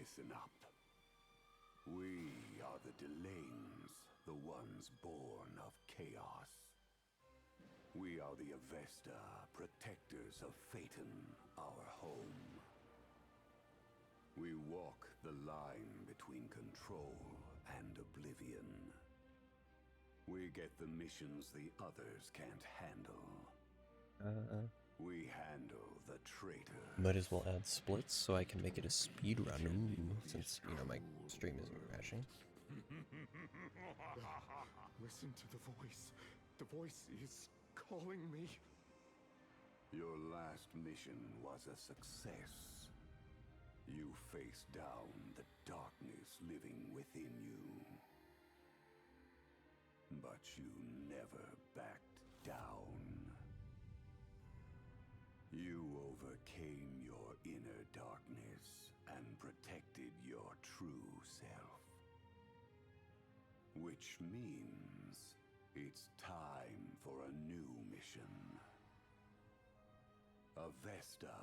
Listen up. We are the Delanes, the ones born of chaos. We are the Avesta, protectors of Phaeton, our home. We walk the line between control and oblivion. We get the missions the others can't handle. We handle the traitor. Might as well add splits so I can make it a speed run. Ooh, since, you know, my stream isn't crashing. Listen to the voice. The voice is calling me. Your last mission was a success. You faced down the darkness living within you. But you never backed down. You overcame your inner darkness and protected your true self. Which means it's time for a new mission. Avesta.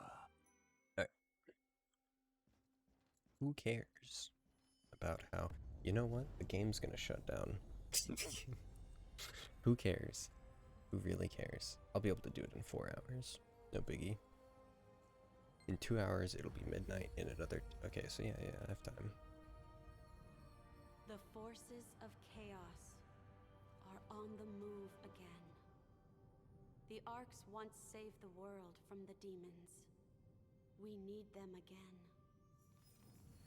Who cares about how... You know what? The game's gonna shut down. Who cares? Who really cares? I'll be able to do it in 4 hours. No biggie. In 2 hours, it'll be midnight. In another... Okay, so yeah, I have time. The forces of chaos are on the move again. The Arcs once saved the world from the demons. We need them again.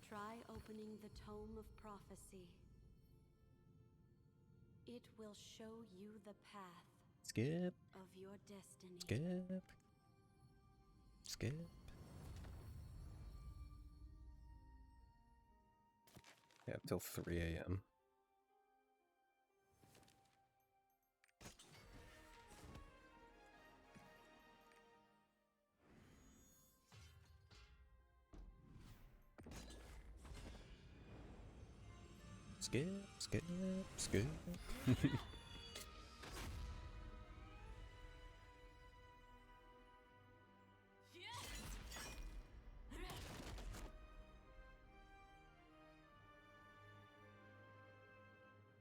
Try opening the Tome of Prophecy. It will show you the path Skip. of your destiny. Skip. Skip. Yeah, till 3 a.m. Skip, skip, skip.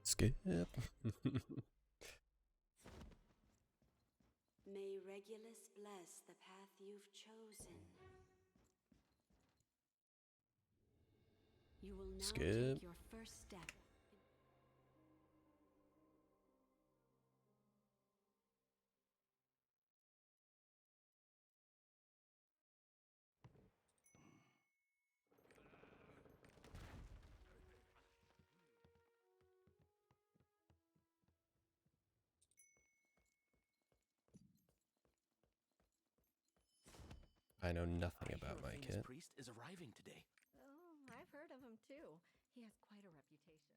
Skip. May Regulus bless the path you've chosen. You will now Skip. take your first step. I know nothing about my famous kit. priest is arriving today. Oh, I've heard of him too. He has quite a reputation.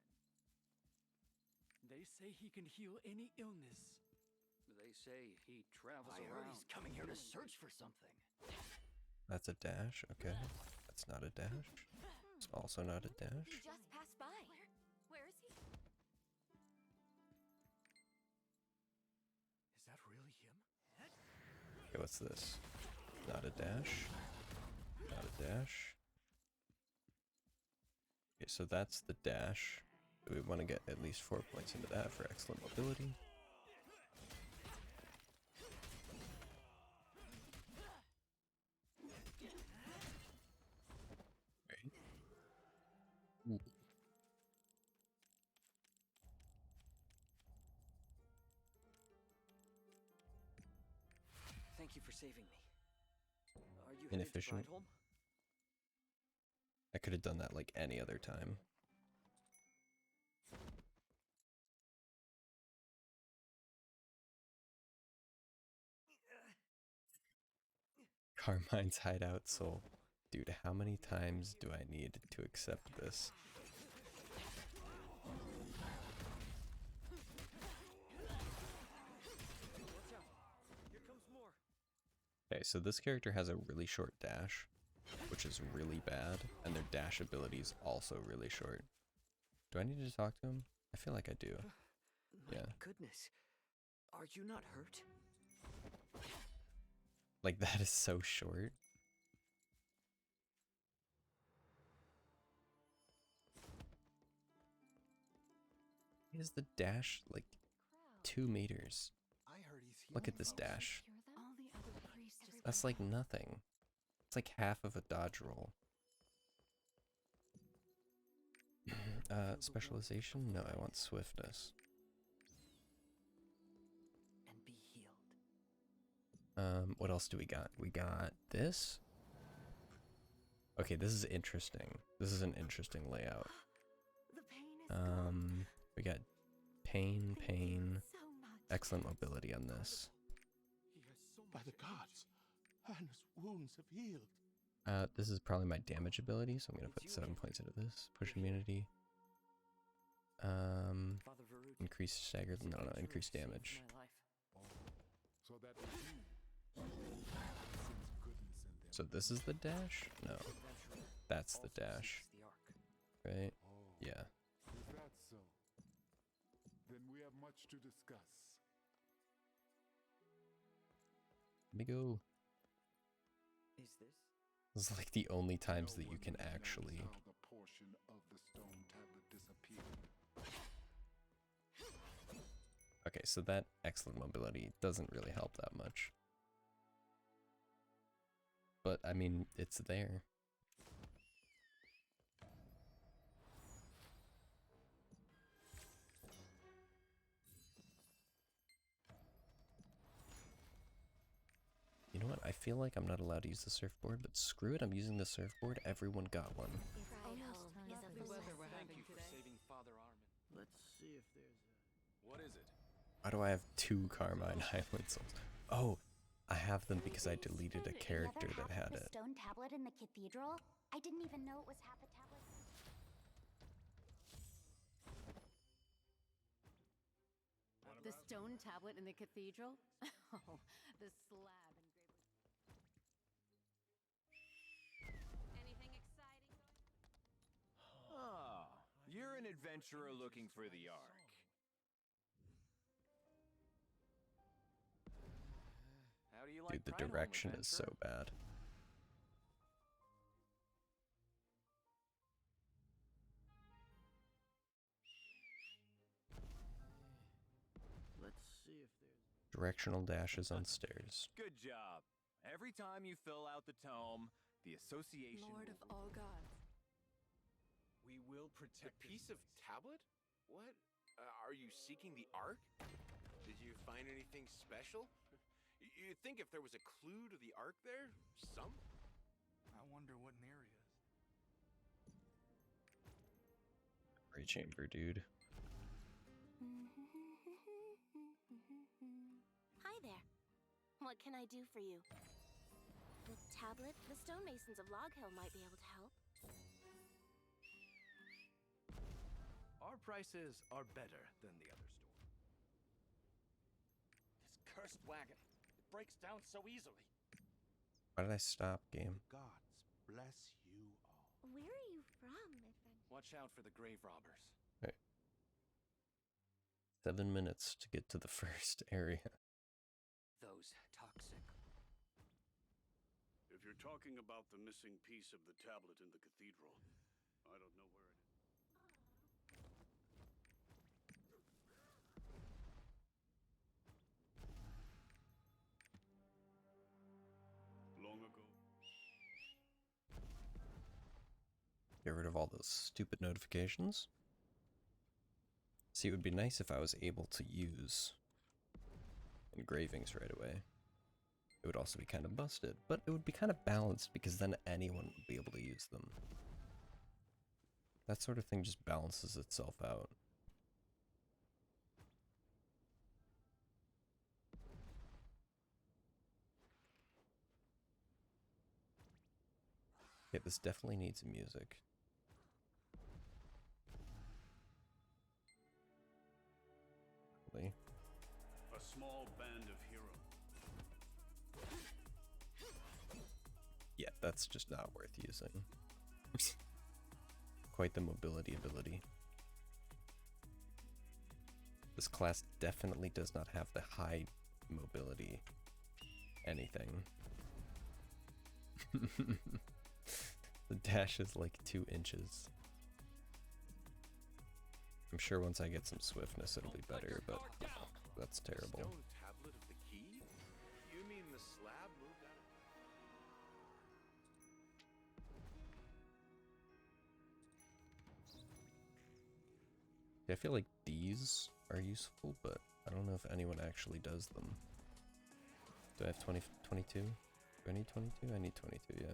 They say he can heal any illness. They say he travels I heard around. he's coming here to search for something. That's a dash, okay. That's not a dash. It's also not a dash. He just passed by. Where is he? Is that really him? Okay, what's this? Not a dash. Not a dash. Okay, so that's the dash. We want to get at least 4 points into that for excellent mobility. Right. Ooh. Thank you for saving me. Are you Inefficient. headed to Brideholm? I could have done that like any other time. Carmine's hideout soul. Dude, how many times do I need to accept this? Watch out. Here comes more. Okay, so this character has a really short dash, which is really bad, and their dash ability is also really short. Do I need to talk to him? I feel like I do. My Yeah. goodness. Are you not hurt? Like, that is so short. is the dash like 2 meters? I heard he's Look at this dash. Hear them? All the other priests just That's like nothing. It's like half of a dodge roll. Specialization? No, I want swiftness. And be healed. What else do we got? We got this. Okay, this is interesting. This is an interesting layout. the pain is gone. We got pain, Thank you pain, so much. excellent mobility on this. He has so by the gods. Hannah's wounds have healed. This is probably my damage ability, so I'm gonna put 7 points into this. Push immunity. Father Varut. Increased stagger. No, increased damage. My life. So that was you. Seems goodness in them. So this is the dash? No, Adventurer that's the also dash, seeks the Ark. right? Oh, Yeah. is that so? Then we have much to discuss. Let me go. Is this? This is like the only times that No you one can knows actually. how the portion of the stone tablet disappeared. Okay, so that excellent mobility doesn't really help that much. But I mean, it's there. You know what? I feel like I'm not allowed to use the surfboard, but screw it, I'm using the surfboard. Everyone got one. Almost time for the weather we're Thank having you for today. saving Father Armin. Let's see if there's a. What is it? Why do I have 2 Carmine Highland souls? Oh, I have them because I deleted a character that had the it. stone tablet in the cathedral? I didn't even know it was half a tablet. The stone tablet in the cathedral? Oh, the slab engraved with... Anything exciting? Ah, you're an adventurer looking for the Ark. How do you like Dude, the Pranholm, direction is so adventurer? bad. Let's see if there's. Directional dashes on stairs. Good job. Every time you fill out the tome, the association Lord will of all gods. We will protect a piece of tablet? What? Are you seeking the Ark? Did you find anything special? You'd think if there was a clue to the Ark there, some. I wonder what near is. Great chamber, dude. Hi there. What can I do for you? The tablet? The stonemasons of Log Hill might be able to help. Our prices are better than the other store. This cursed wagon. It breaks down so easily. Why did I stop, game? Gods bless you all. Where are you from, adventure? Watch out for the grave robbers. 7 minutes to get to the first area. Those toxic. If you're talking about the missing piece of the tablet in the cathedral, I don't know where it is. Long ago. Get rid of all those stupid notifications. See, it would be nice if I was able to use engravings right away. It would also be kind of busted, but it would be kind of balanced because then anyone would be able to use them. That sort of thing just balances itself out. Yeah, this definitely needs music. Really? A small band of heroes. Yeah, that's just not worth using. Quite the mobility ability. This class definitely does not have the high mobility anything. The dash is like 2 inches. I'm sure once I get some swiftness it'll be better, but that's terrible. Stone tablet of the key? You mean the slab moved out Yeah, I feel like these are useful, but I don't know if anyone actually does them. Do I have 22? Do I need 22? I need 22, yeah.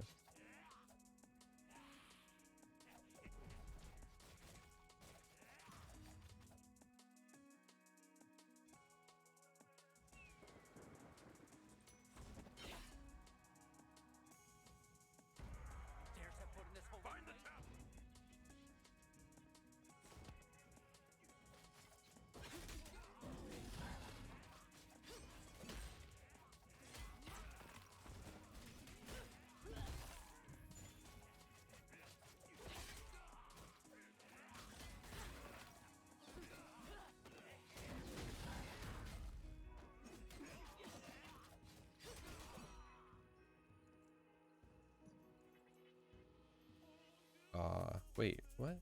Wait, what?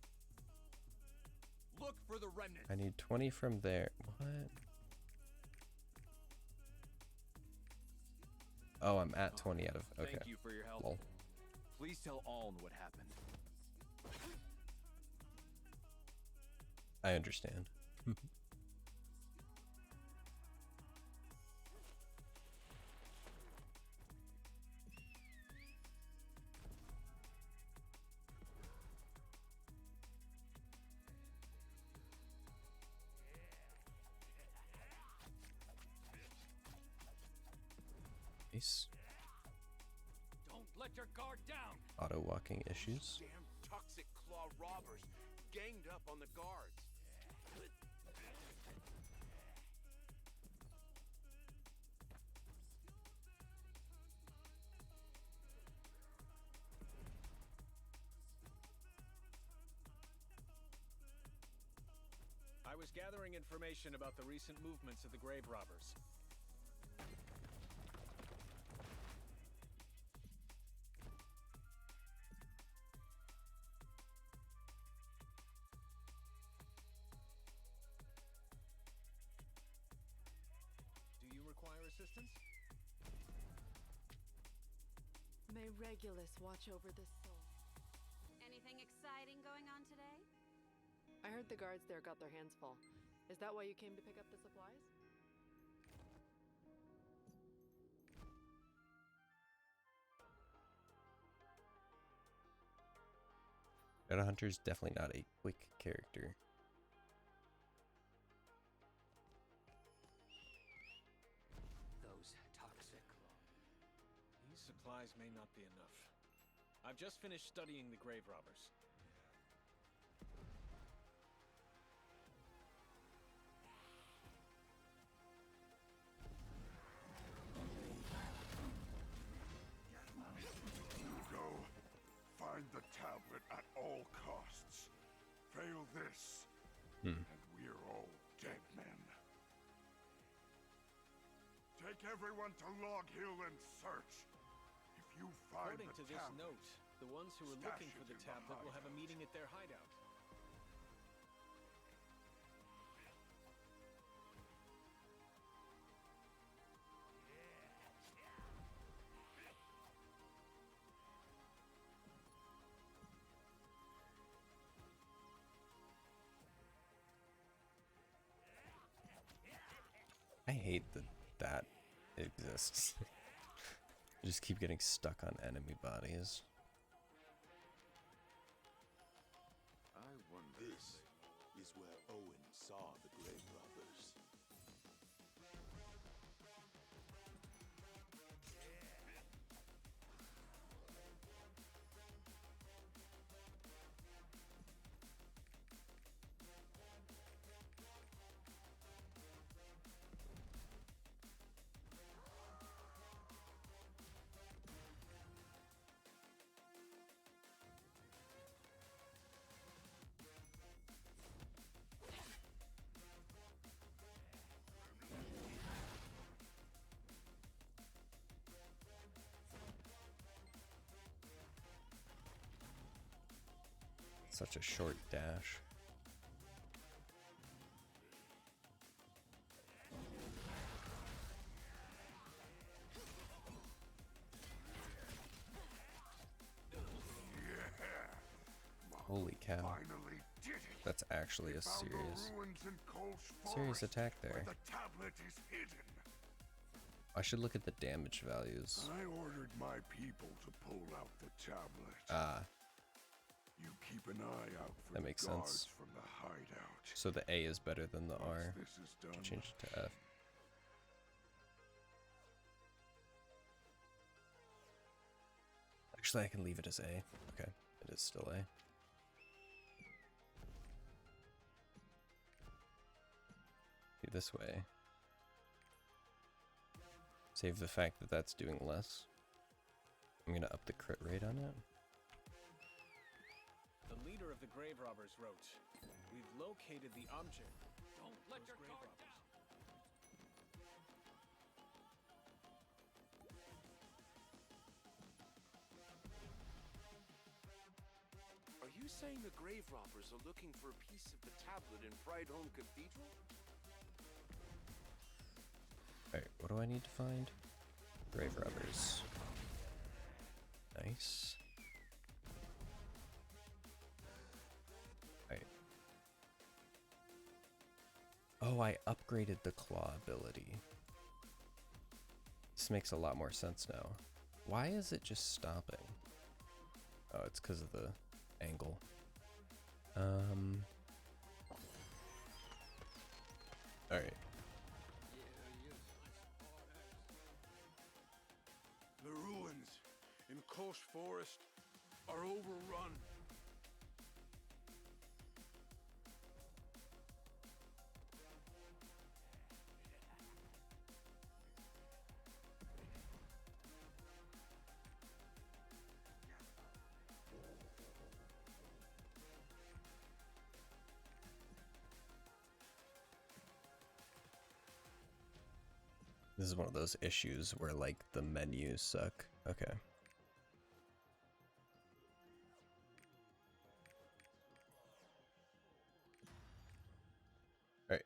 Look for the remnant. I need 20 from there. What? Oh, I'm at 20 out of. Okay. Thank you for your help. Lol. Please tell Aln what happened. I understand. Nice. Don't let your guard down. Auto walking issues. damn toxic claw robbers ganged up on the guards. I was gathering information about the recent movements of the grave robbers. Do you require assistance? May Regulus watch over this soul. Anything exciting going on today? I heard the guards there got their hands full. Is that why you came to pick up the supplies? Shadowhunter's definitely not a quick character. Those toxic. These supplies may not be enough. I've just finished studying the grave robbers. Go. Find the tablet at all costs. Fail this, and we're all dead men. Take everyone to Log Hill and search. If you find According to the this tablet, note, the ones who are stash looking for it the in tablet will have a hideout. meeting at their hideout. I hate that exists. I just keep getting stuck on enemy bodies. I wonder. This is where Owen saw the grave robbers. Such a short dash. Holy cow. Finally did it. That's actually We a found the serious ruins in Kol's serious forest attack where there. the tablet is hidden. I should look at the damage values. I ordered my people to pull out the tablet. Ah, You keep an eye out for that the makes guards sense. from the hideout. So the A is better than the R. Once this is done, Change it to F. Actually, I can leave it as A. Okay, it is still A. Do this way. Save the fact that that's doing less. I'm gonna up the crit rate on it. The leader of the grave robbers wrote, "We've located the object. Don't let your guard down." Are you saying the grave robbers are looking for a piece of the tablet in Brightholm Cathedral? Alright, what do I need to find? Grave robbers. Nice. Alright. Oh, I upgraded the claw ability. This makes a lot more sense now. Why is it just stopping? Oh, it's because of the angle. Alright. the ruins in Kol's forest are overrun. This is one of those issues where, like, the menus suck. Okay. Alright.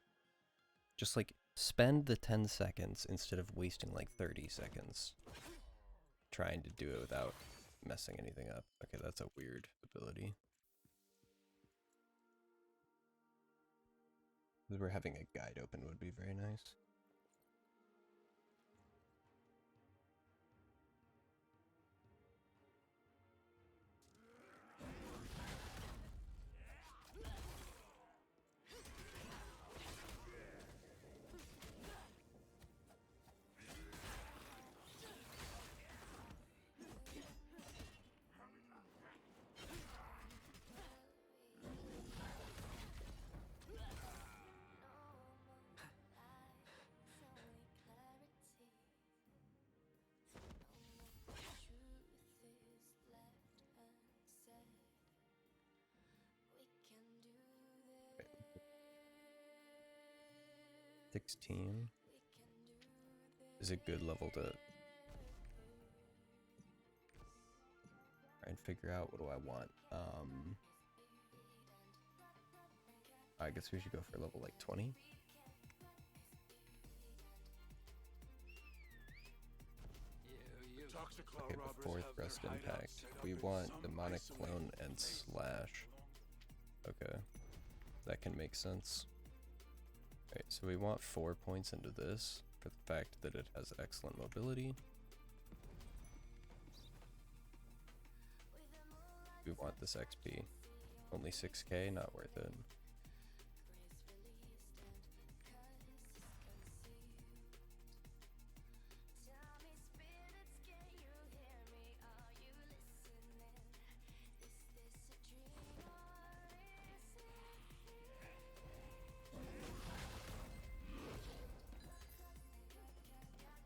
Just, like, spend the 10 seconds instead of wasting, like, 30 seconds trying to do it without messing anything up. Okay, that's a weird ability. We're having a guide open would be very nice. Okay. 16 is a good level to try and figure out what do I want. I guess we should go for level like 20. Okay, before thrust impact, we want demonic clone and slash. Okay, that can make sense. Alright, so we want 4 points into this for the fact that it has excellent mobility. We want this XP. Only 6k, not worth it.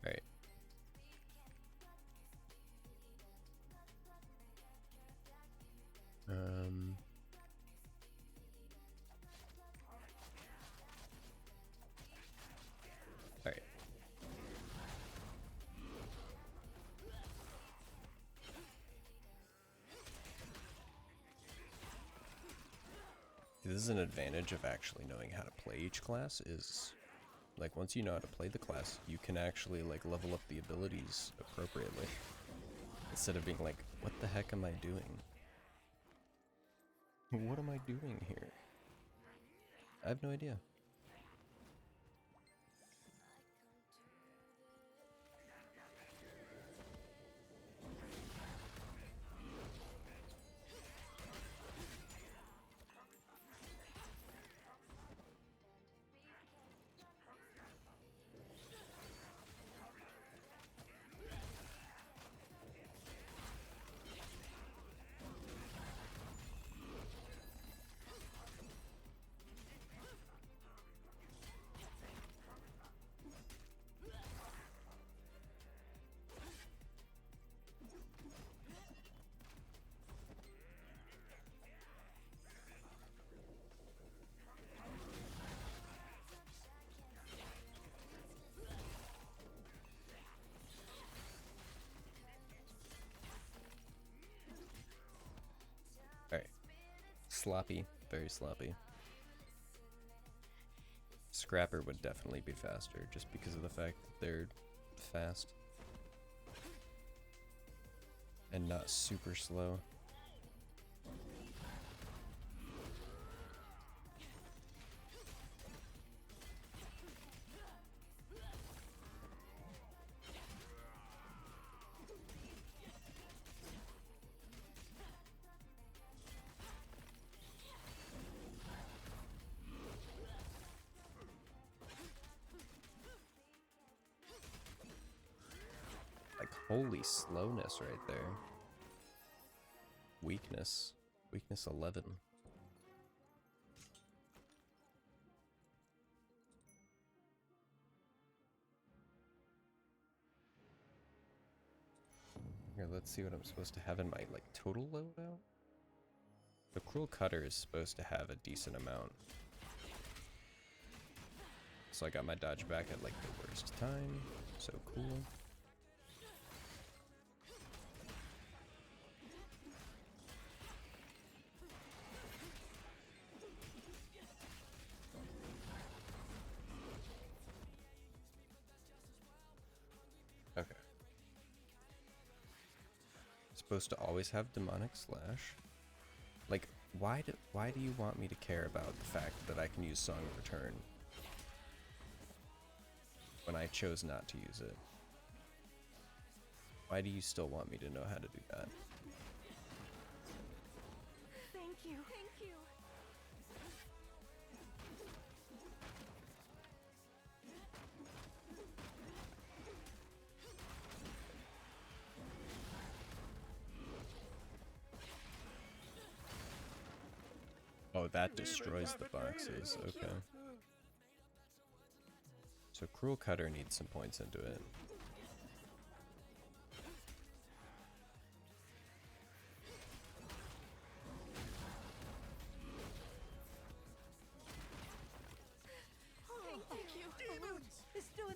Alright. Alright. This is an advantage of actually knowing how to play each class is, like, once you know how to play the class, you can actually, like, level up the abilities appropriately. Instead of being like, what the heck am I doing? What am I doing here? I have no idea. Alright. Sloppy. Very sloppy. Scrapper would definitely be faster, just because of the fact that they're fast. And not super slow. Like, holy slowness right there. Weakness. Weakness 11. Here, let's see what I'm supposed to have in my, like, total loadout. The Cruel Cutter is supposed to have a decent amount. So I got my dodge back at, like, the worst time. So cool. Okay. Supposed to always have Demonic Slash. Like, why do you want me to care about the fact that I can use Song of Return when I chose not to use it? Why do you still want me to know how to do that? Thank you. Thank you. Oh, that destroys the boxes. Okay. So Cruel Cutter needs some points into it.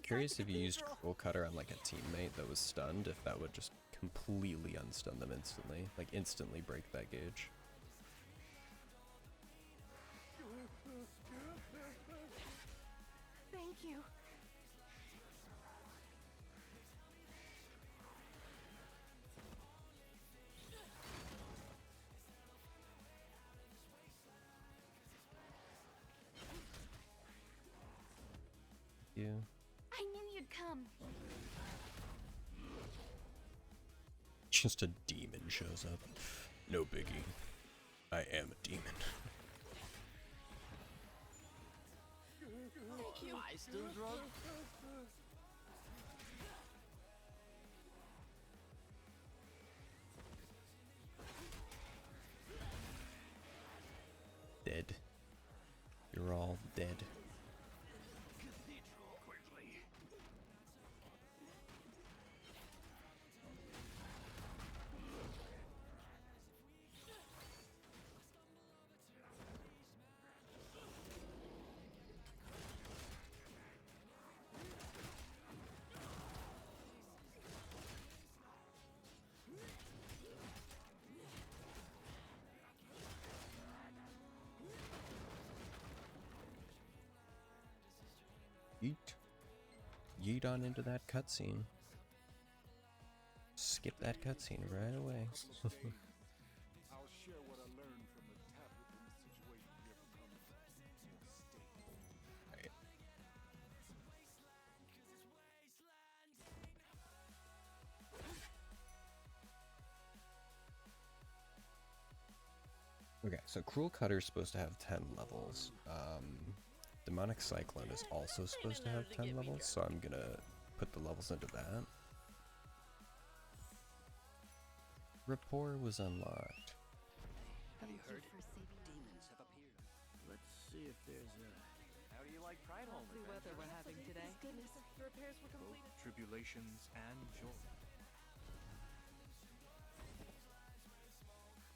Curious if you used Cruel Cutter on like a teammate that was stunned, if that would just completely unstun them instantly. Like instantly break that gauge. Thank you. Yeah. I knew you'd come. Just a demon shows up. No biggie. I am a demon. Thank you. I still drunk? Dead. You're all dead. Yeet. Yeet on into that cutscene. Skip that cutscene right away. I'll share what I learned from the tablet So Cruel Cutter is supposed to have 10 levels. Demonic Cyclone is also supposed to have 10 levels, so I'm gonna put the levels into that. Rapport was unlocked. Have you heard? Demons have appeared. Let's see if there's a... How do you like Prideholm? Lovely weather we're having today. Goodness, the repairs were completed. Tribulations and joy.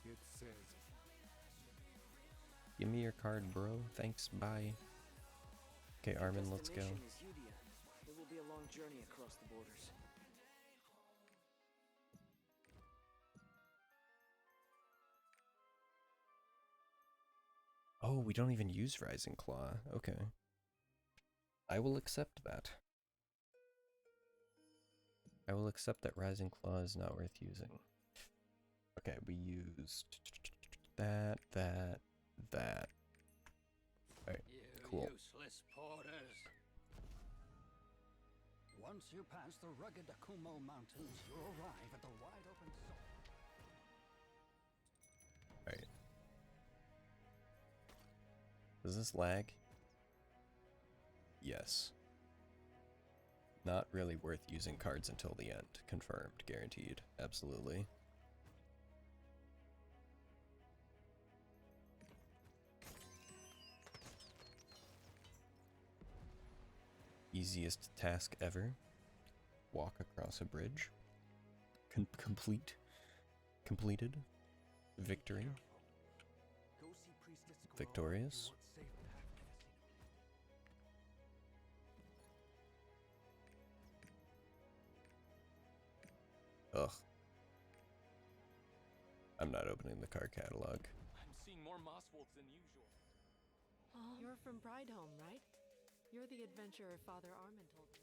It says Give me your card, bro. Thanks, bye. Okay, Armin, let's go. It will be a long journey across the borders. Oh, we don't even use Rising Claw. Okay. I will accept that. I will accept that Rising Claw is not worth using. Okay, we used that. Alright, cool. Useless porters. Once you pass the rugged Akumo Mountains, you arrive at the wide open Alright. Does this lag? Yes. Not really worth using cards until the end. Confirmed. Guaranteed. Absolutely. Easiest task ever. Walk across a bridge. Completed. Victory. Victorious. Ugh. I'm not opening the card catalog. I'm seeing more moss wolves than usual. You're from Prideholm, right? You're the adventurer Father Armin told me.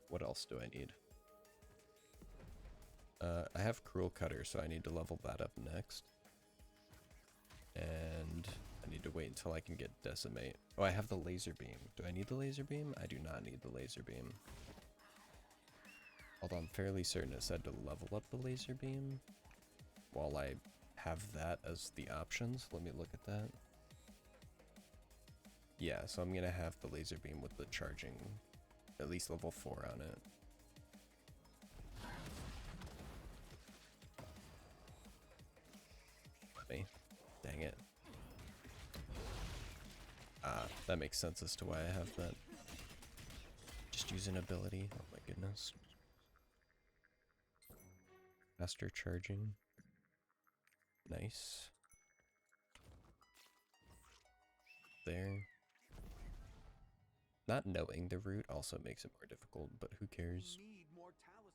What else do I need? I have Cruel Cutter, so I need to level that up next. And I need to wait until I can get Decimate. Oh, I have the Laser Beam. Do I need the Laser Beam? I do not need the Laser Beam. Although I'm fairly certain it said to level up the Laser Beam. While I have that as the options, let me look at that. Yeah, so I'm gonna have the Laser Beam with the charging, at least level 4 on it. Me. Dang it. That makes sense as to why I have that. Just use an ability. Oh my goodness. Faster charging. Nice. There. Not knowing the route also makes it more difficult, but who cares? Need more talismans.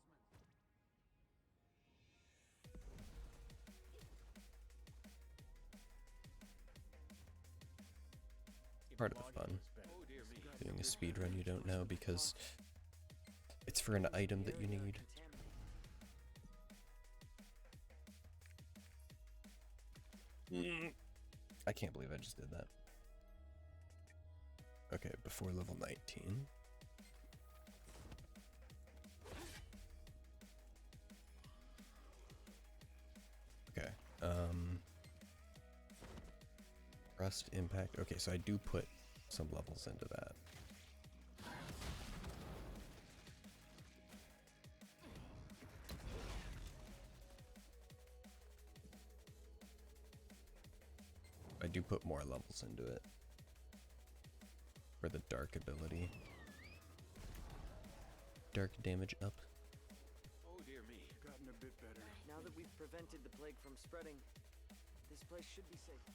Part of the fun. Doing a speedrun you don't know because it's for an item that you need. I can't believe I just did that. Okay, before level 19. Okay, Rust, Impact. Okay, so I do put some levels into that. I do put more levels into it. For the dark ability. Dark damage up. Oh dear me. Gotten a bit better. Now that we've prevented the plague from spreading, this place should be safe.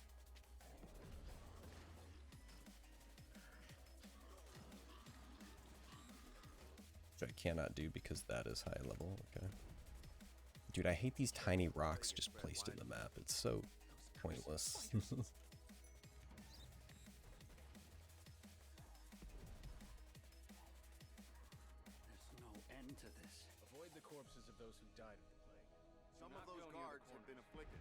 Which I cannot do because that is high level. Okay. Dude, I hate these tiny rocks just placed in the map. It's so pointless. There's no end to this. Avoid the corpses of those who died of the afflicted.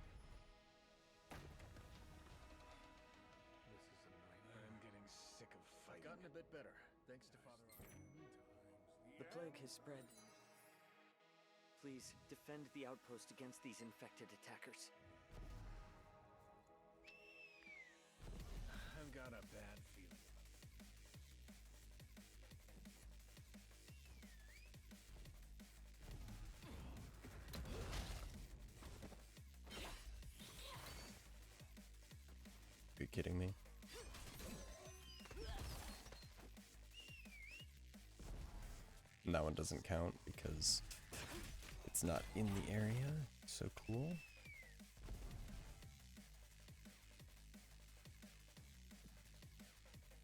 This is a nightmare. I'm getting sick of fighting. I've gotten a bit better, thanks to Father Armin. The plague has spread. Please, defend the outpost against these infected attackers. I've got a bad feeling. Are you kidding me? And that one doesn't count because it's not in the area. So cool.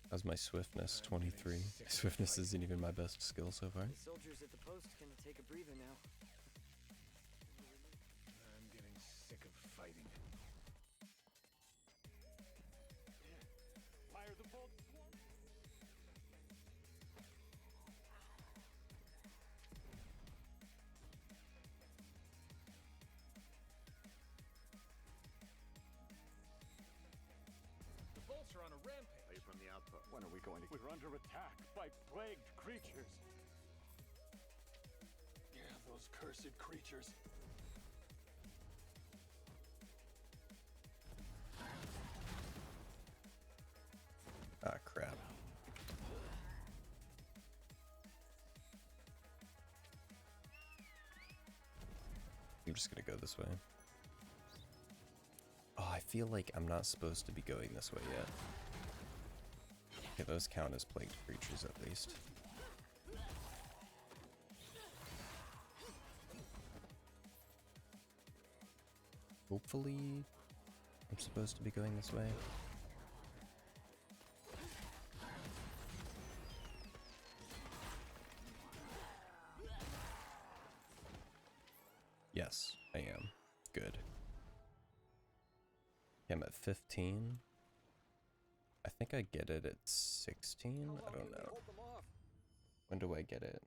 How's my swiftness? 23. Swiftness isn't even my best skill so far. The soldiers at the post can take a breather now. I'm getting sick of fighting. Fire the bolt. The bolts are on a rampage. Away from the outpost. When are we going to... We're under attack by plagued creatures. Yeah, those cursed creatures. Ah, crap. I'm just gonna go this way. Oh, I feel like I'm not supposed to be going this way yet. Okay, those count as plagued creatures at least. Hopefully, I'm supposed to be going this way. Yes, I am. Good. I'm at 15. I think I get it at 16? I don't know. When do I get it?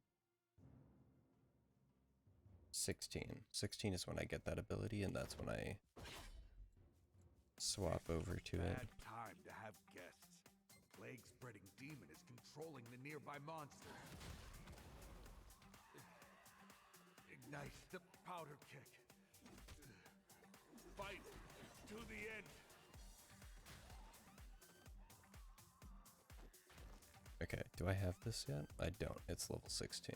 16. 16 is when I get that ability, and that's when I swap over to it. Bad time to have guests. Plague-spreading demon is controlling the nearby monsters. Ignite the powder kick. Fight to the end. Okay, do I have this yet? I don't. It's level 16.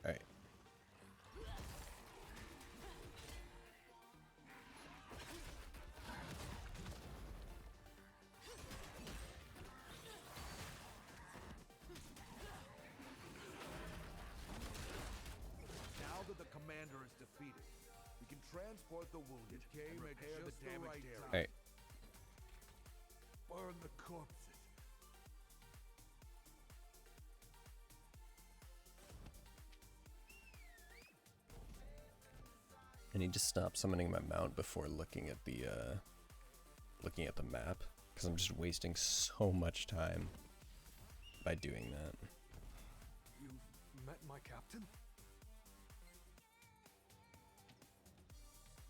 Alright. Now that the commander is defeated, we can transport the wounded and repair the damaged area. Alright. Burn the corpses. I need to stop summoning my mount before looking at the map, because I'm just wasting so much time by doing that. You've met my captain?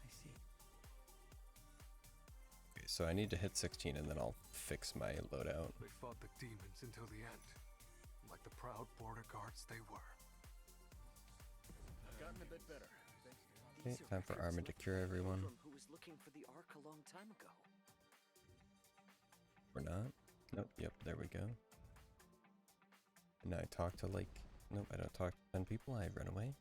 I see. Okay, so I need to hit 16 and then I'll fix my loadout. They fought the demons until the end, like the proud border guards they were. I've gotten a bit better. Okay, time for Armin to cure everyone. Who was looking for the Ark a long time ago? We're not? Nope, yep, there we go. And now I talk to like... Nope, I don't talk to 10 people, I run away.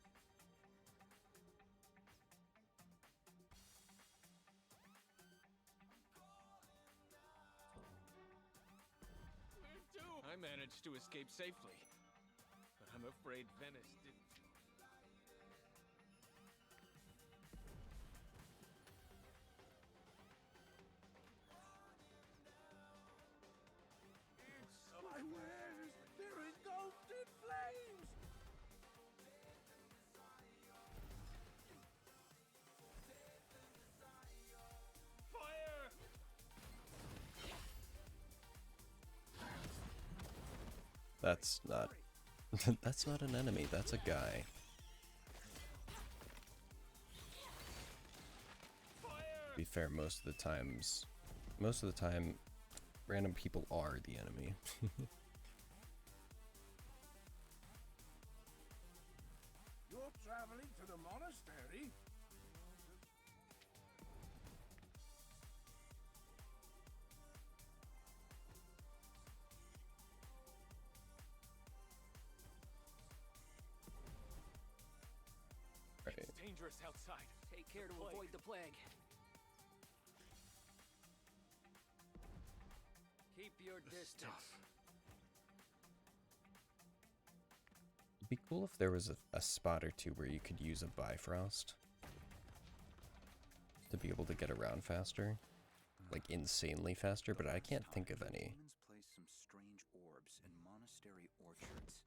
I managed to escape safely, but I'm afraid Venice didn't. My wares! They're engulfed in flames! Fire! That's not... that's not an enemy, that's a guy. To be fair, most of the time, random people are the enemy. You're traveling to the monastery? Right. It's dangerous outside. Take care to avoid the plague. Keep your distance. It'd be cool if there was a spot or two where you could use a Bifrost to be able to get around faster, like insanely faster, but I can't think of any. Humans place some strange orbs in monastery orchards.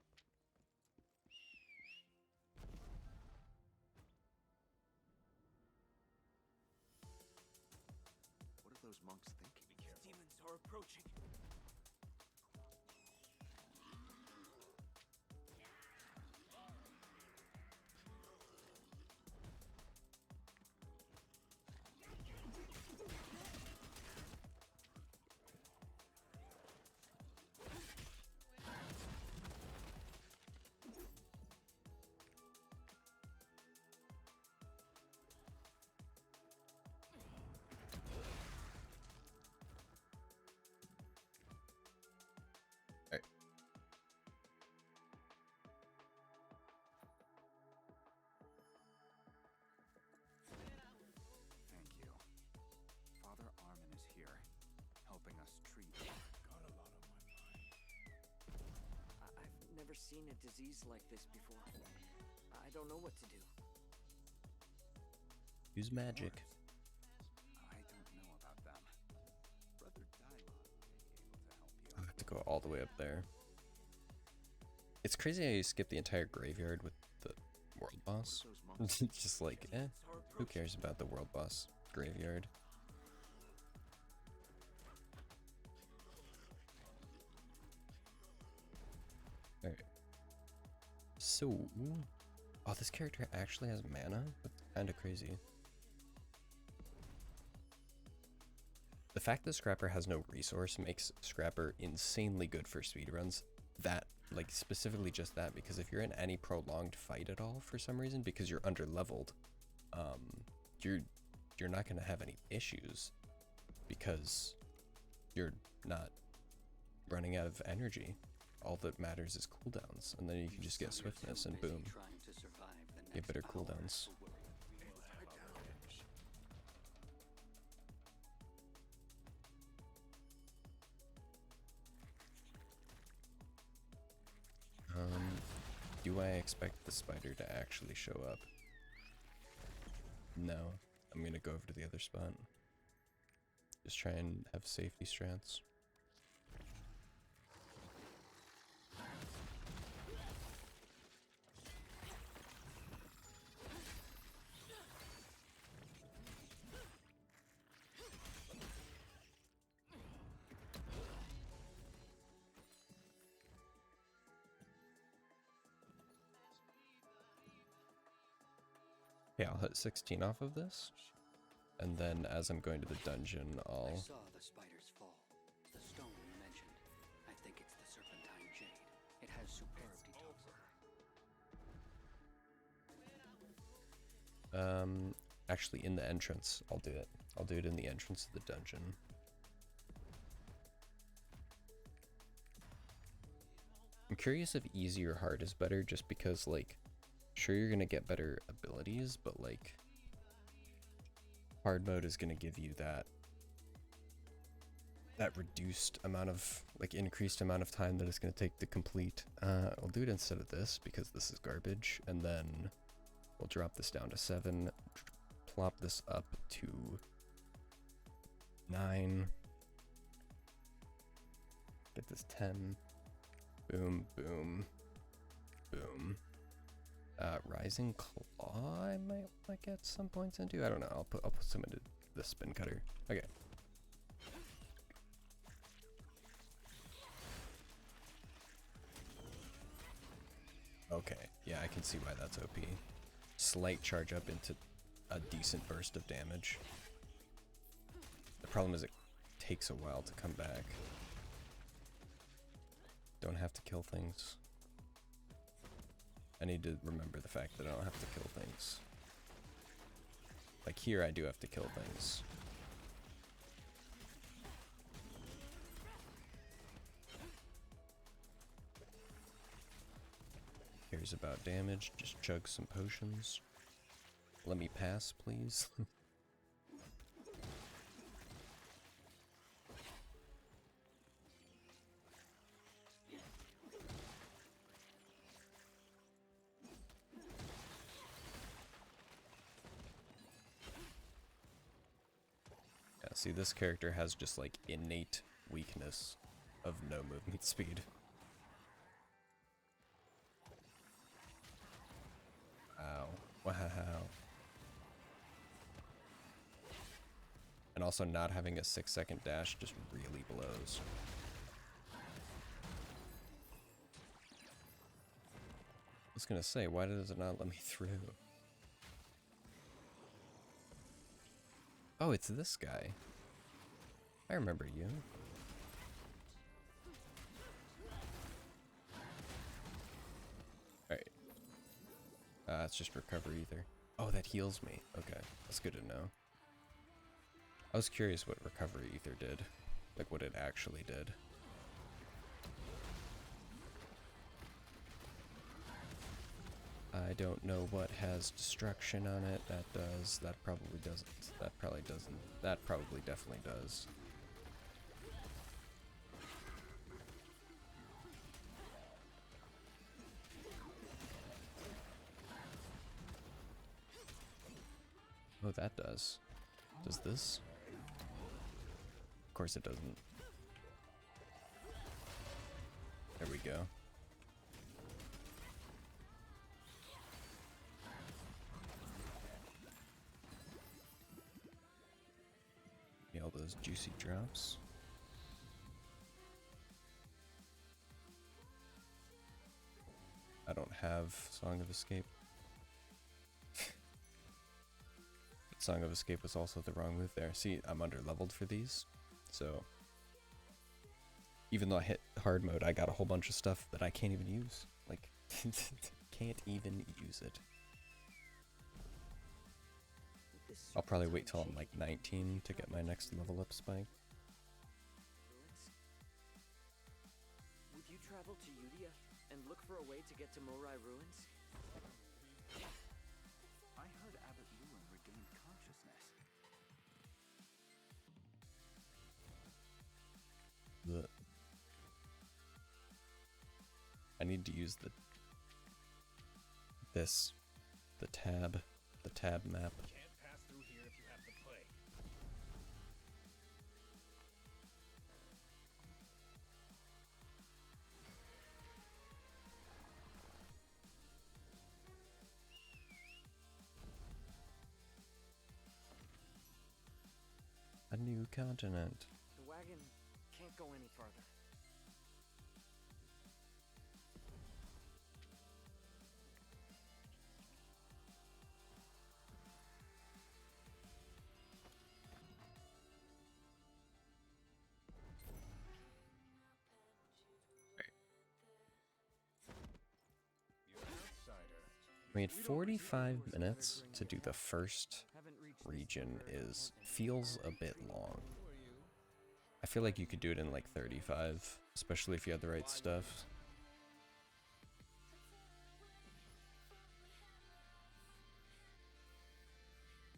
What are those monks thinking? Be careful. Demons are approaching. Thank you. Father Armin is here, helping us treat. Got a lot on my mind. I've never seen a disease like this before. I don't know what to do. Use magic. I don't know about them. Brother Daimon may be able to help you. I'll have to go all the way up there. It's crazy how you skip the entire graveyard with the world boss. Just like, who cares about the world boss graveyard? Alright. So, oh, this character actually has mana? That's kind of crazy. The fact that Scrapper has no resource makes Scrapper insanely good for speedruns. That, like, specifically just that, because if you're in any prolonged fight at all for some reason, because you're under-leveled, you're not going to have any issues, because you're not running out of energy. All that matters is cooldowns, and then you can just get swiftness, and boom, get better cooldowns. Do I expect the spider to actually show up? No. I'm gonna go over to the other spot. Just try and have safety strats. Yeah, I'll hit 16 off of this, and then as I'm going to the dungeon, I'll... I saw the spider's fall. The stone you mentioned. I think it's the serpentine jade. It has superb detoxify. Actually in the entrance, I'll do it. I'll do it in the entrance of the dungeon. I'm curious if easy or hard is better, just because, like, sure, you're gonna get better abilities, but like hard mode is gonna give you that that reduced amount of, like, increased amount of time that it's going to take to complete. I'll do it instead of this because this is garbage, and then we'll drop this down to 7, plop this up to 9, get this 10, boom, boom, boom. Rising Claw I might get some points into. I don't know. I'll put some into the spin cutter. Okay. Okay, yeah, I can see why that's OP. Slight charge up into a decent burst of damage. The problem is it takes a while to come back. Don't have to kill things. I need to remember the fact that I don't have to kill things. Like here, I do have to kill things. Cares about damage, just chug some potions. Let me pass, please. Yeah, see, this character has just like innate weakness of no movement speed. Wow. Wow. And also not having a 6-second dash just really blows. I was gonna say, why does it not let me through? Oh, it's this guy. I remember you. Alright. It's just recovery ether. Oh, that heals me. Okay, that's good to know. I was curious what recovery ether did. Like what it actually did. I don't know what has destruction on it. That does. That probably doesn't. That probably doesn't. That probably definitely does. Oh, that does. Does this? Of course it doesn't. There we go. All those juicy drops. I don't have Song of Escape. But Song of Escape was also the wrong move there. See, I'm under leveled for these, so even though I hit hard mode, I got a whole bunch of stuff that I can't even use. Like, can't even use it. I'll probably wait till I'm like 19 to get my next level up spike. Would you travel to Udia and look for a way to get to Morai Ruins? I heard Abbot Lewin regained consciousness. I need to use the tab map. Can't pass through here if you have the plague. A new continent. The wagon can't go any farther. I mean, 45 minutes to do the first region feels a bit long. I feel like you could do it in like 35, especially if you had the right stuff.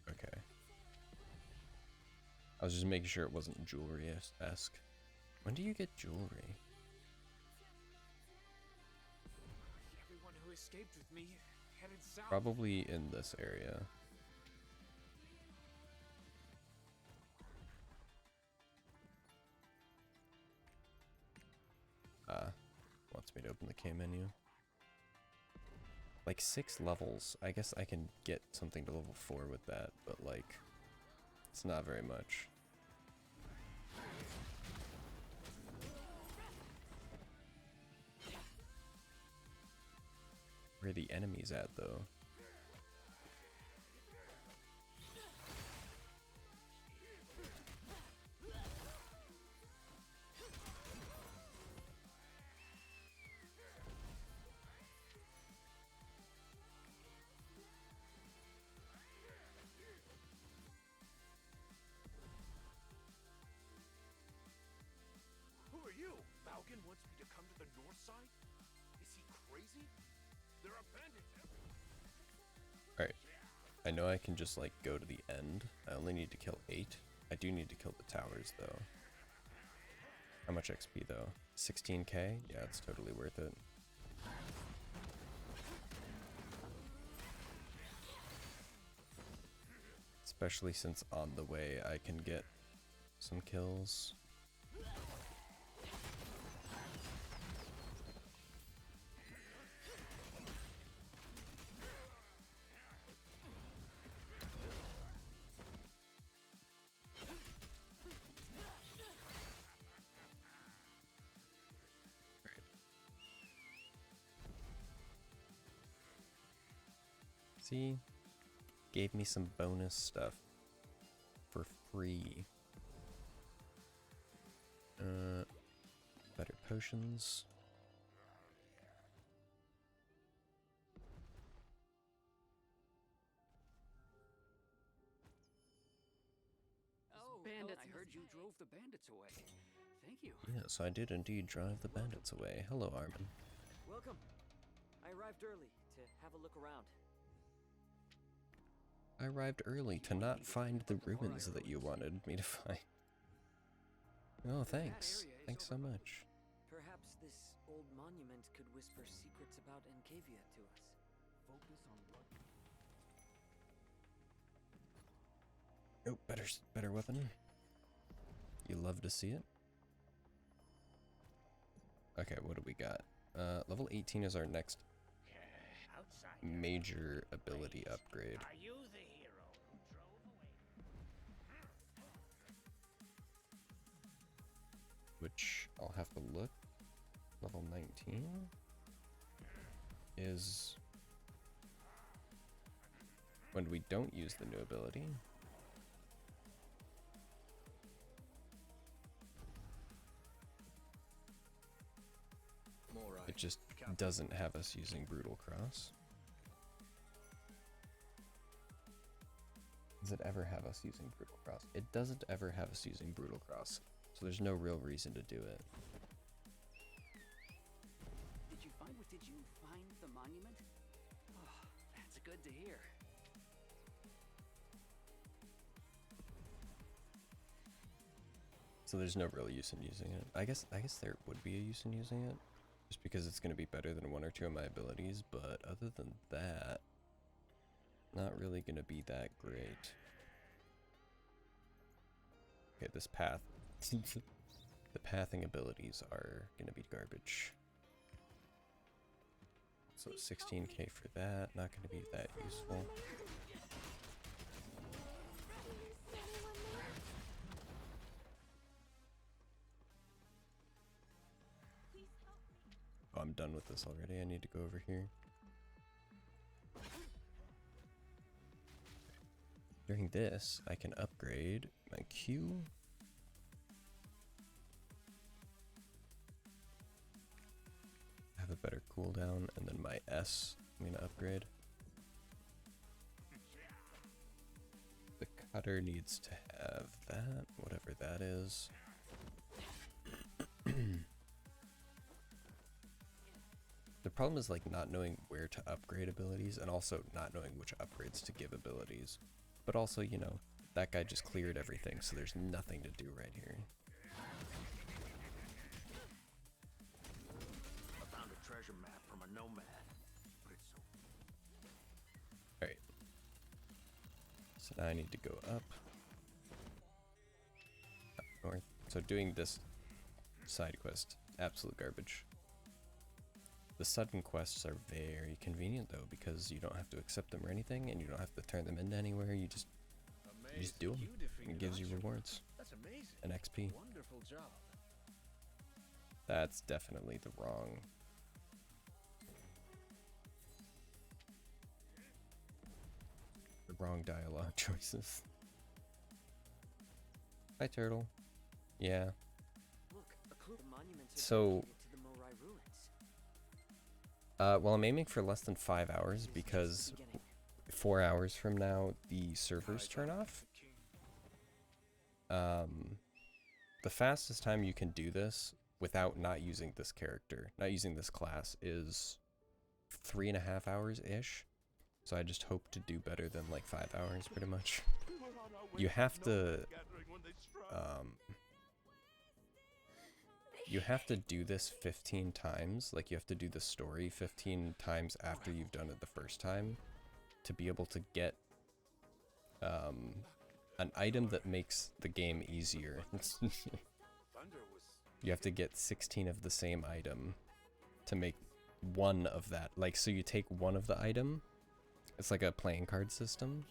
Okay. I was just making sure it wasn't jewelry-esque. When do you get jewelry? Everyone who escaped with me headed south. Probably in this area. Wants me to open the K menu. Like 6 levels. I guess I can get something to level 4 with that, but like, it's not very much. Where are the enemies at, though? Who are you? Falcon wants me to come to the north side? Is he crazy? There are bandits everywhere. Alright. I know I can just like go to the end. I only need to kill 8. I do need to kill the towers though. How much XP though? 16k? Yeah, it's totally worth it. Especially since on the way I can get some kills. See? Gave me some bonus stuff for free. Better potions. Oh, Bandits. I heard you drove the bandits away. Thank you. Yes, I did indeed drive the bandits away. Hello, Armin. Welcome. I arrived early to have a look around. I arrived early to not find the ruins that you wanted me to find. Oh, thanks. Thanks so much. Perhaps this old monument could whisper secrets about Encavia to us. Focus on what... Oh, better weapon. You love to see it. Okay, what do we got? Level 18 is our next major ability upgrade. Are you the hero who drove away? Which I'll have to look. Level 19 is when we don't use the new ability. It just doesn't have us using Brutal Cross. Does it ever have us using Brutal Cross? It doesn't ever have us using Brutal Cross, so there's no real reason to do it. Did you find the monument? Oh, that's good to hear. So there's no real use in using it. I guess there would be a use in using it, just because it's going to be better than 1 or 2 of my abilities, but other than that, not really going to be that great. Okay, this path. The pathing abilities are going to be garbage. So 16k for that, not going to be that useful. Oh, I'm done with this already. I need to go over here. During this, I can upgrade my Q. Have a better cooldown, and then my S I'm gonna upgrade. The cutter needs to have that, whatever that is. The problem is like not knowing where to upgrade abilities and also not knowing which upgrades to give abilities. But also, you know, that guy just cleared everything, so there's nothing to do right here. So now I need to go up north. So doing this side quest, absolute garbage. The sudden quests are very convenient though, because you don't have to accept them or anything, and you don't have to turn them into anywhere. You just do them. It gives you rewards. That's amazing. And XP. Wonderful job. That's definitely the wrong dialogue choices. Hi, turtle. Yeah. Look, a clue. The monuments are So, dedicated to the Morai ruins. well, I'm aiming for less than 5 hours because 4 hours from now the servers turn off. The fastest time you can do this without not using this character, not using this class, is 3.5 hours-ish. So I just hope to do better than like 5 hours, pretty much. You have to, do this 15 times. Like, you have to do the story 15 times after you've done it the first time to be able to get an item that makes the game easier. You have to get 16 of the same item to make one of that. Like, so you take one of the item. It's like a playing card system.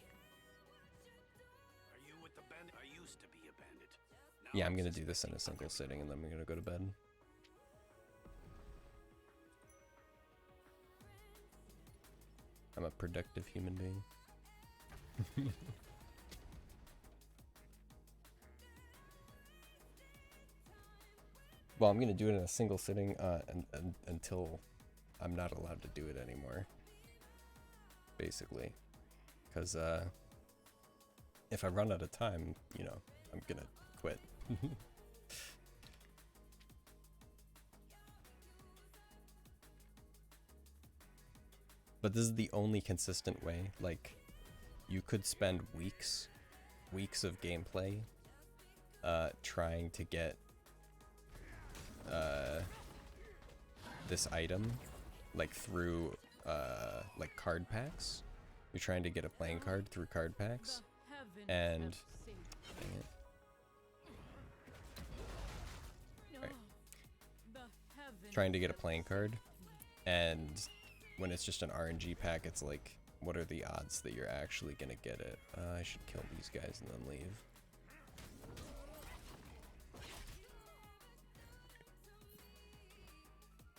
Are you with the bandit? I used to be a bandit. Yeah, I'm gonna do this in a single sitting and then I'm gonna go to bed. I'm a productive human being. Well, I'm gonna do it in a single sitting until I'm not allowed to do it anymore. Basically. Because if I run out of time, you know, I'm gonna quit. But this is the only consistent way. Like, you could spend weeks of gameplay trying to get this item, like through like card packs. You're trying to get a playing card through card packs, and right. Trying to get a playing card, and when it's just an RNG pack, it's like, what are the odds that you're actually gonna get it? I should kill these guys and then leave.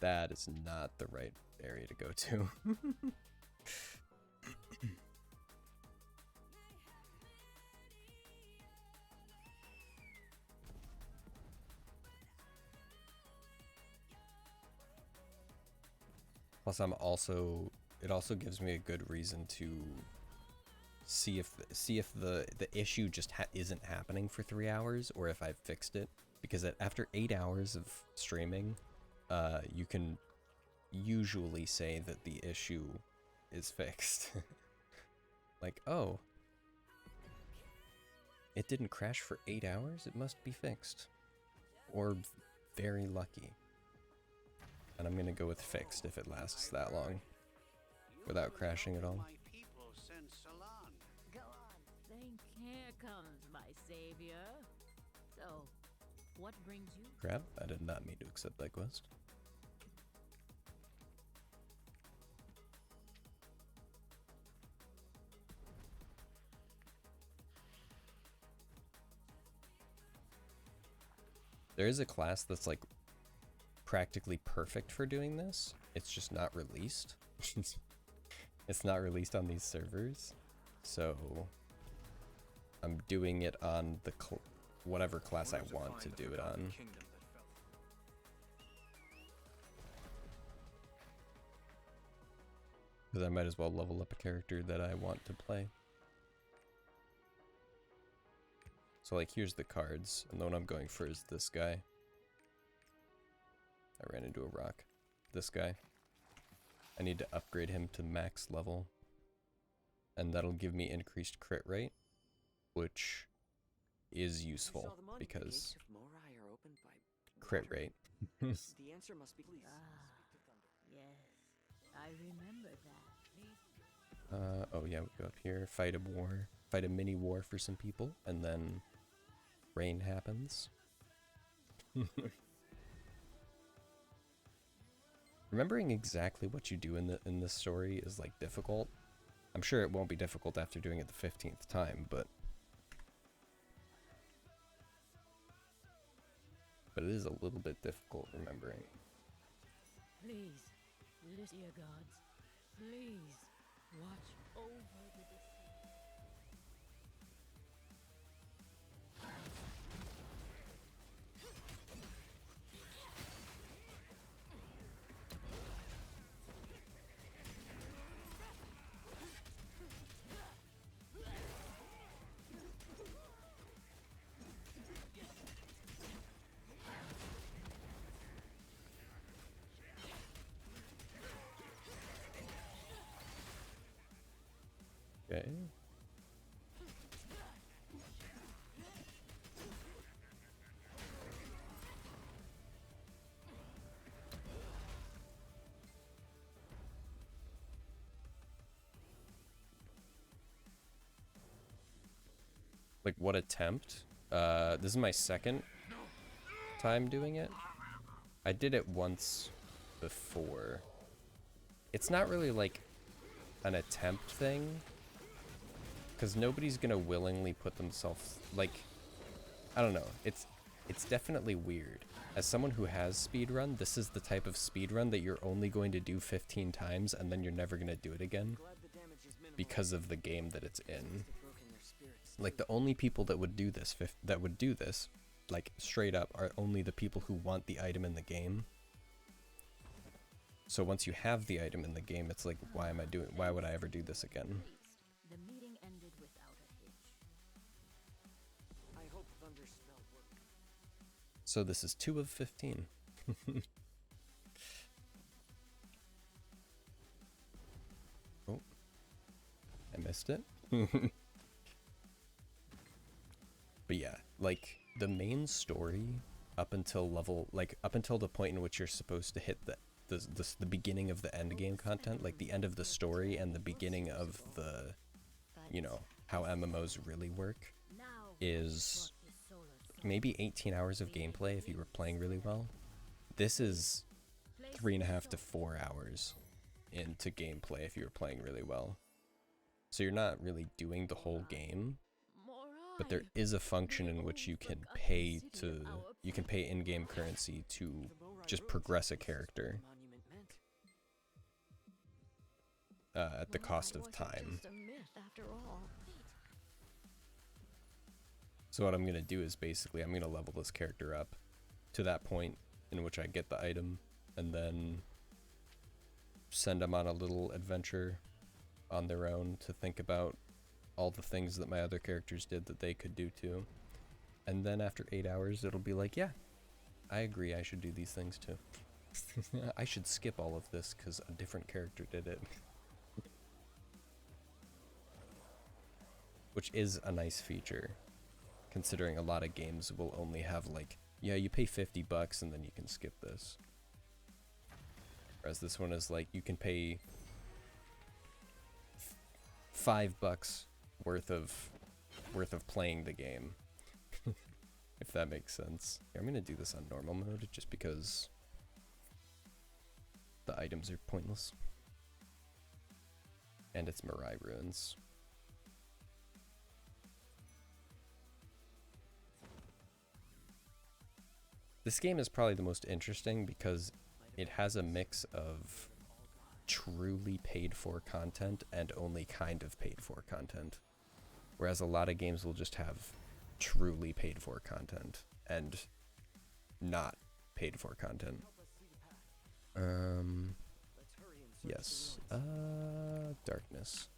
That is not the right area to go to. Plus, it also gives me a good reason to see if the issue just isn't happening for 3 hours, or if I've fixed it. Because after 8 hours of streaming, you can usually say that the issue is fixed. Like, oh, it didn't crash for 8 hours? It must be fixed. Or very lucky. And I'm gonna go with fixed if it lasts that long. Without crashing at all. Go on, think. Here comes my savior. So, what brings you? Crap, I did not mean to accept that quest. There is a class that's like practically perfect for doing this. It's just not released. It's not released on these servers. So I'm doing it on the whatever class I want to do it on. Because I might as well level up a character that I want to play. So like, here's the cards, and the one I'm going for is this guy. I ran into a rock. This guy. I need to upgrade him to max level. And that'll give me increased crit rate, which is useful because crit rate. The answer must be please. Yes, I remember that. Oh yeah, we go up here, fight a war. fight a mini war for some people, and then rain happens. Remembering exactly what you do in this story is like difficult. I'm sure it won't be difficult after doing it the 15th time, but it is a little bit difficult remembering. Please, Lycia gods, please watch over the deceased. Okay. Like, what attempt? This is my second time doing it. I did it once before. It's not really like an attempt thing, because nobody's gonna willingly put themselves, like, I don't know, it's definitely weird. As someone who has speedrun, this is the type of speedrun that you're only going to do 15 times and then you're never gonna do it again because of the game that it's in. Like, the only people that would do this, like, straight up, are only the people who want the item in the game. So once you have the item in the game, it's like, why would I ever do this again? The meeting ended without a hitch. I hope Thunderspell worked. So this is 2 of 15. Oh, I missed it. But yeah, like, the main story up until the point in which you're supposed to hit the beginning of the end game content, like the end of the story and the beginning of the, you know, how MMOs really work, is maybe 18 hours of gameplay if you were playing really well. This is 3.5 to 4 hours into gameplay if you were playing really well. So you're not really doing the whole game, but there is a function in which you can pay in-game currency to just progress a character at the cost of time. So what I'm gonna do is basically I'm gonna level this character up to that point in which I get the item, and then send them on a little adventure on their own to think about all the things that my other characters did that they could do too. And then after 8 hours, it'll be like, yeah, I agree, I should do these things too. I should skip all of this because a different character did it. Which is a nice feature, considering a lot of games will only have like, yeah, you pay $50 and then you can skip this. Whereas this one is like, you can pay $5 worth of playing the game. If that makes sense. Here, I'm gonna do this on normal mode just because the items are pointless. And it's Mirai Ruins. This game is probably the most interesting because it has a mix of truly paid for content and only kind of paid for content. Whereas a lot of games will just have truly paid for content and not paid for content. Yes. Darkness.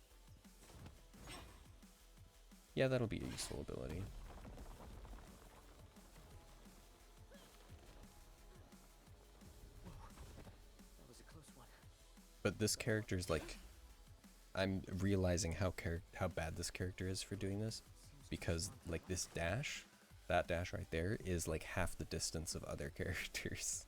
Yeah, that'll be a useful ability. But this character's like, I'm realizing how bad this character is for doing this, because like this dash, that dash right there is like half the distance of other characters.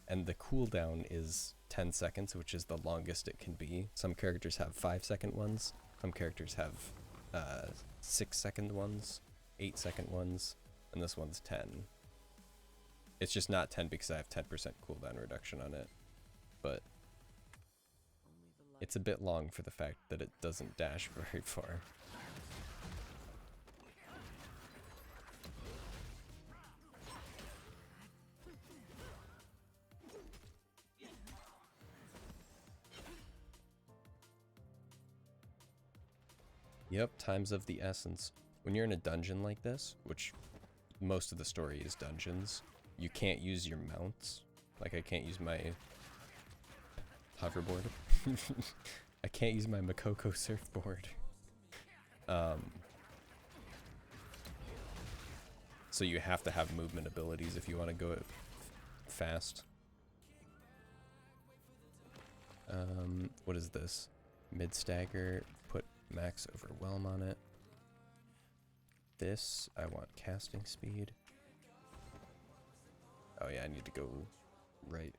And the cooldown is 10 seconds, which is the longest it can be. Some characters have 5-second ones, some characters have 6-second ones, 8-second ones, and this one's 10. It's just not 10 because I have 10% cooldown reduction on it, but it's a bit long for the fact that it doesn't dash very far. Yep, time's of the essence. When you're in a dungeon like this, which most of the story is dungeons, you can't use your mounts. Like, I can't use my hoverboard. I can't use my Makoko surfboard. So you have to have movement abilities if you want to go fast. What is this? Mid stagger, put max overwhelm on it. This, I want casting speed. Oh yeah, I need to go right.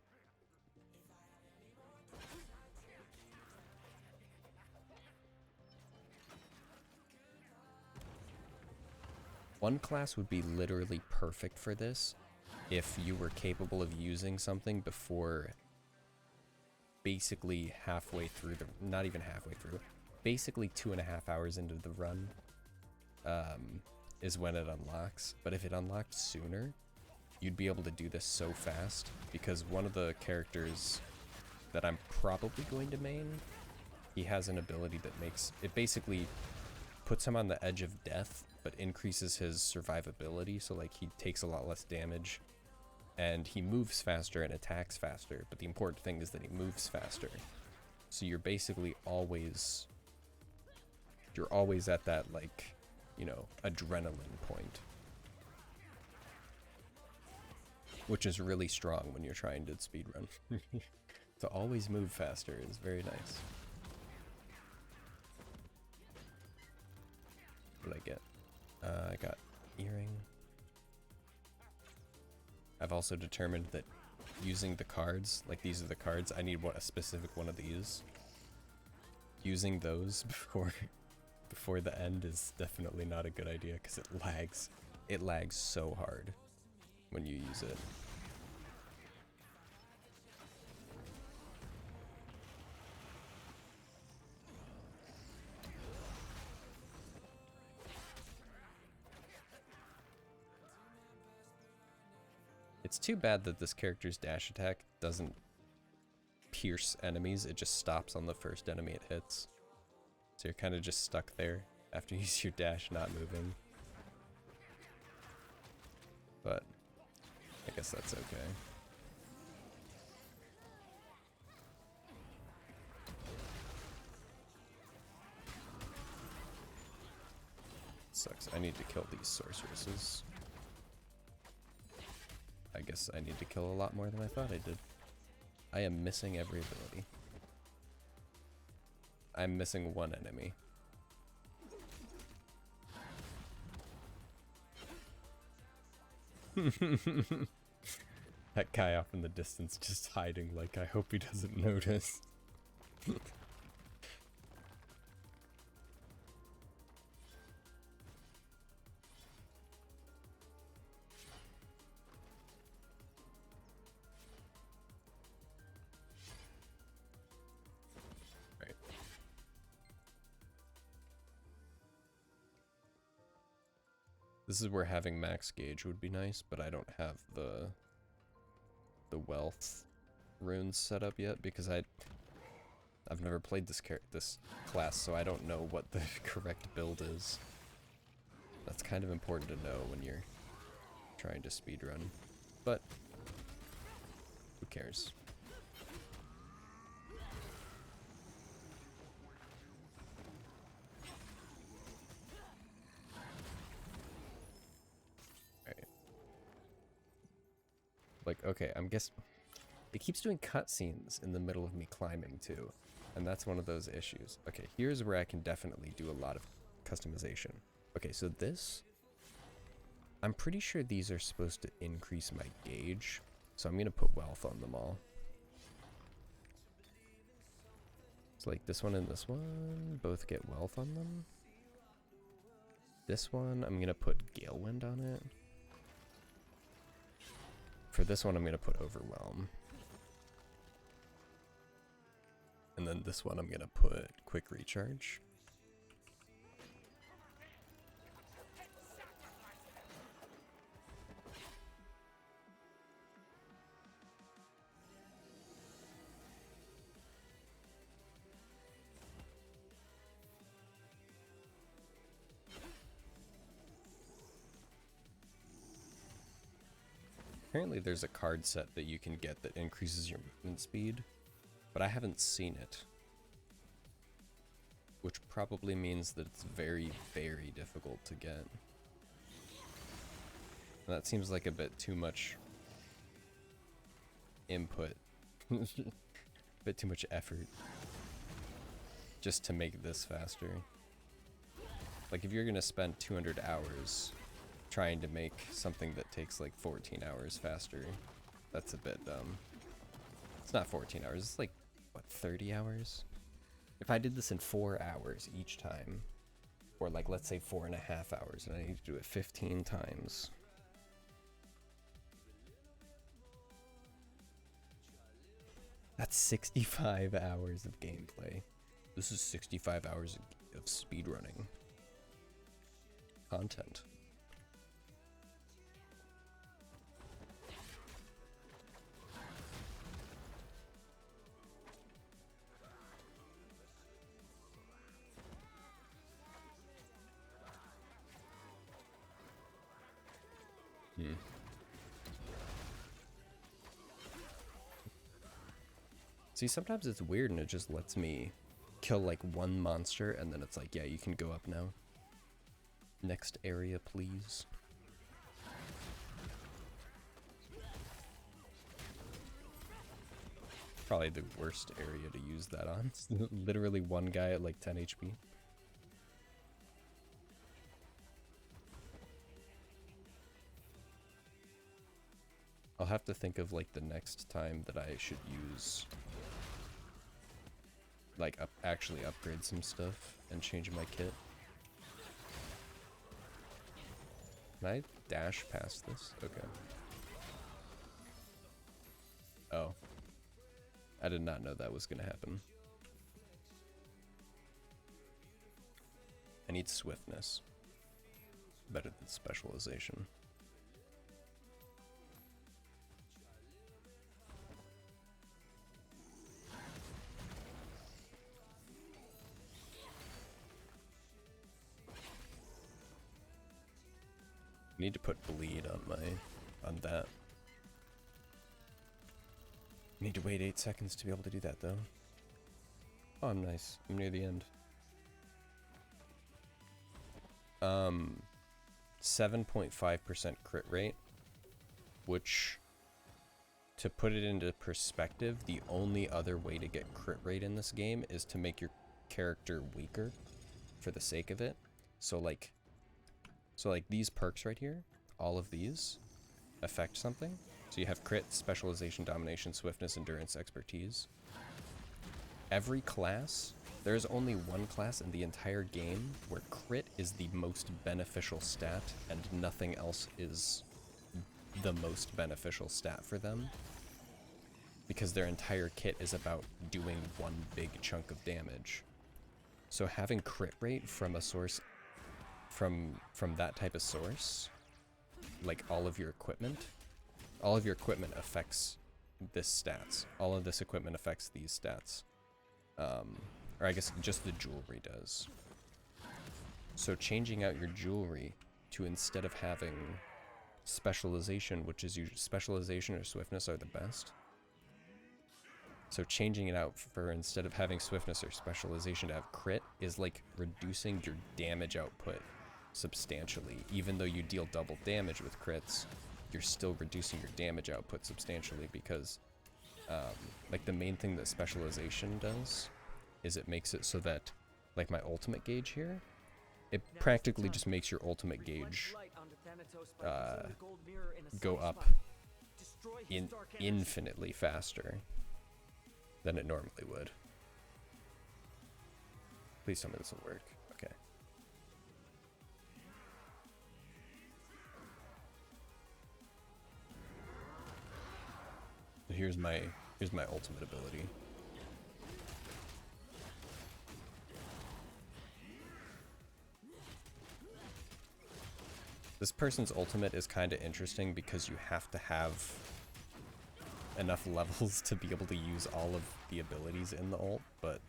One class would be literally perfect for this if you were capable of using something before basically halfway through the, not even halfway through, basically 2.5 hours into the run is when it unlocks. But if it unlocked sooner, you'd be able to do this so fast, because one of the characters that I'm probably going to main, he has an ability that makes it basically puts him on the edge of death, but increases his survivability, so like he takes a lot less damage, and he moves faster and attacks faster. But the important thing is that he moves faster, so you're basically always, at that, like, you know, adrenaline point, which is really strong when you're trying to speedrun. To always move faster is very nice. What did I get? I got earring. I've also determined that using the cards, like these are the cards, I need a specific one of these. Using those before the end is definitely not a good idea, because it lags. It lags so hard when you use it. It's too bad that this character's dash attack doesn't pierce enemies, it just stops on the first enemy it hits. So you're kind of just stuck there after you use your dash not moving. But I guess that's okay. Sucks. I need to kill these sorceresses. I guess I need to kill a lot more than I thought I did. I am missing every ability. I'm missing one enemy. That guy off in the distance just hiding, like, I hope he doesn't notice. Right. This is where having max gauge would be nice, but I don't have the wealth runes set up yet, because I've never played this class, so I don't know what the correct build is. That's kind of important to know when you're trying to speedrun, but who cares? Like, okay, I'm guess it keeps doing cutscenes in the middle of me climbing too, and that's one of those issues. Okay, here's where I can definitely do a lot of customization. Okay, so this, I'm pretty sure these are supposed to increase my gauge, so I'm gonna put wealth on them all. It's like this one and this one both get wealth on them. This one, I'm gonna put Galewind on it. For this one, I'm gonna put Overwhelm. And then this one, I'm gonna put Quick Recharge. Apparently there's a card set that you can get that increases your movement speed, but I haven't seen it. Which probably means that it's very, very difficult to get. And that seems like a bit too much input. A bit too much effort. Just to make this faster. Like if you're gonna spend 200 hours trying to make something that takes like 14 hours faster, that's a bit dumb. It's not 14 hours, it's like, what, 30 hours? If I did this in 4 hours each time, or like let's say 4.5 hours, and I need to do it 15 times. That's 65 hours of gameplay. This is 65 hours of speedrunning content. See, sometimes it's weird and it just lets me kill like one monster and then it's like, yeah, you can go up now. Next area, please. Probably the worst area to use that on. It's literally one guy at like 10 HP. I'll have to think of like the next time that I should use, like actually upgrade some stuff and change my kit. Can I dash past this? Okay. Oh. I did not know that was gonna happen. I need swiftness. Better than specialization. Need to put bleed on that. Need to wait 8 seconds to be able to do that though. Oh, I'm nice. I'm near the end. 7.5% crit rate, which, to put it into perspective, the only other way to get crit rate in this game is to make your character weaker for the sake of it. So like these perks right here, all of these affect something. So you have crit, specialization, domination, swiftness, endurance, expertise. Every class, there's only one class in the entire game where crit is the most beneficial stat and nothing else is the most beneficial stat for them. Because their entire kit is about doing one big chunk of damage. So having crit rate from a source, from that type of source, like all of your equipment affects this stats. All of this equipment affects these stats. Or I guess just the jewelry does. So changing out your jewelry to, instead of having specialization, which is usually specialization or swiftness are the best. So changing it out for, instead of having swiftness or specialization, to have crit is like reducing your damage output substantially. Even though you deal double damage with crits, you're still reducing your damage output substantially because like the main thing that specialization does is it makes it so that, like my ultimate gauge here, it practically just makes your ultimate gauge go up infinitely faster than it normally would. Please tell me this will work. Okay. here's my ultimate ability. This person's ultimate is kind of interesting because you have to have enough levels to be able to use all of the abilities in the ult, but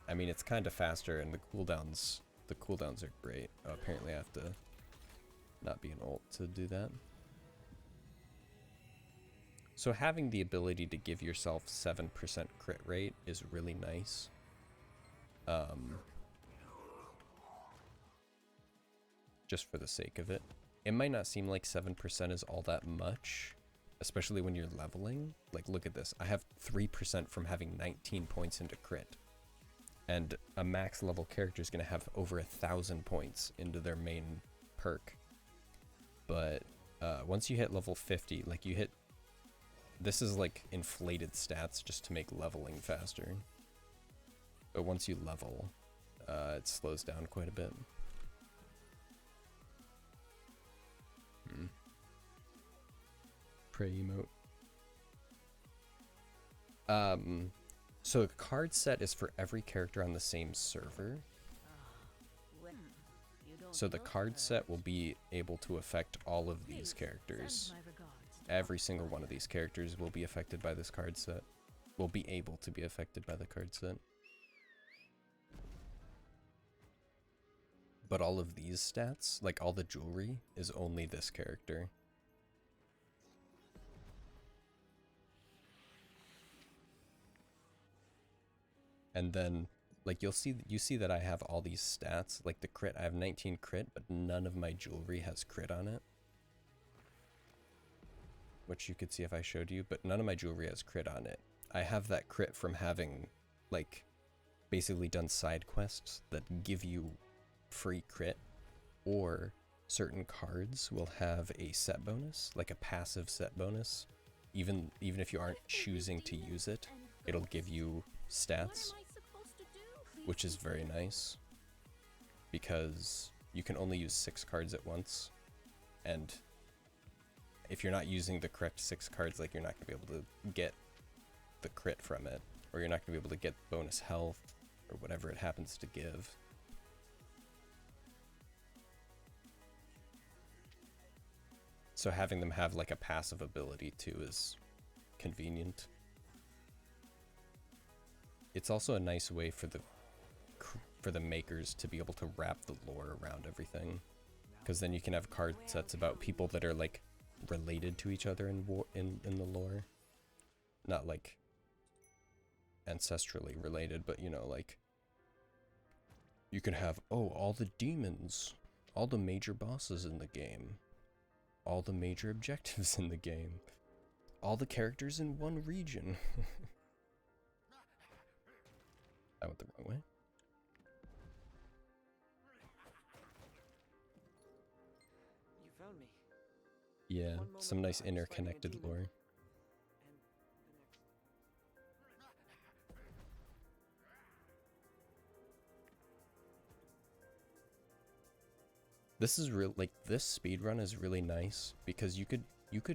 I mean it's kind of faster and the cooldowns are great. Oh, apparently I have to not be an ult to do that. So having the ability to give yourself 7% crit rate is really nice. Just for the sake of it. It might not seem like 7% is all that much, especially when you're leveling. Like, look at this. I have 3% from having 19 points into crit. And a max level character is going to have over 1,000 points into their main perk. But once you hit level 50, like you hit... This is like inflated stats just to make leveling faster. But once you level, it slows down quite a bit. Pray emote. So the card set is for every character on the same server. So the card set will be able to affect all of these characters. Every single one of these characters will be affected by this card set. Will be able to be affected by the card set. But all of these stats, like all the jewelry, is only this character. And then, like, you see that I have all these stats, like the crit, I have 19 crit, but none of my jewelry has crit on it. Which you could see if I showed you, but none of my jewelry has crit on it. I have that crit from having, like, basically done side quests that give you free crit, or certain cards will have a set bonus, like a passive set bonus. Even if you aren't choosing to use it, it'll give you stats, which is very nice because you can only use 6 cards at once, and if you're not using the correct 6 cards, like, you're not going to be able to get the crit from it, or you're not going to be able to get bonus health or whatever it happens to give. So having them have like a passive ability too is convenient. It's also a nice way for the makers to be able to wrap the lore around everything, because then you can have card sets about people that are like related to each other in the lore, not like ancestrally related, but you know, like you could have, oh, all the demons, all the major bosses in the game, all the major objectives in the game, all the characters in one region. I went the wrong way. You found me. Yeah, some nice interconnected lore. This is real, like, this speedrun is really nice because you could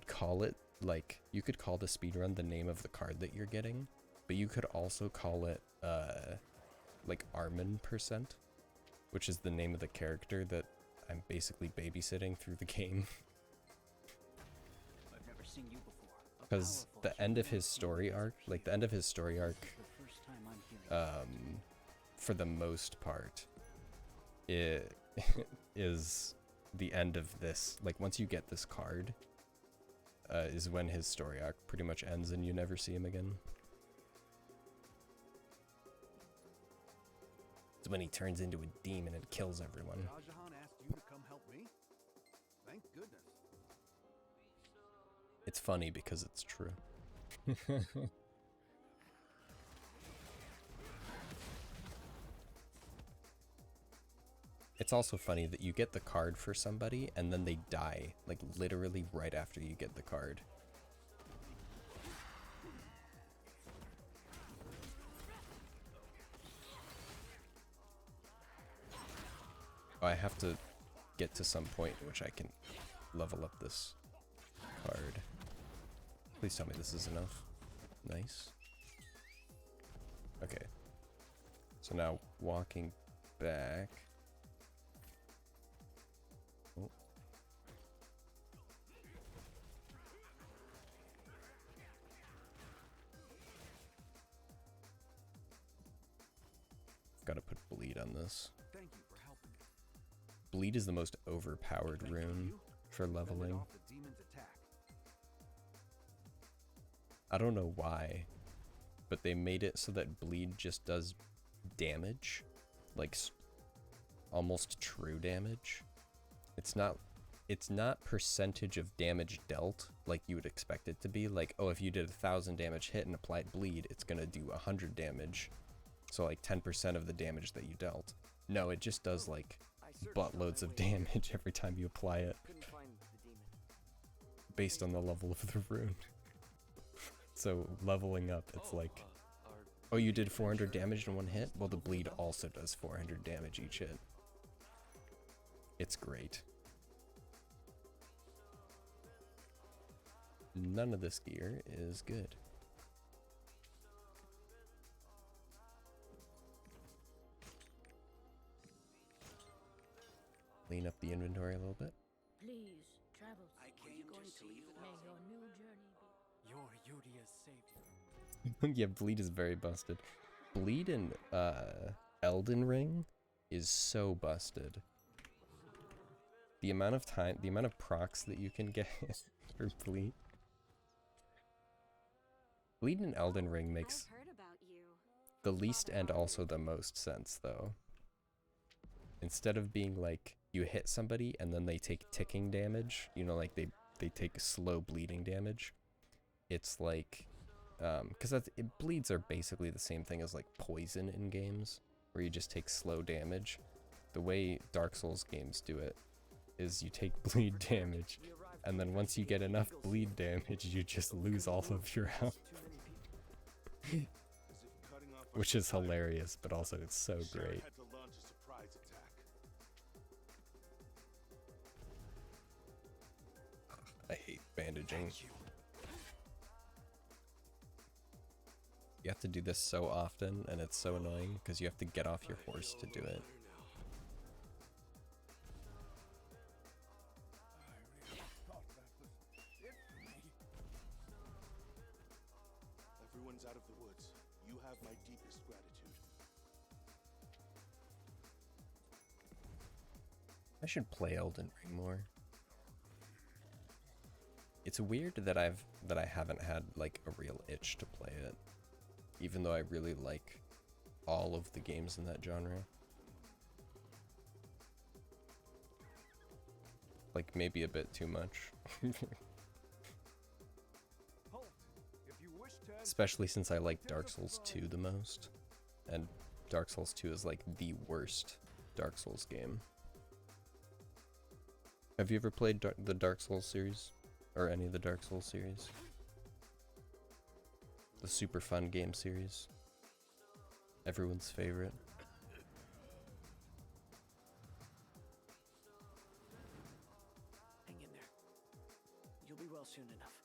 call it, like, you could call the speedrun the name of the card that you're getting, but you could also call it like Armin%, which is the name of the character that I'm basically babysitting through the game. I've never seen you before. Because the end of his story arc, like the end of his story arc, for the most part, it is the end of this. Like, once you get this card, is when his story arc pretty much ends and you never see him again. It's when he turns into a demon and kills everyone. Shahjahan asked you to come help me? Thank goodness. It's funny because it's true. It's also funny that you get the card for somebody and then they die, like literally right after you get the card. Oh, I have to get to some point in which I can level up this card. Please tell me this is enough. Nice. Okay. So now walking back. Oh. Gotta put bleed on this. Thank you for helping. Bleed is the most overpowered rune for leveling. Off the demon's attack. I don't know why, but they made it so that bleed just does damage, like almost true damage. It's not percentage of damage dealt like you would expect it to be. Like, oh, if you did 1,000 damage hit and applied bleed, it's gonna do 100 damage. So like 10% of the damage that you dealt. No, it just does like buttloads of damage every time you apply it, based on the level of the rune. So leveling up, it's like, oh, you did 400 damage in one hit? Well, the bleed also does 400 damage each hit. It's great. None of this gear is good. Clean up the inventory a little bit. Please, travel. I came going to leave it. May your new journey be. You're Yudia's savior. Yeah, bleed is very busted. Bleed in Elden Ring is so busted. The amount of procs that you can get for bleed. Bleed in Elden Ring makes the least and also the most sense, though. Instead of being like, you hit somebody and then they take ticking damage, you know, like they take slow bleeding damage. It's like, because bleeds are basically the same thing as like poison in games, where you just take slow damage. The way Dark Souls games do it is you take bleed damage, and then once you get enough bleed damage, you just lose all of your health. Which is hilarious, but also it's so great. I hate bandaging. You have to do this so often, and it's so annoying because you have to get off your horse to do it. Everyone's out of the woods. You have my deepest gratitude. I should play Elden Ring more. It's weird that I haven't had like a real itch to play it, even though I really like all of the games in that genre. Like maybe a bit too much. Especially since I like Dark Souls 2 the most, and Dark Souls 2 is like the worst Dark Souls game. Have you ever played the Dark Souls series? Or any of the Dark Souls series? The super fun game series. Everyone's favorite. Hang in there. You'll be well soon enough.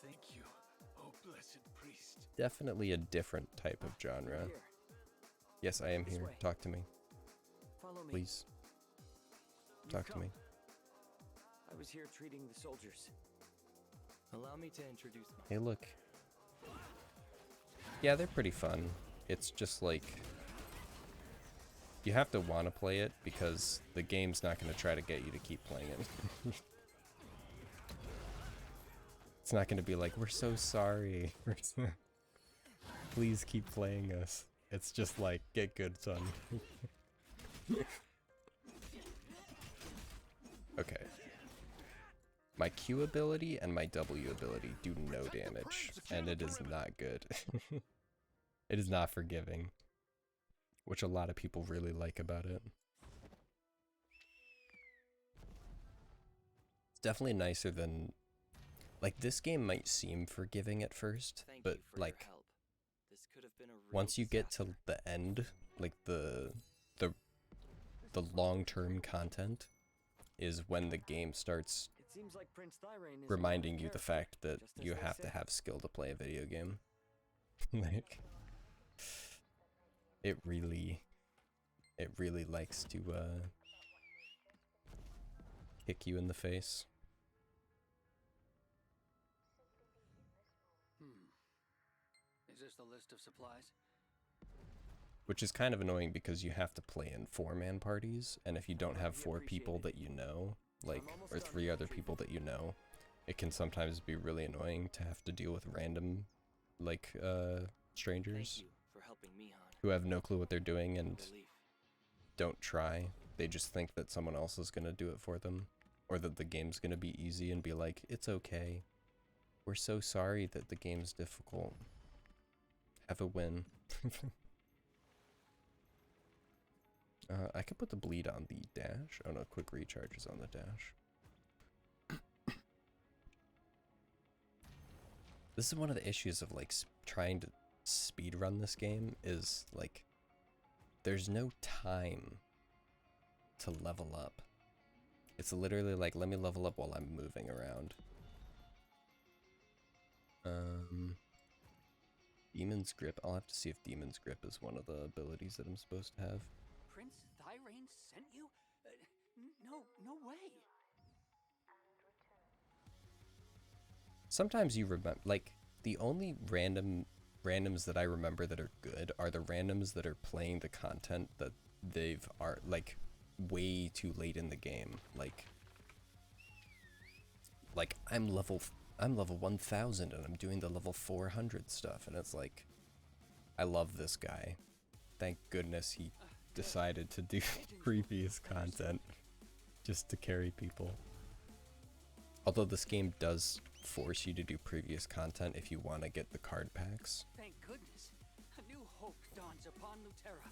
Thank you, oh blessed priest. Definitely a different type of genre. Yes, I am here. Talk to me. Follow me. Please. Talk to me. I was here treating the soldiers. Allow me to introduce myself. Hey, look. Yeah, they're pretty fun. It's just like, you have to want to play it because the game's not going to try to get you to keep playing it. It's not going to be like, we're so sorry. Please keep playing us. It's just like, get good, son. Okay. My Q ability and my W ability do no damage, and it is not good. It is not forgiving, which a lot of people really like about it. It's definitely nicer than, like, this game might seem forgiving at first, but like, once you get to the end, like the long-term content is when the game starts seems like Prince Thirain is reminding you the fact that you have to have skill to play a video game. Like, it really likes to kick you in the face. Is this the list of supplies? Which is kind of annoying because you have to play in 4-man parties, and if you don't have 4 people that you know, like, or 3 other people that you know, it can sometimes be really annoying to have to deal with random, like, strangers who have no clue what they're doing and don't try. They just think that someone else is gonna do it for them, or that the game's gonna be easy and be like, it's okay. We're so sorry that the game's difficult. Have a win. I could put the bleed on the dash. Oh no, quick recharge is on the dash. This is one of the issues of like trying to speedrun this game is like there's no time to level up. It's literally like, let me level up while I'm moving around. Demon's Grip. I'll have to see if Demon's Grip is one of the abilities that I'm supposed to have. Prince Thirain sent you? No way. Sometimes you remember, like, the only randoms that I remember that are good are the randoms that are playing the content that are like way too late in the game. Like I'm level 1000 and I'm doing the level 400 stuff, and it's like, I love this guy. Thank goodness he decided to do previous content just to carry people. Although this game does force you to do previous content if you want to get the card packs. Thank goodness. A new hope dawns upon Lutera.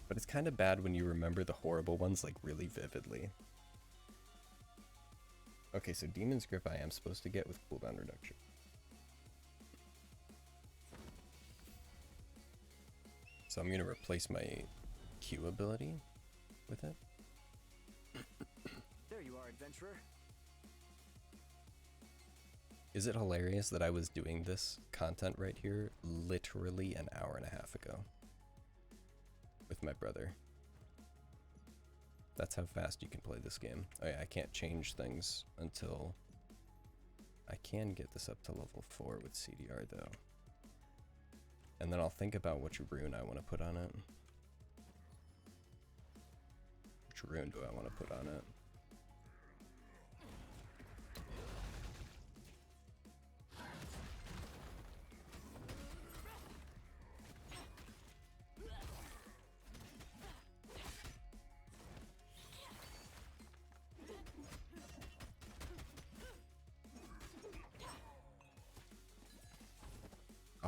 But it's kind of bad when you remember the horrible ones like really vividly. Okay, so Demon's Grip I am supposed to get with cooldown reduction. So I'm going to replace my Q ability with it. There you are, adventurer. Is it hilarious that I was doing this content right here literally an hour and a half ago with my brother? That's how fast you can play this game. Oh yeah, I can't change things until I can get this up to level 4 with CDR though. And then I'll think about which rune I want to put on it. Which rune do I want to put on it?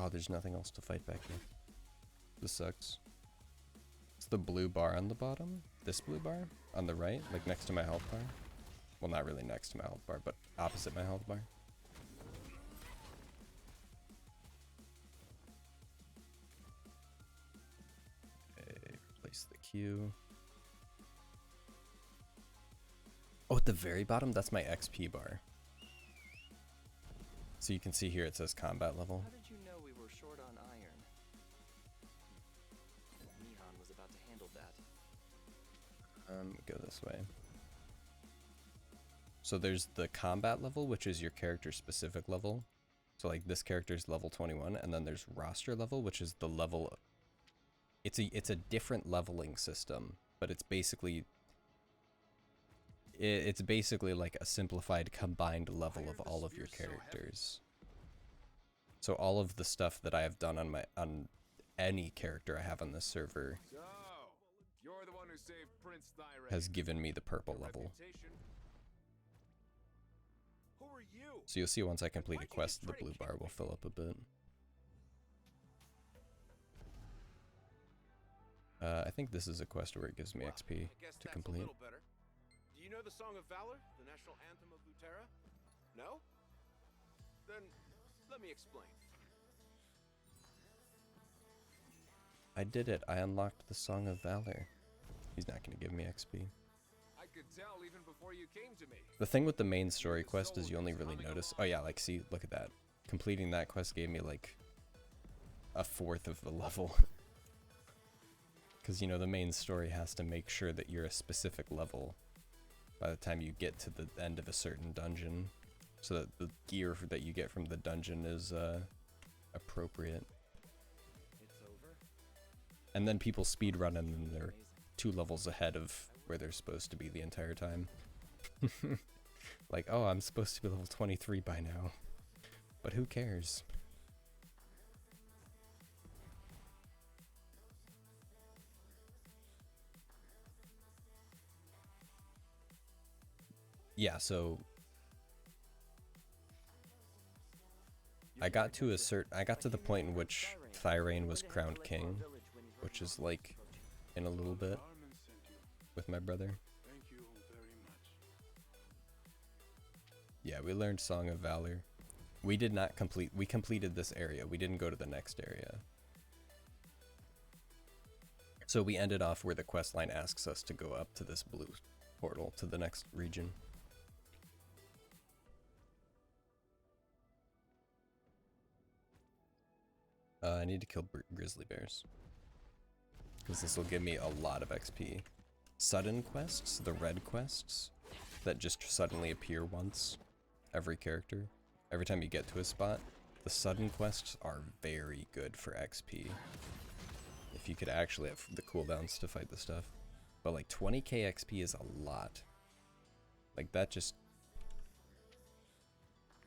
Oh, there's nothing else to fight back here. This sucks. It's the blue bar on the bottom. This blue bar on the right, like next to my health bar. Well, not really next to my health bar, but opposite my health bar. Okay, replace the Q. Oh, at the very bottom, that's my XP bar. So you can see here it says combat level. How did you know we were short on iron? Mihan was about to handle that. Go this way. So there's the combat level, which is your character specific level. So like this character's level 21, and then there's roster level, which is the level. It's a different leveling system, but it's basically like a simplified combined level of all of your characters. So all of the stuff that I have done on any character I have on this server You're the one who saved Prince Thirain. has given me the purple level. Who are you? So you'll see once I complete a quest, the blue bar will fill up a bit. I think this is a quest where it gives me XP to complete. Do you know the Song of Valor, the national anthem of Lutera? No? Then let me explain. I did it. I unlocked the Song of Valor. He's not going to give me XP. could tell even before you came to me. The thing with the main story quest is you only really notice. Oh yeah, like see, look at that. Completing that quest gave me like a fourth of the level. Because, you know, the main story has to make sure that you're a specific level by the time you get to the end of a certain dungeon, so that the gear that you get from the dungeon is appropriate. It's over? And then people speedrun and then they're 2 levels ahead of where they're supposed to be the entire time. Like, oh, I'm supposed to be level 23 by now. But who cares? Yeah, so I got to the point in which Thyrane was crowned king, which is like in a little bit with my brother. Yeah, we learned Song of Valor. We did not complete, we completed this area. We didn't go to the next area. So we ended off where the questline asks us to go up to this blue portal to the next region. I need to kill grizzly bears, because this will give me a lot of XP. Sudden quests, the red quests, that just suddenly appear once, every character, every time you get to a spot, the sudden quests are very good for XP. If you could actually have the cooldowns to fight the stuff. But like 20k XP is a lot. Like that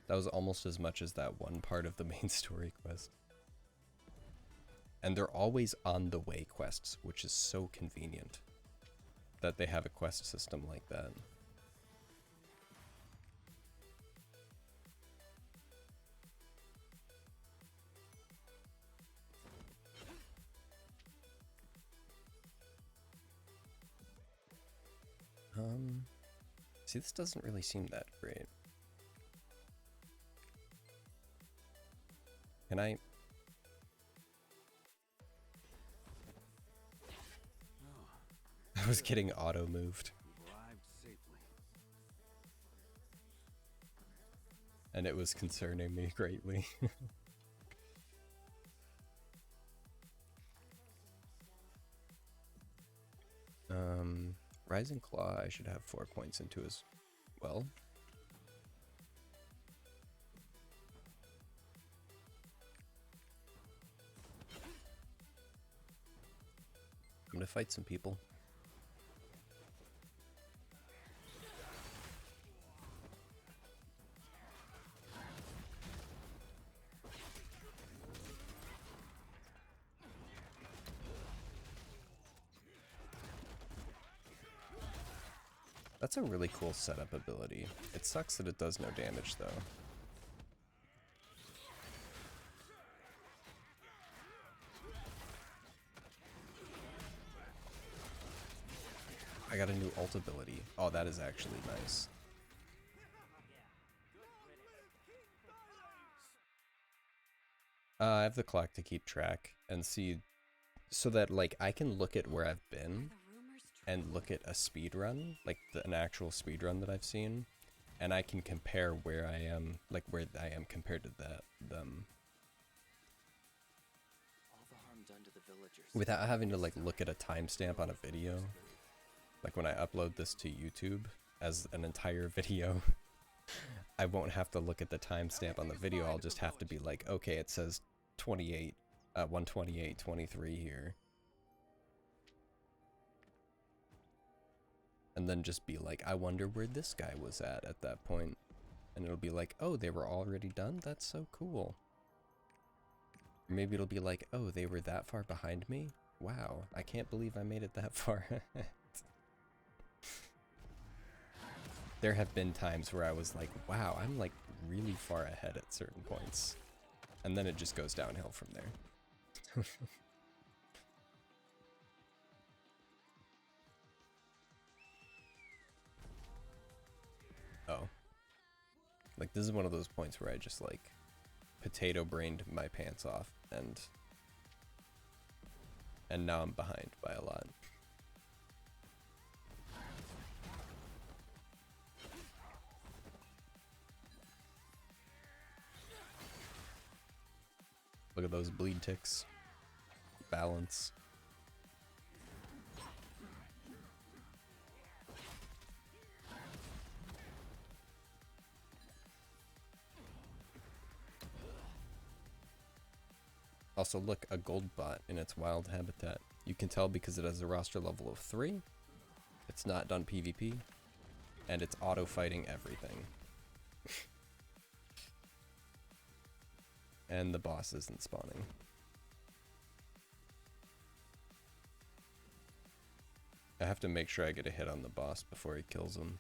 was almost as much as that one part of the main story quest. And they're always on the way quests, which is so convenient that they have a quest system like that. See, this doesn't really seem that great. Can I? I was getting auto moved. And it was concerning me greatly. Rising Claw I should have 4 points into as well. I'm gonna fight some people. That's a really cool setup ability. It sucks that it does no damage though. I got a new ult ability. Oh, that is actually nice. I have the clock to keep track and see, so that like I can look at where I've been and look at a speed run, like an actual speed run that I've seen, and I can compare where I am, like where I am compared to them. All the harm done to the villagers. Without having to like look at a timestamp on a video. Like when I upload this to YouTube as an entire video, I won't have to look at the timestamp on the video. I'll just have to be like, okay, it says 128:23 here. And then just be like, I wonder where this guy was at that point. And it'll be like, oh, they were already done? That's so cool. Or maybe it'll be like, oh, they were that far behind me? Wow, I can't believe I made it that far. There have been times where I was like, wow, I'm like really far ahead at certain points. And then it just goes downhill from there. Oh. Like, this is one of those points where I just, like, potato brained my pants off, and now I'm behind by a lot. Look at those bleed ticks. Balance. Also, look, a gold bot in its wild habitat. You can tell because it has a roster level of 3. It's not done PvP. And it's auto-fighting everything. And the boss isn't spawning. I have to make sure I get a hit on the boss before he kills him.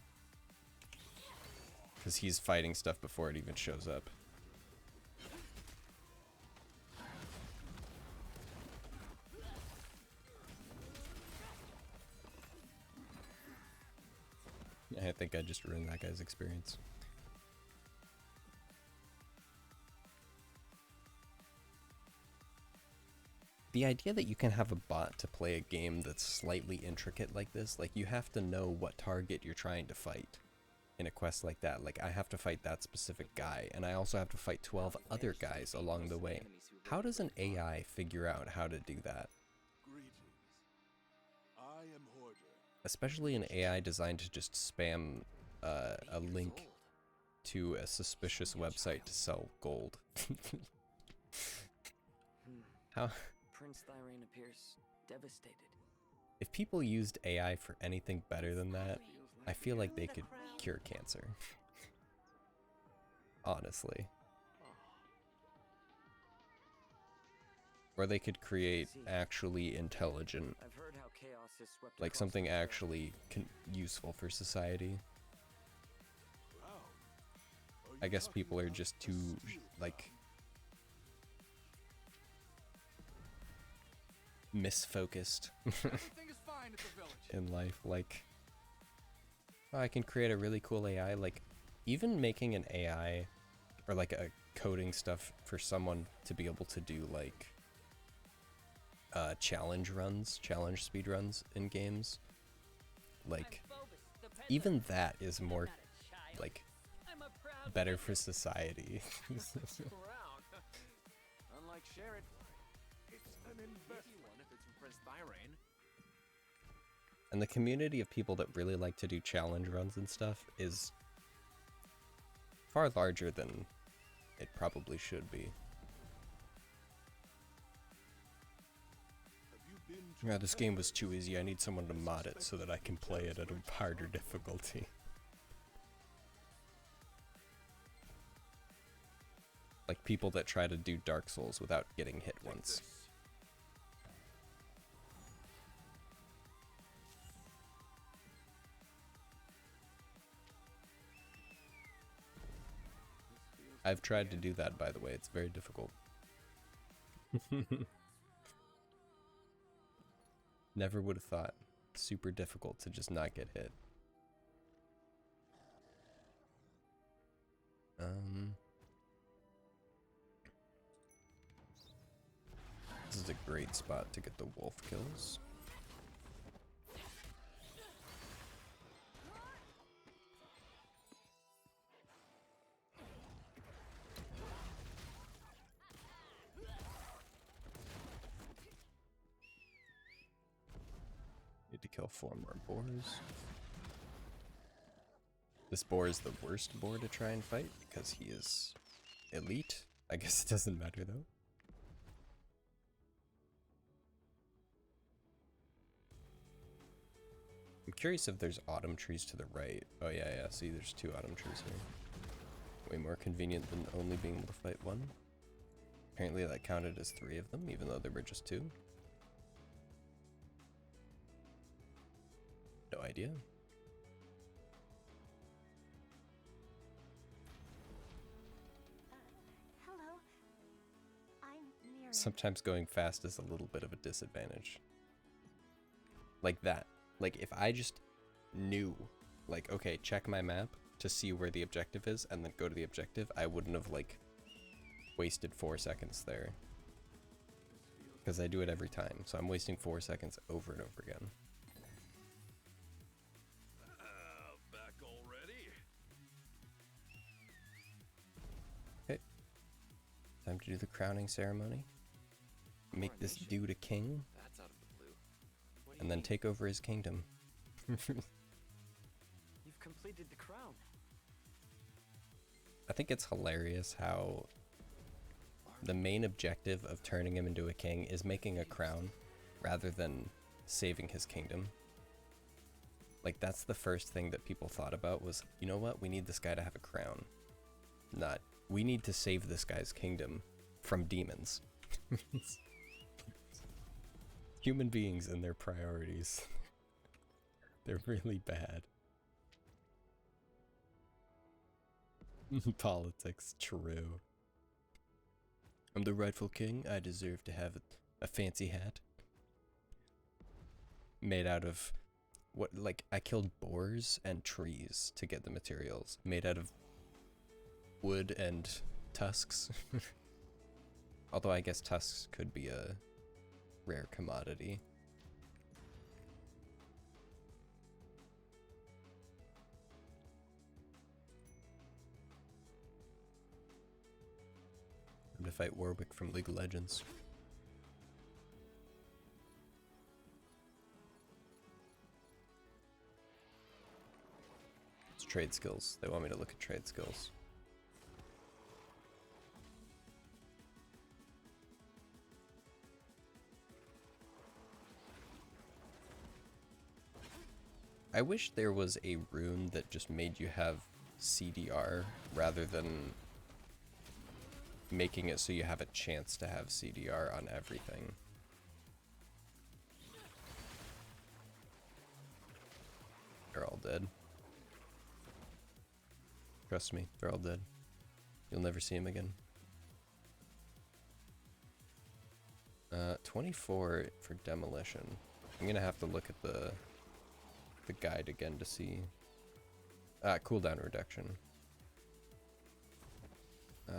Because he's fighting stuff before it even shows up. I think I just ruined that guy's experience. The idea that you can have a bot to play a game that's slightly intricate like this, like you have to know what target you're trying to fight in a quest like that. Like I have to fight that specific guy, and I also have to fight 12 other guys along the way. How does an AI figure out how to do that? Especially an AI designed to just spam a link to a suspicious website to sell gold. How? Prince Thyrane appears devastated. If people used AI for anything better than that, I feel like they could cure cancer. Honestly. Or they could create actually intelligent, like something actually useful for society. I guess people are just too, like, misfocused in life. Like, oh, I can create a really cool AI. Like, even making an AI or like a coding stuff for someone to be able to do like challenge speed runs in games, like even that is more like better for society. Unlike Sherrod, it's an investment if it's from Prince Thyrane. And the community of people that really like to do challenge runs and stuff is far larger than it probably should be. Yeah, this game was too easy. I need someone to mod it so that I can play it at a harder difficulty. Like people that try to do Dark Souls without getting hit once. I've tried to do that, by the way. It's very difficult. Never would have thought. Super difficult to just not get hit. This is a great spot to get the wolf kills. Need to kill 4 more boars. This boar is the worst boar to try and fight because he is elite. I guess it doesn't matter though. I'm curious if there's autumn trees to the right. Oh yeah, see there's 2 autumn trees here. Way more convenient than only being able to fight 1. Apparently that counted as 3 of them, even though there were just 2. No idea. Hello. I'm Mira. Sometimes going fast is a little bit of a disadvantage. Like that. Like if I just knew, like, okay, check my map to see where the objective is and then go to the objective, I wouldn't have like wasted 4 seconds there. Because I do it every time, so I'm wasting 4 seconds over and over again. Back already? Okay. Time to do the crowning ceremony. Make this dude a king. That's out of the blue. And then take over his kingdom. You've completed the crown. I think it's hilarious how the main objective of turning him into a king is making a crown rather than saving his kingdom. Like, that's the first thing that people thought about was, you know what, we need this guy to have a crown. Not, we need to save this guy's kingdom from demons. Human beings and their priorities. They're really bad. Politics, true. I'm the rightful king. I deserve to have a fancy hat. Made out of what, like, I killed boars and trees to get the materials. Made out of wood and tusks. Although I guess tusks could be a rare commodity. I'm to fight Warwick from League of Legends. It's trade skills. They want me to look at trade skills. I wish there was a rune that just made you have CDR rather than making it so you have a chance to have CDR on everything. They're all dead. Trust me, they're all dead. You'll never see him again. 24 for demolition. I'm gonna have to look at the guide again to see. Cooldown reduction.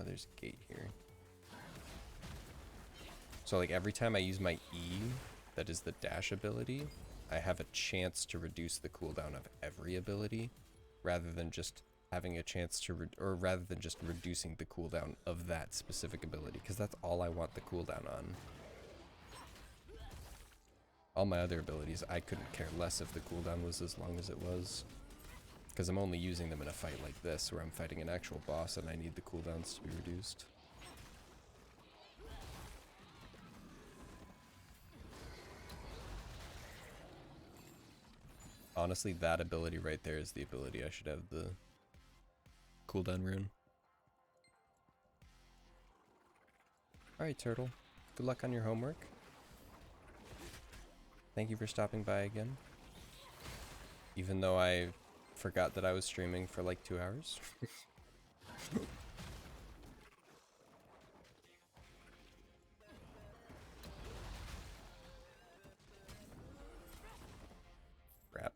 There's a gate here. So like every time I use my E, that is the dash ability, I have a chance to reduce the cooldown of every ability, rather than just having a chance to, rather than just reducing the cooldown of that specific ability, because that's all I want the cooldown on. All my other abilities, I couldn't care less if the cooldown was as long as it was. Because I'm only using them in a fight like this, where I'm fighting an actual boss and I need the cooldowns to be reduced. Honestly, that ability right there is the ability I should have the cooldown rune. Alright, Turtle. Good luck on your homework. Thank you for stopping by again. Even though I forgot that I was streaming for like 2 hours. Crap.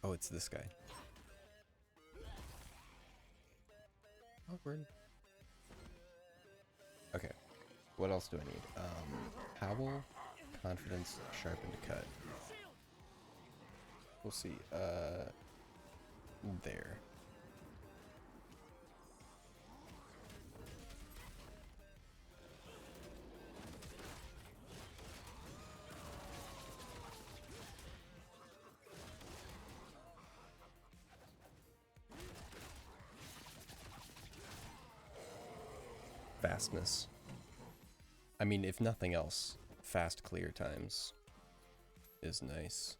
Oh, it's this guy. Awkward. Okay. What else do I need? Howl, confidence, sharpened cut. We'll see. There. Fastness. I mean, if nothing else, fast clear times is nice.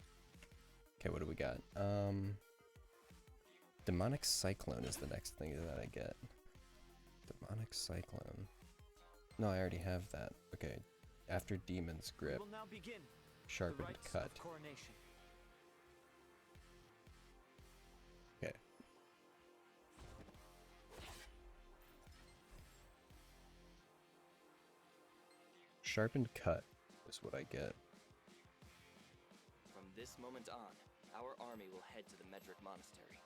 Okay, what do we got? Demonic Cyclone is the next thing that I get. Demonic Cyclone. No, I already have that. Okay, after Demon's Grip. Will now begin Sharpened Cut. of coronation. Okay. Sharpened Cut is what I get. From this moment on, our army will head to the Medric Monastery.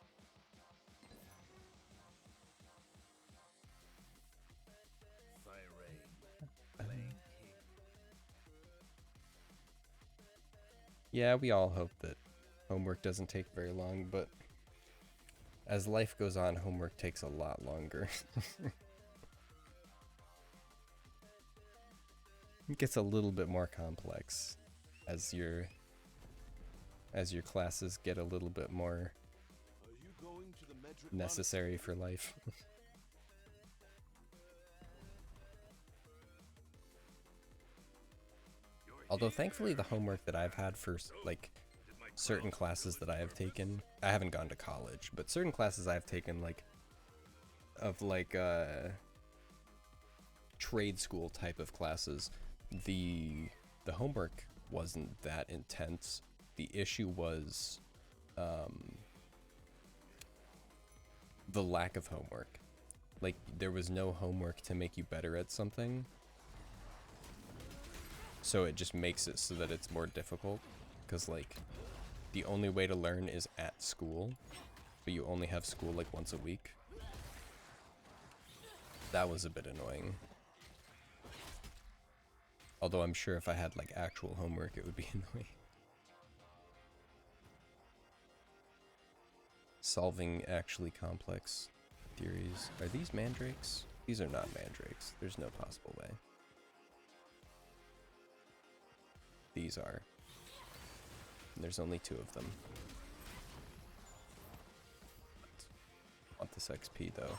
Yeah, we all hope that homework doesn't take very long, but as life goes on, homework takes a lot longer. It gets a little bit more complex as your classes get a little bit more necessary for life. Although thankfully the homework that I've had for like certain classes that I have taken, I haven't gone to college, but certain classes I've taken like of like trade school type of classes, the homework wasn't that intense. The issue was the lack of homework. Like there was no homework to make you better at something. So it just makes it so that it's more difficult, because like the only way to learn is at school, but you only have school like once a week. That was a bit annoying. Although I'm sure if I had like actual homework it would be annoying. Solving actually complex theories. Are these mandrakes? These are not mandrakes. There's no possible way. These are. And there's only 2 of them. I want this XP though.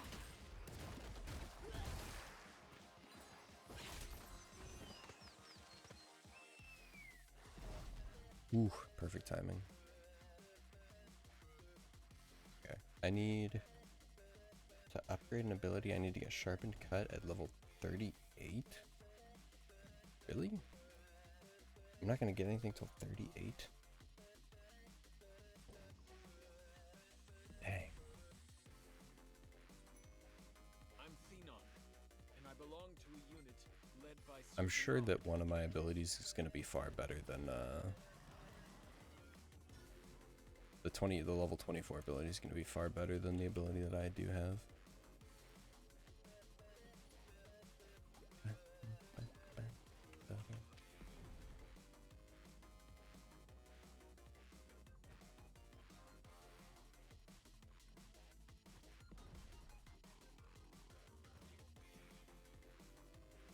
Ooh, perfect timing. Okay, I need to upgrade an ability. I need to get sharpened cut at level 38. Really? I'm not gonna get anything till 38. Dang. I'm Thenon, and I belong to a unit led by I'm sure that one of my abilities is gonna be far better than the level 24 ability is gonna be far better than the ability that I do have.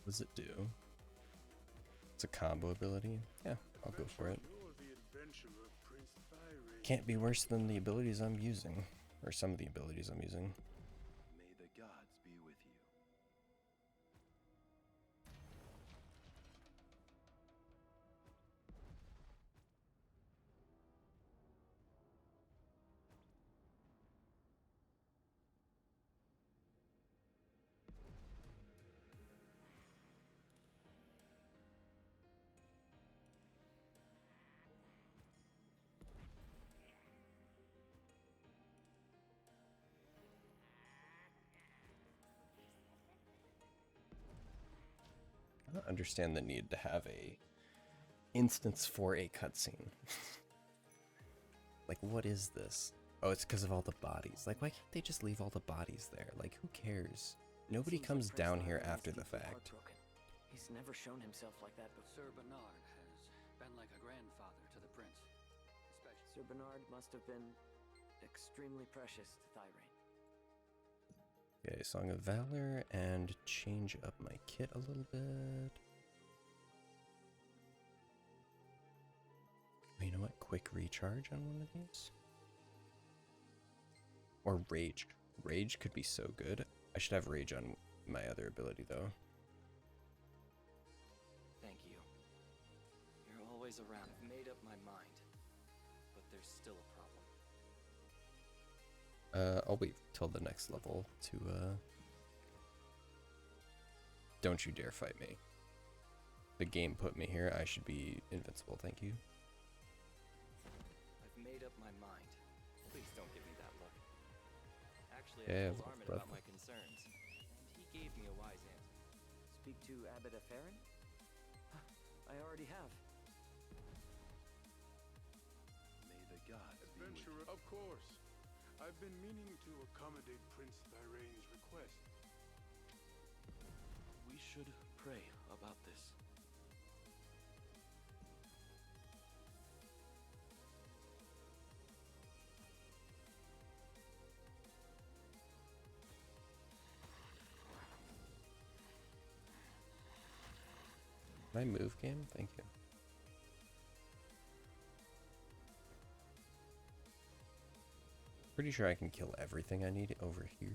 What does it do? It's a combo ability? Yeah, I'll go for it. Can't be worse than the abilities I'm using. Or some of the abilities I'm using. May the gods be with you. I don't understand the need to have a instance for a cutscene. Like, what is this? Oh, it's because of all the bodies. Like, why can't they just leave all the bodies there? Like, who cares? Nobody comes down here after the fact. He's never shown himself like that before. Sir Bernard has been like a grandfather to the prince. Sir Bernard must have been extremely precious to Thyrain. Okay, Song of Valor, and change up my kit a little bit. Oh, you know what? Quick recharge on one of these? Or Rage. Rage could be so good. I should have Rage on my other ability, though. Thank you. You're always around. I've made up my mind, but there's still a problem. I'll wait till the next level to, Don't you dare fight me. The game put me here. I should be invincible, thank you. I've made up my mind. Please don't give me that look. Actually, Yeah, I told Armin about my concerns, and he gave me a wise answer. Speak to Abbot Aferin? I already have. May the gods be with you. Adventurer, of course. I've been meaning to accommodate Prince Thyrain's request. We should pray about this. Can I move, game? Thank you. Pretty sure I can kill everything I need over here.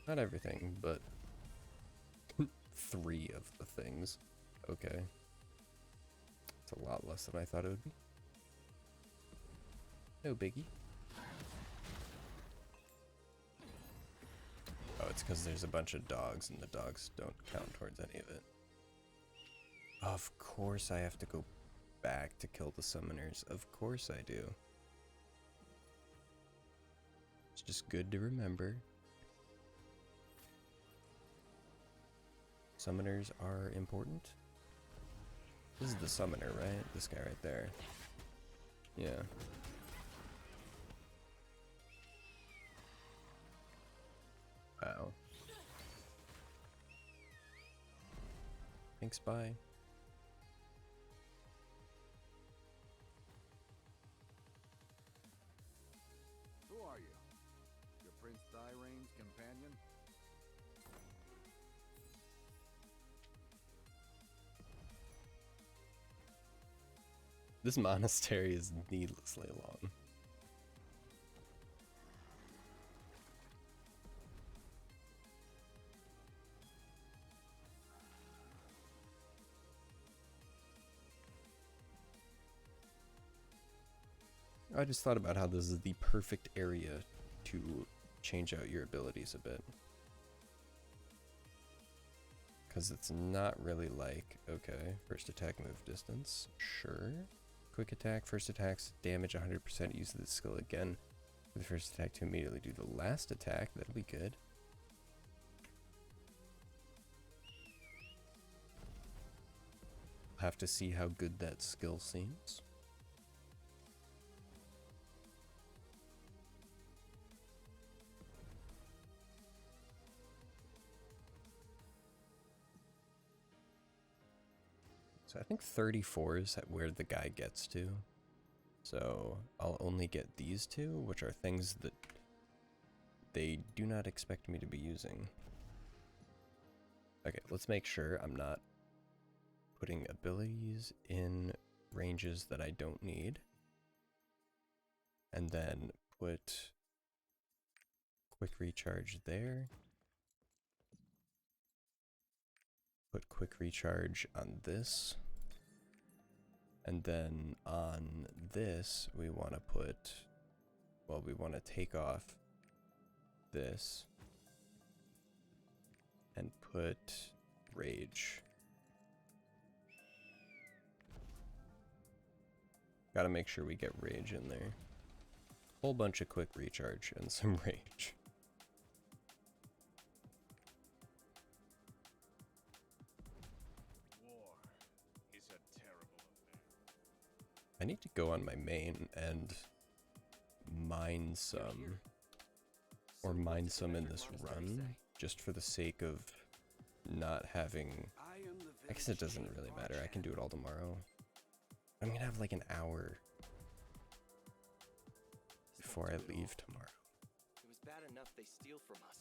Not everything, but 3 of the things. Okay. It's a lot less than I thought it would be. No biggie. Oh, it's because there's a bunch of dogs and the dogs don't count towards any of it. Of course I have to go back to kill the summoners. Of course I do. It's just good to remember. Summoners are important. This is the summoner, right? This guy right there. Yeah. Wow. Thanks, bye. Who are you? Your Prince Thyraine's companion? This monastery is needlessly long. I just thought about how this is the perfect area to change out your abilities a bit. Because it's not really like, okay, first attack move distance, sure. Quick attack, first attacks, damage 100%, use the skill again for the first attack to immediately do the last attack, that'll be good. Have to see how good that skill seems. So I think 34 is where the guy gets to. So I'll only get these two, which are things that they do not expect me to be using. Okay, let's make sure I'm not putting abilities in ranges that I don't need. And then put quick recharge there. Put quick recharge on this. And then on this, we want to put, well, we want to take off this and put rage. Gotta make sure we get rage in there. Whole bunch of quick recharge and some rage. I need to go on my main and mine some, or mine some in this run, just for the sake of not having, I guess it doesn't really matter, I can do it all tomorrow. I'm gonna have like an hour before I leave tomorrow. It was bad enough they steal from us.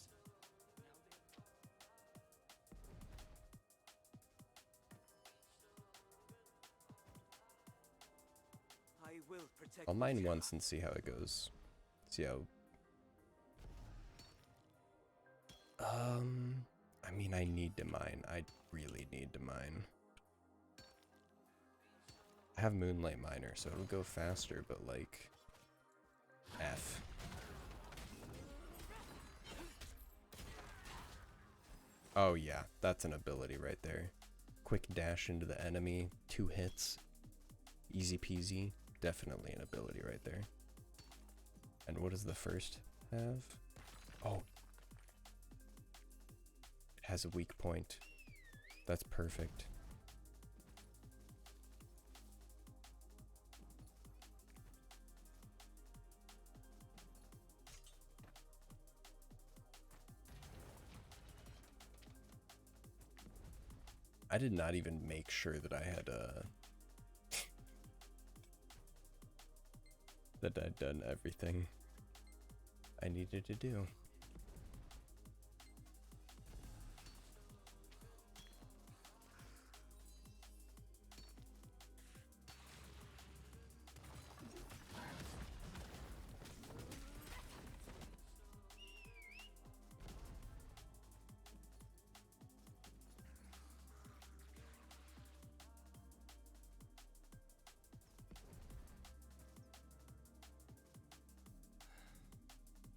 I'll mine once and see how it goes. See how... I mean, I need to mine. I really need to mine. I have Moonlight Miner, so it'll go faster, but like... F. Oh yeah, that's an ability right there. Quick dash into the enemy, 2 hits. Easy peasy. Definitely an ability right there. And what does the first have? Oh. It has a weak point. That's perfect. I did not even make sure that I had that I'd done everything I needed to do.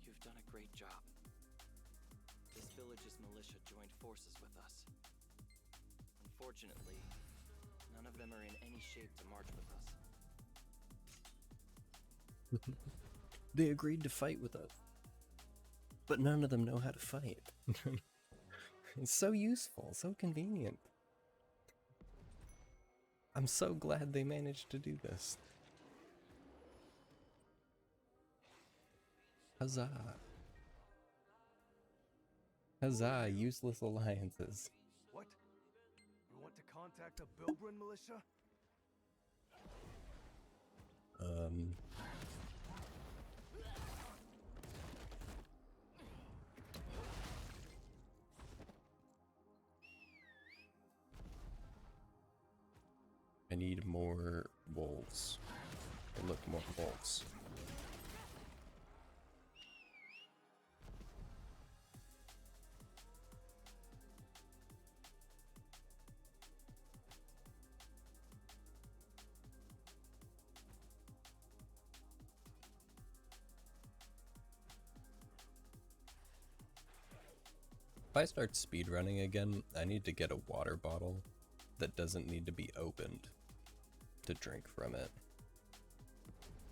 You've done a great job. This village's militia joined forces with us. Unfortunately, none of them are in any shape to march with us. They agreed to fight with us, but none of them know how to fight. It's so useful, so convenient. I'm so glad they managed to do this. Huzzah. Huzzah, useless alliances. What? You want to contact the Bilbrin militia? I need more wolves. Look, more wolves. If I start speedrunning again, I need to get a water bottle that doesn't need to be opened to drink from it.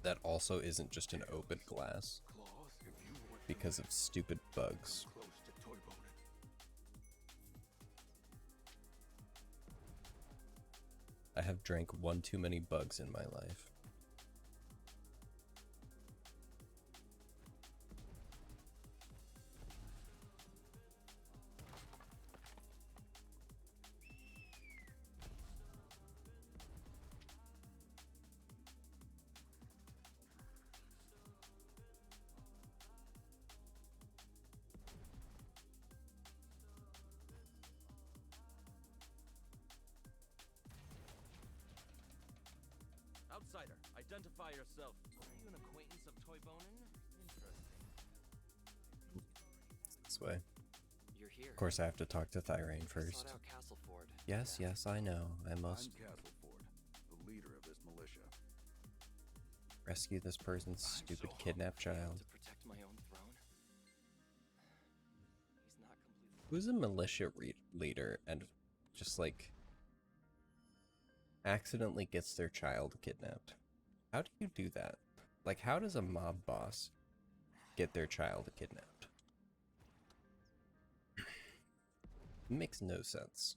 That also isn't just an open glass because of stupid bugs. I have drank one too many bugs in my life. Outsider, identify yourself. Are you an acquaintance of Toivonen? Interesting. This way. You're here. Of course, I have to talk to Thirain first. Sought out Castleford. Yes, yes, I know. I must I'm Castleford, the leader of this militia. rescue this person's stupid kidnapped child. To protect my own throne. He's not completely. Who's a militia leader and just like accidentally gets their child kidnapped? How do you do that? Like, how does a mob boss get their child kidnapped? It makes no sense.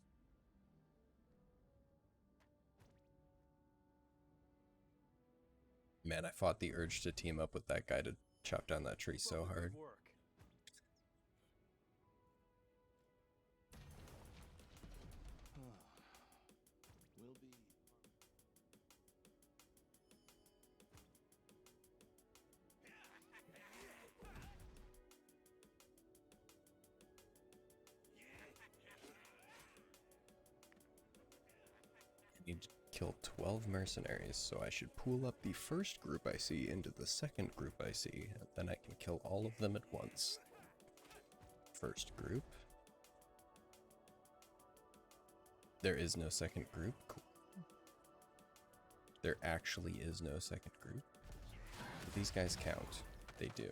Man, I fought the urge to team up with that guy to chop down that tree so hard. I need to kill 12 mercenaries, so I should pool up the first group I see into the second group I see, and then I can kill all of them at once. First group. There is no second group. Cool. There actually is no second group. Do these guys count? They do.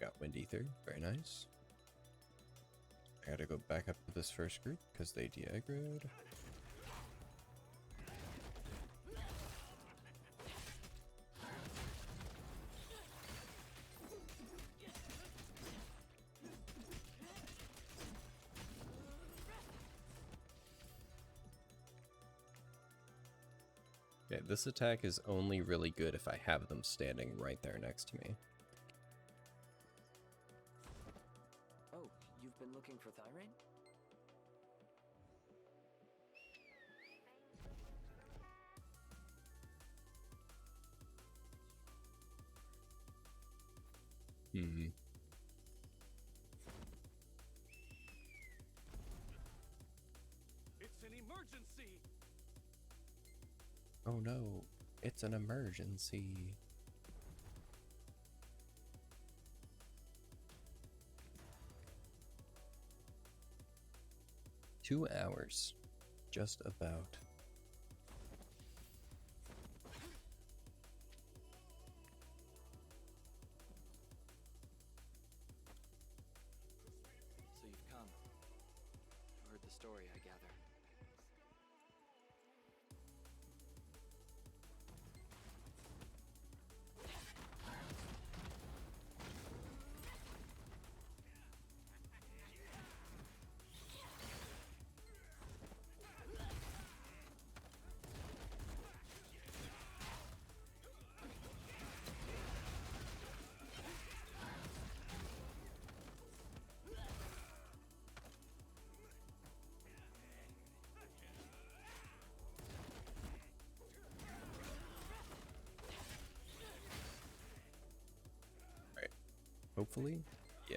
Got Wind Ether, very nice. I gotta go back up to this first group because they de-aggroed. Okay, this attack is only really good if I have them standing right there next to me. Oh, you've been looking for Thirain? Oh no, it's an emergency. Two hours, just about. So you've come. You heard the story, I gather. Hopefully? Yeah.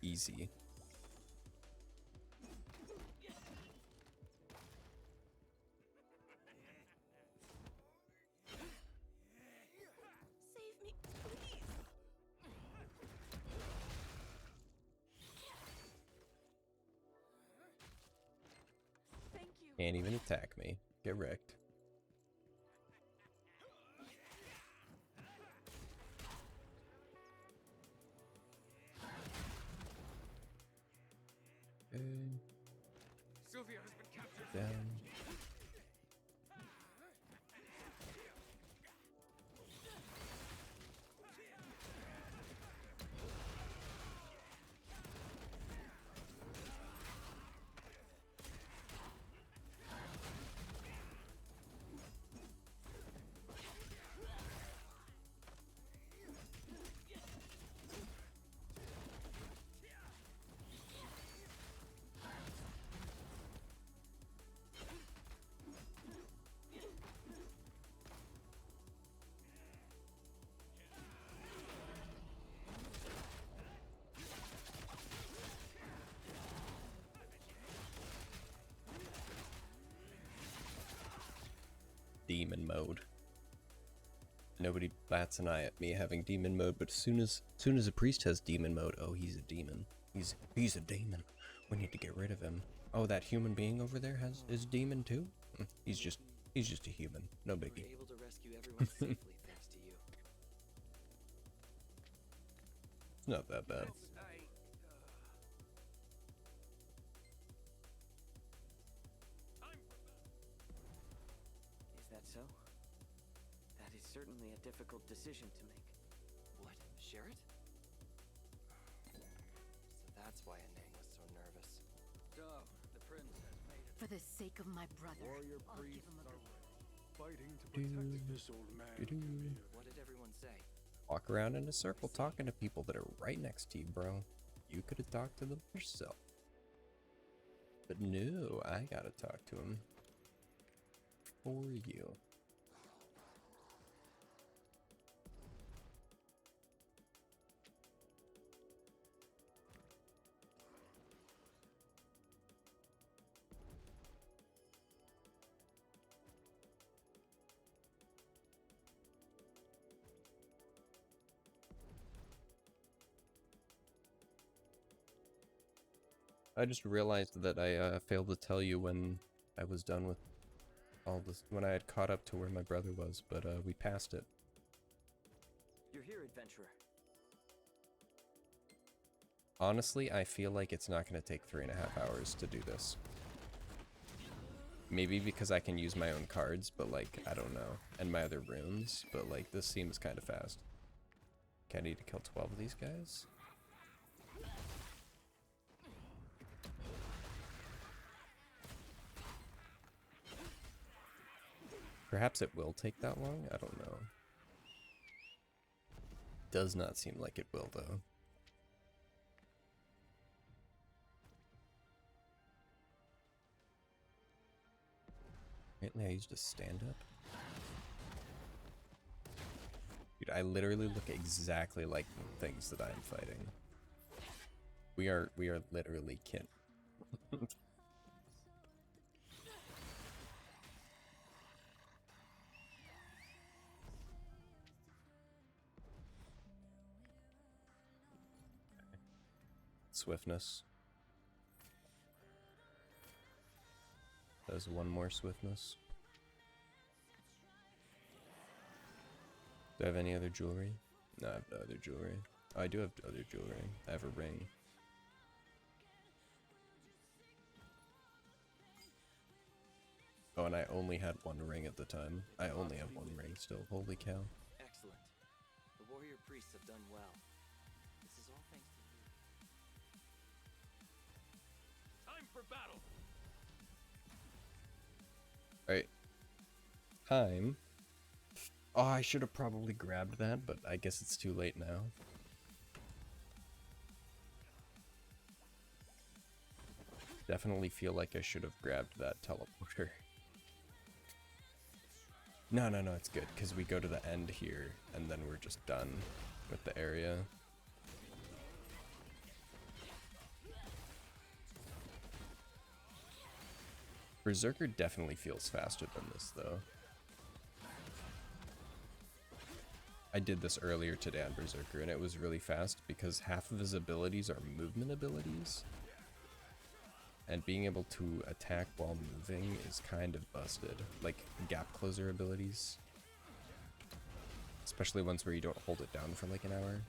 Easy. Save me, please. Thank you. Can't even attack me. Get wrecked. Sylvia has been captured. Down. Demon mode. Nobody bats an eye at me having demon mode, but as soon as a priest has demon mode, oh, he's a demon. He's a demon. We need to get rid of him. Oh, that human being over there is demon too? He's just a human. No biggie. We were able to rescue everyone safely thanks to you. It's not that bad. Is that so? That is certainly a difficult decision to make. What? Share it? So that's why Anang was so nervous. So, the prince has made it. For the sake of my brother, Warrior I'll give priests him a are good fighting to protect this old man. What did everyone say? Walk around in a circle talking to people that are right next to you, bro. You could have talked to them yourself. But no, I gotta talk to him. For you. I just realized that I failed to tell you when I was done with all this, when I had caught up to where my brother was, but we passed it. You're here, adventurer. Honestly, I feel like it's not going to take 3.5 hours to do this. Maybe because I can use my own cards, but like, I don't know. And my other runes, but like, this seems kind of fast. Okay, I need to kill 12 of these guys. Perhaps it will take that long? I don't know. Does not seem like it will, though. Apparently I used a stand-up. Dude, I literally look exactly like the things that I'm fighting. We are literally kin. swiftness. There's one more swiftness. Do I have any other jewelry? No, I have no other jewelry. Oh, I do have other jewelry. I have a ring. Oh, and I only had one ring at the time. I only have one ring still. Holy cow. Excellent. The warrior priests have done well. This is all thanks to you. Time for battle. Alright. Time. Oh, I should have probably grabbed that, but I guess it's too late now. Definitely feel like I should have grabbed that teleporter. No, it's good, because we go to the end here, and then we're just done with the area. Berserker definitely feels faster than this, though. I did this earlier today on Berserker, and it was really fast, because half of his abilities are movement abilities. And being able to attack while moving is kind of busted. Like, gap closer abilities. Especially ones where you don't hold it down for like an hour.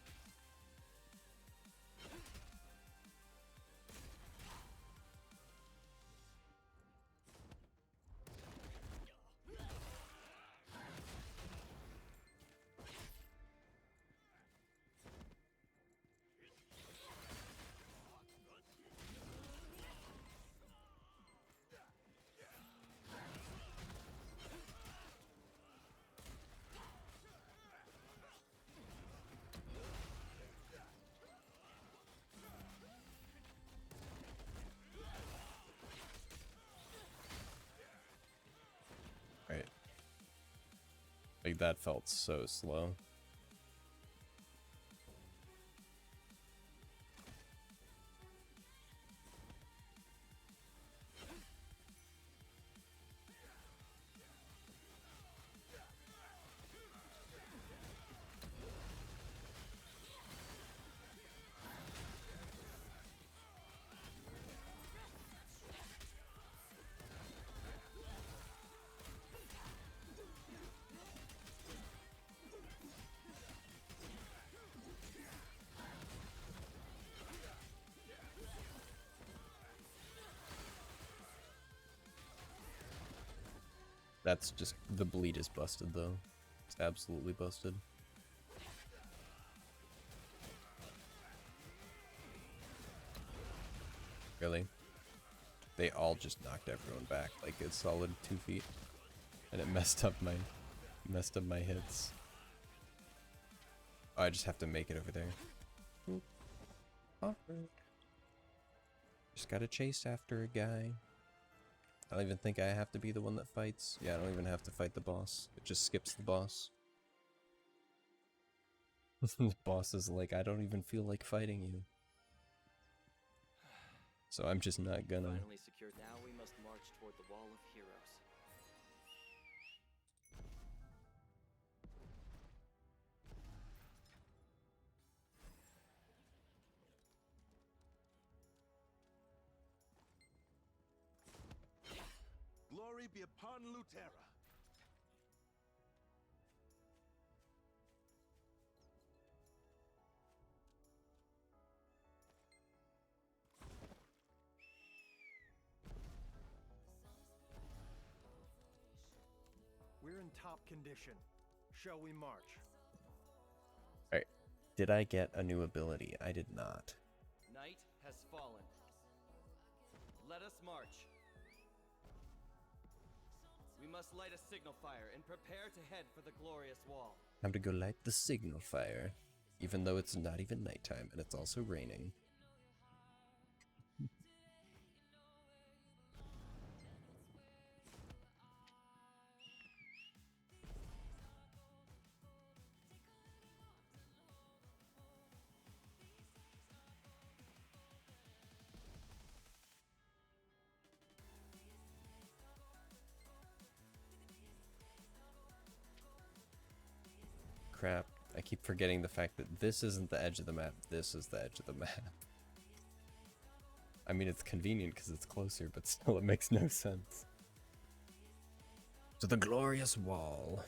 Like, that felt so slow. That's just, the bleed is busted though. It's absolutely busted. Really? They all just knocked everyone back like a solid 2 feet. And it messed up my hits. Oh, I just have to make it over there. Oop. Awkward. Just gotta chase after a guy. I don't even think I have to be the one that fights. Yeah, I don't even have to fight the boss. It just skips the boss. The boss is like, I don't even feel like fighting you. So I'm just not gonna. Finally secured. Now we must march toward the Wall of Heroes. Glory be upon Lutera. We're in top condition. Shall we march? Alright. Did I get a new ability? I did not. Night has fallen. Let us march. We must light a signal fire and prepare to head for the glorious wall. Time to go light the signal fire. Even though it's not even nighttime and it's also raining. Crap. I keep forgetting the fact that this isn't the edge of the map. This is the edge of the map. I mean, it's convenient because it's closer, but still it makes no sense. To the glorious wall.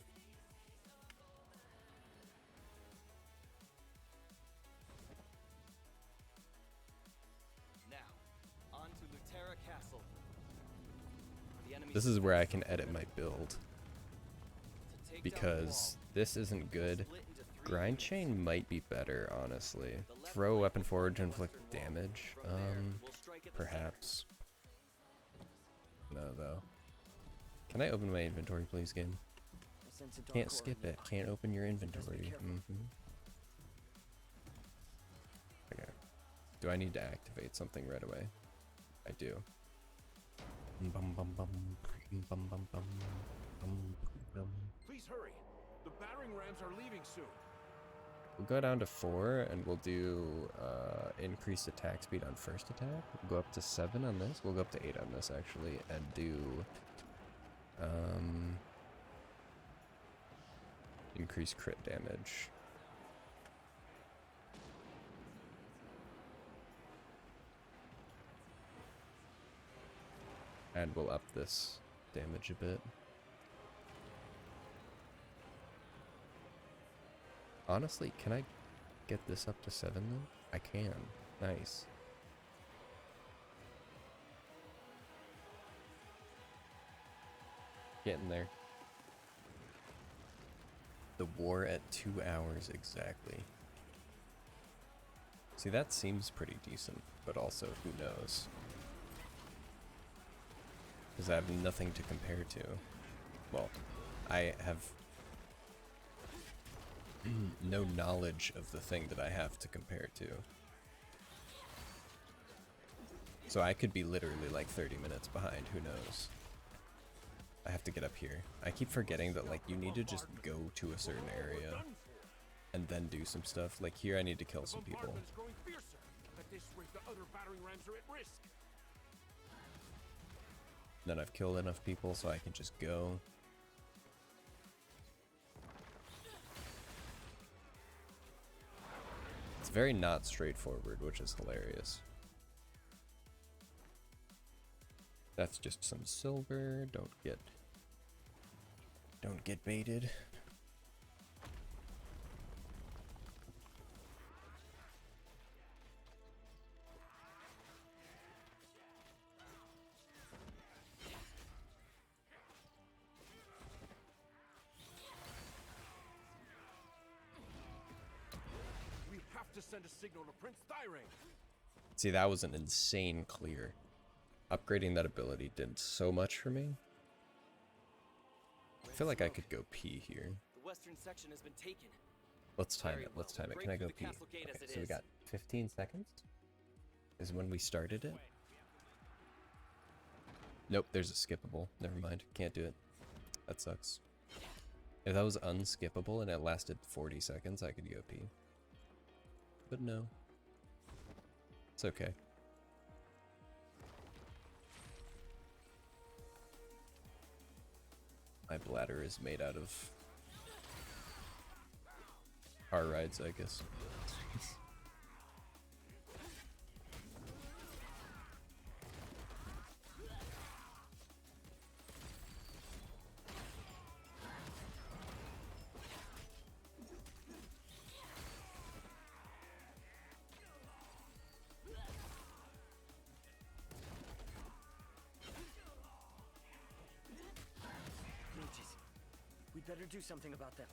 Now, on to Lutera Castle. This is where I can edit my build. Because this isn't good. Grind chain might be better, honestly. Throw a weapon forward to inflict damage. Perhaps. No, though. Can I open my inventory, please, game? Can't skip it. Can't open your inventory. Okay. Do I need to activate something right away? I do. Please hurry. The battering rams are leaving soon. We'll go down to 4 and we'll do increased attack speed on first attack. We'll go up to 7 on this. We'll go up to 8 on this actually, and do increased crit damage. And we'll up this damage a bit. Honestly, can I get this up to 7 then? I can. Nice. Getting there. The war at 2 hours exactly. See, that seems pretty decent, but also, who knows? Because I have nothing to compare to. Well, I have no knowledge of the thing that I have to compare to. So I could be literally like 30 minutes behind, who knows? I have to get up here. I keep forgetting that like you need to just go to a certain area and then do some stuff. Like here I need to kill some people. Then I've killed enough people so I can just go. It's very not straightforward, which is hilarious. That's just some silver. Don't get baited. We have to send a signal to Prince Thyrane. See, that was an insane clear. Upgrading that ability did so much for me. I feel like I could go pee here. The western section has been taken. Let's time it. Let's time it. Can I go pee? Okay, so we got 15 seconds. Is when we started it. Nope, there's a skippable. Never mind. Can't do it. That sucks. If that was unskippable and it lasted 40 seconds, I could go pee. But no. It's okay. My bladder is made out of car rides, I guess. We'd better do something about them.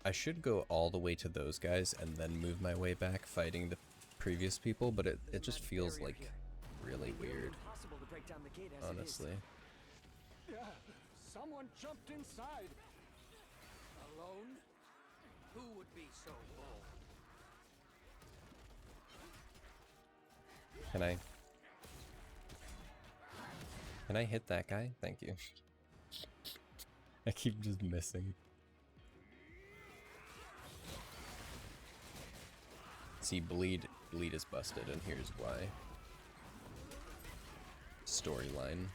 I should go all the way to those guys and then move my way back fighting the previous people, but it just feels like really weird. Honestly. Yeah, someone jumped inside. Alone? Who would be so bold? Can I hit that guy? Thank you. I keep just missing. See, bleed is busted, and here's why. Storyline.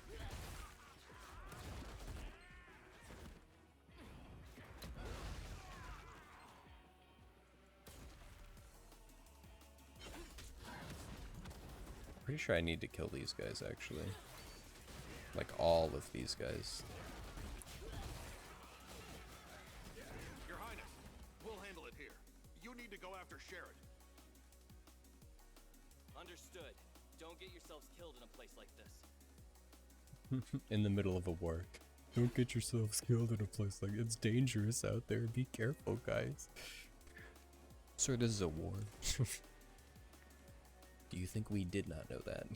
pretty sure I need to kill these guys, actually. Like, all of these guys. Your Highness, we'll handle it here. You need to go after Sherrod. Understood. Don't get yourselves killed in a place like this. In the middle of a war. Don't get yourselves killed in a place like it's dangerous out there. Be careful, guys. Sir, this is a war. Do you think we did not know that?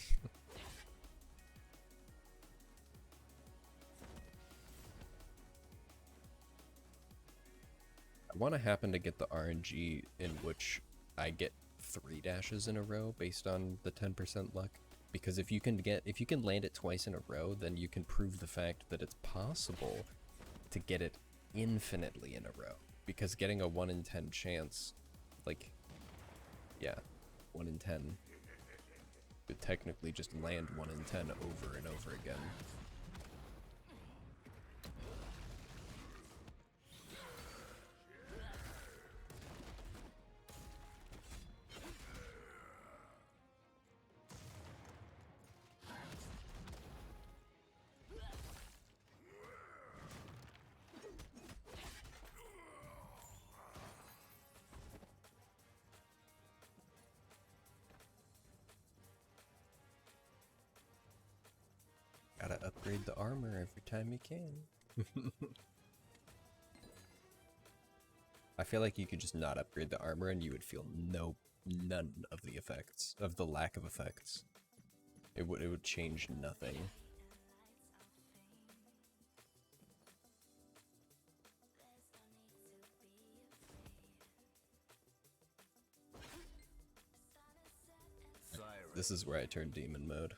I want to happen to get the RNG in which I get 3 dashes in a row based on the 10% luck. Because if you can land it twice in a row, then you can prove the fact that it's possible to get it infinitely in a row. Because getting a 1 in 10 chance, like, yeah, 1 in 10, could technically just land 1 in 10 over and over again. Gotta upgrade the armor every time you can. I feel like you could just not upgrade the armor and you would feel none of the effects, of the lack of effects. It would change nothing. This is where I turn demon mode.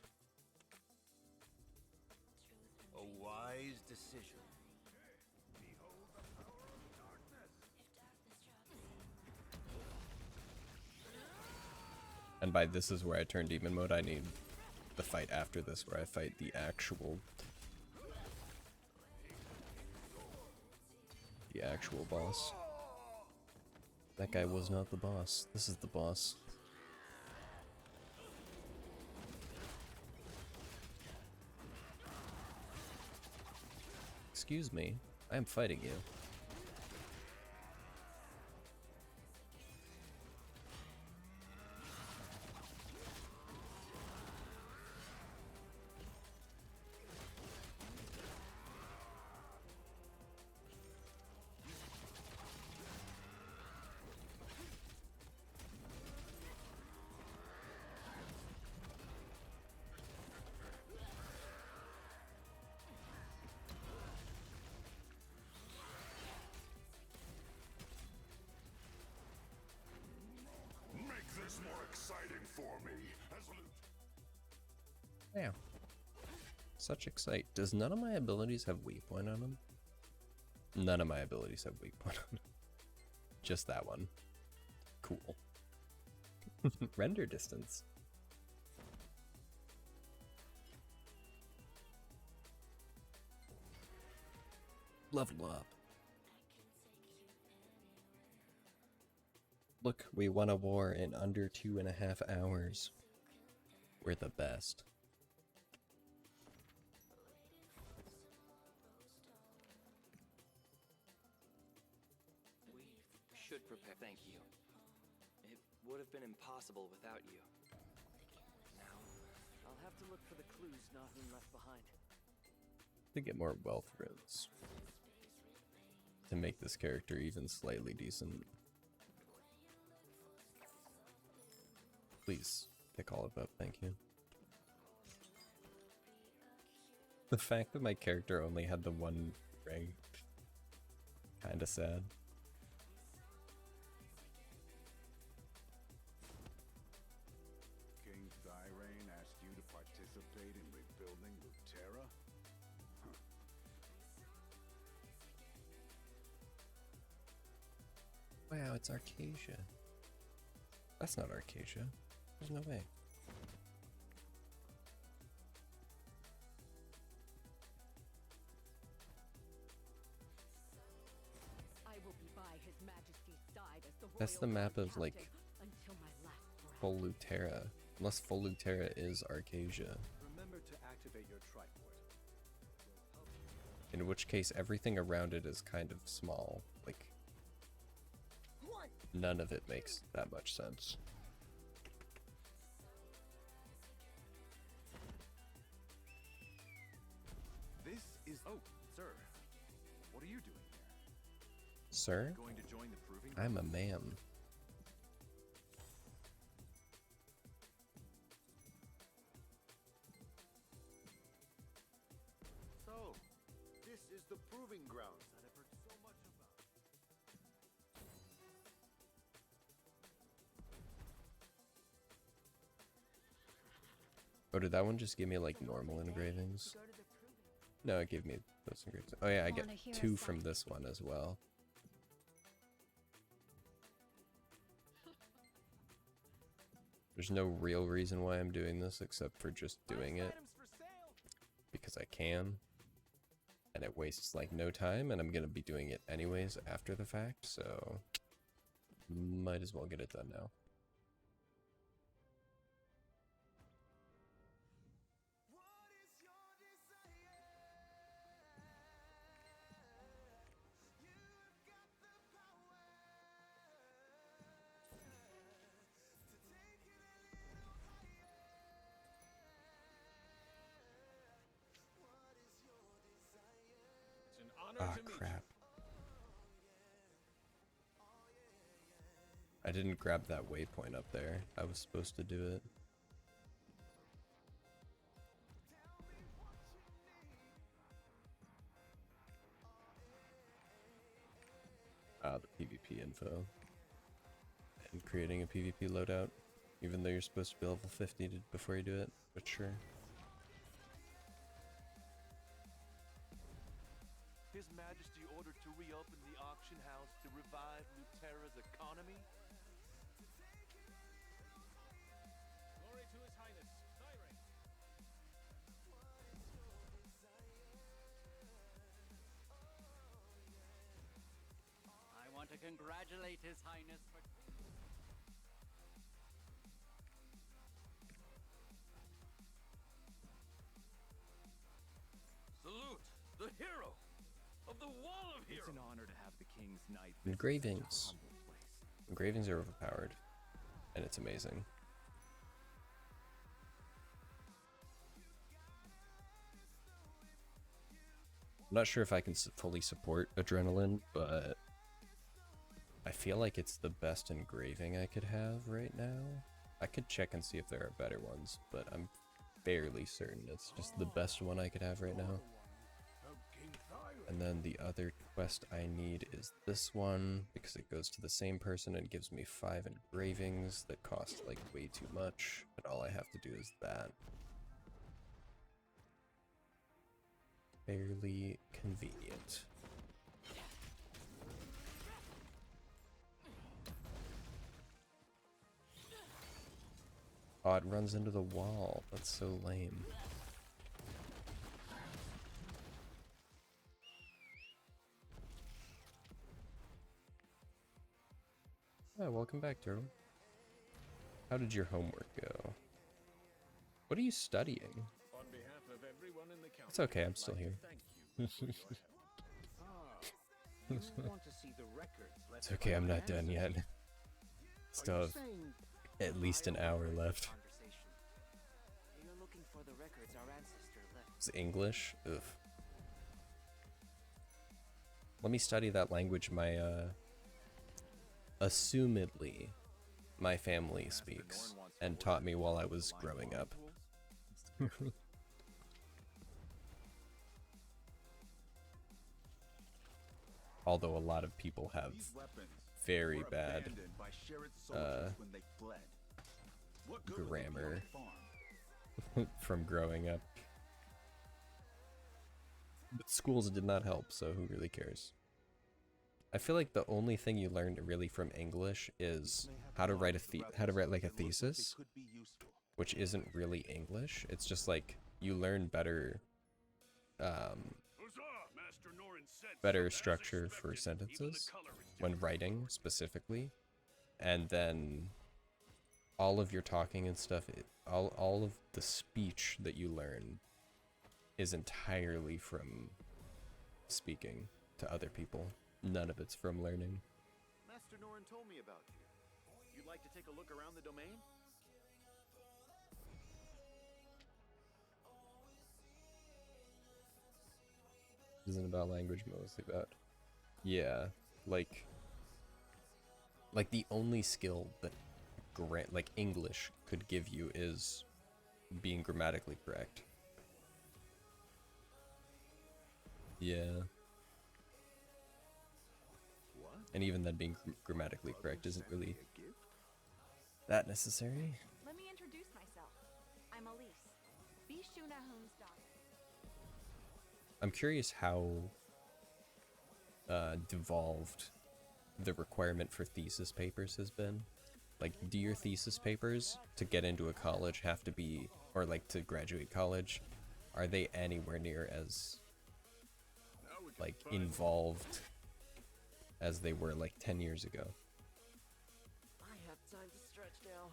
A wise decision. And by this is where I turn demon mode, I need the fight after this where I fight the actual boss. That guy was not the boss. This is the boss. Excuse me, I am fighting you. More exciting for me as Damn. Such excite. Does none of my abilities have weak point on them? None of my abilities have weak point on them. Just that one. Cool. Render distance. Level up. Look, we won a war in under 2.5 hours. We're the best. We should prepare. Thank you. It would have been impossible without you. Now, I'll have to look for the clues Nahum left behind. To get more wealth runes. To make this character even slightly decent. Please, pick all of that, thank you. The fact that my character only had the one ring. Kinda sad. King Thyrain asked you to participate in rebuilding Lutera? Wow, it's Arcasia. That's not Arcasia. There's no way. I will be by His Majesty's side as the That's the royal map of captain like until my last breath. full Lutera. Unless Folded Terra is Arcasia. Remember to activate your triport. In which case, everything around it is kind of small. Like, none of it makes that much sense. This is... Oh, sir. What are you doing here? Sir? Going to join the proving I'm a man. So, this is the proving grounds that I've heard so much about. Oh, did that one just give me like normal engravings? No, it gave me those engravings. Oh yeah, I get 2 from this one as well. There's no real reason why I'm doing this except for just doing it. Because I can. And it wastes like no time, and I'm gonna be doing it anyways after the fact, so might as well get it done now. Ah, crap. I didn't grab that waypoint up there. I was supposed to do it. Ah, the PvP info. And creating a PvP loadout, even though you're supposed to be level 50 before you do it, but sure. His Majesty ordered to reopen the auction house to revive Luterra's economy. Glory to His Highness, Tyrant. I want to congratulate His Highness for... Salute the hero of the Wall of Heroes. It's an honor to have the King's Knight. Engravings. Engravings are overpowered, and it's amazing. I'm not sure if I can fully support Adrenaline, but I feel like it's the best engraving I could have right now. I could check and see if there are better ones, but I'm fairly certain it's just the best one I could have right now. And then the other quest I need is this one, because it goes to the same person and gives me 5 engravings that cost like way too much, and all I have to do is that. Fairly convenient. Oh, it runs into the wall. That's so lame. Yeah, welcome back, Turtle. How did your homework go? What are you studying? On behalf of everyone in the council, It's okay, I'm still here. It's okay, I'm not done yet. Still have at least an hour left. You're looking for the records our ancestor left. It's English? Ugh. Let me study that language my, assumedly, my family speaks and taught me while I was growing up. Although a lot of people have very bad grammar from growing up. But schools did not help, so who really cares? I feel like the only thing you learned really from English is how to write like a thesis, which isn't really English. It's just like you learn better better structure for sentences when writing specifically, and then all of your talking and stuff, all of the speech that you learn is entirely from speaking to other people. None of it's from learning. Master Norin told me about you. You'd like to take a look around the domain? Isn't about language, mostly about, yeah, like the only skill that like English could give you is being grammatically correct. Yeah. What? And even then, being grammatically correct isn't really that necessary. Let me introduce myself. I'm Elise, Bishunahum's daughter. I'm curious how devolved the requirement for thesis papers has been. Like, do your thesis papers to get into a college have to be, or like to graduate college, are they anywhere near as like involved as they were like 10 years ago? I have time to stretch now.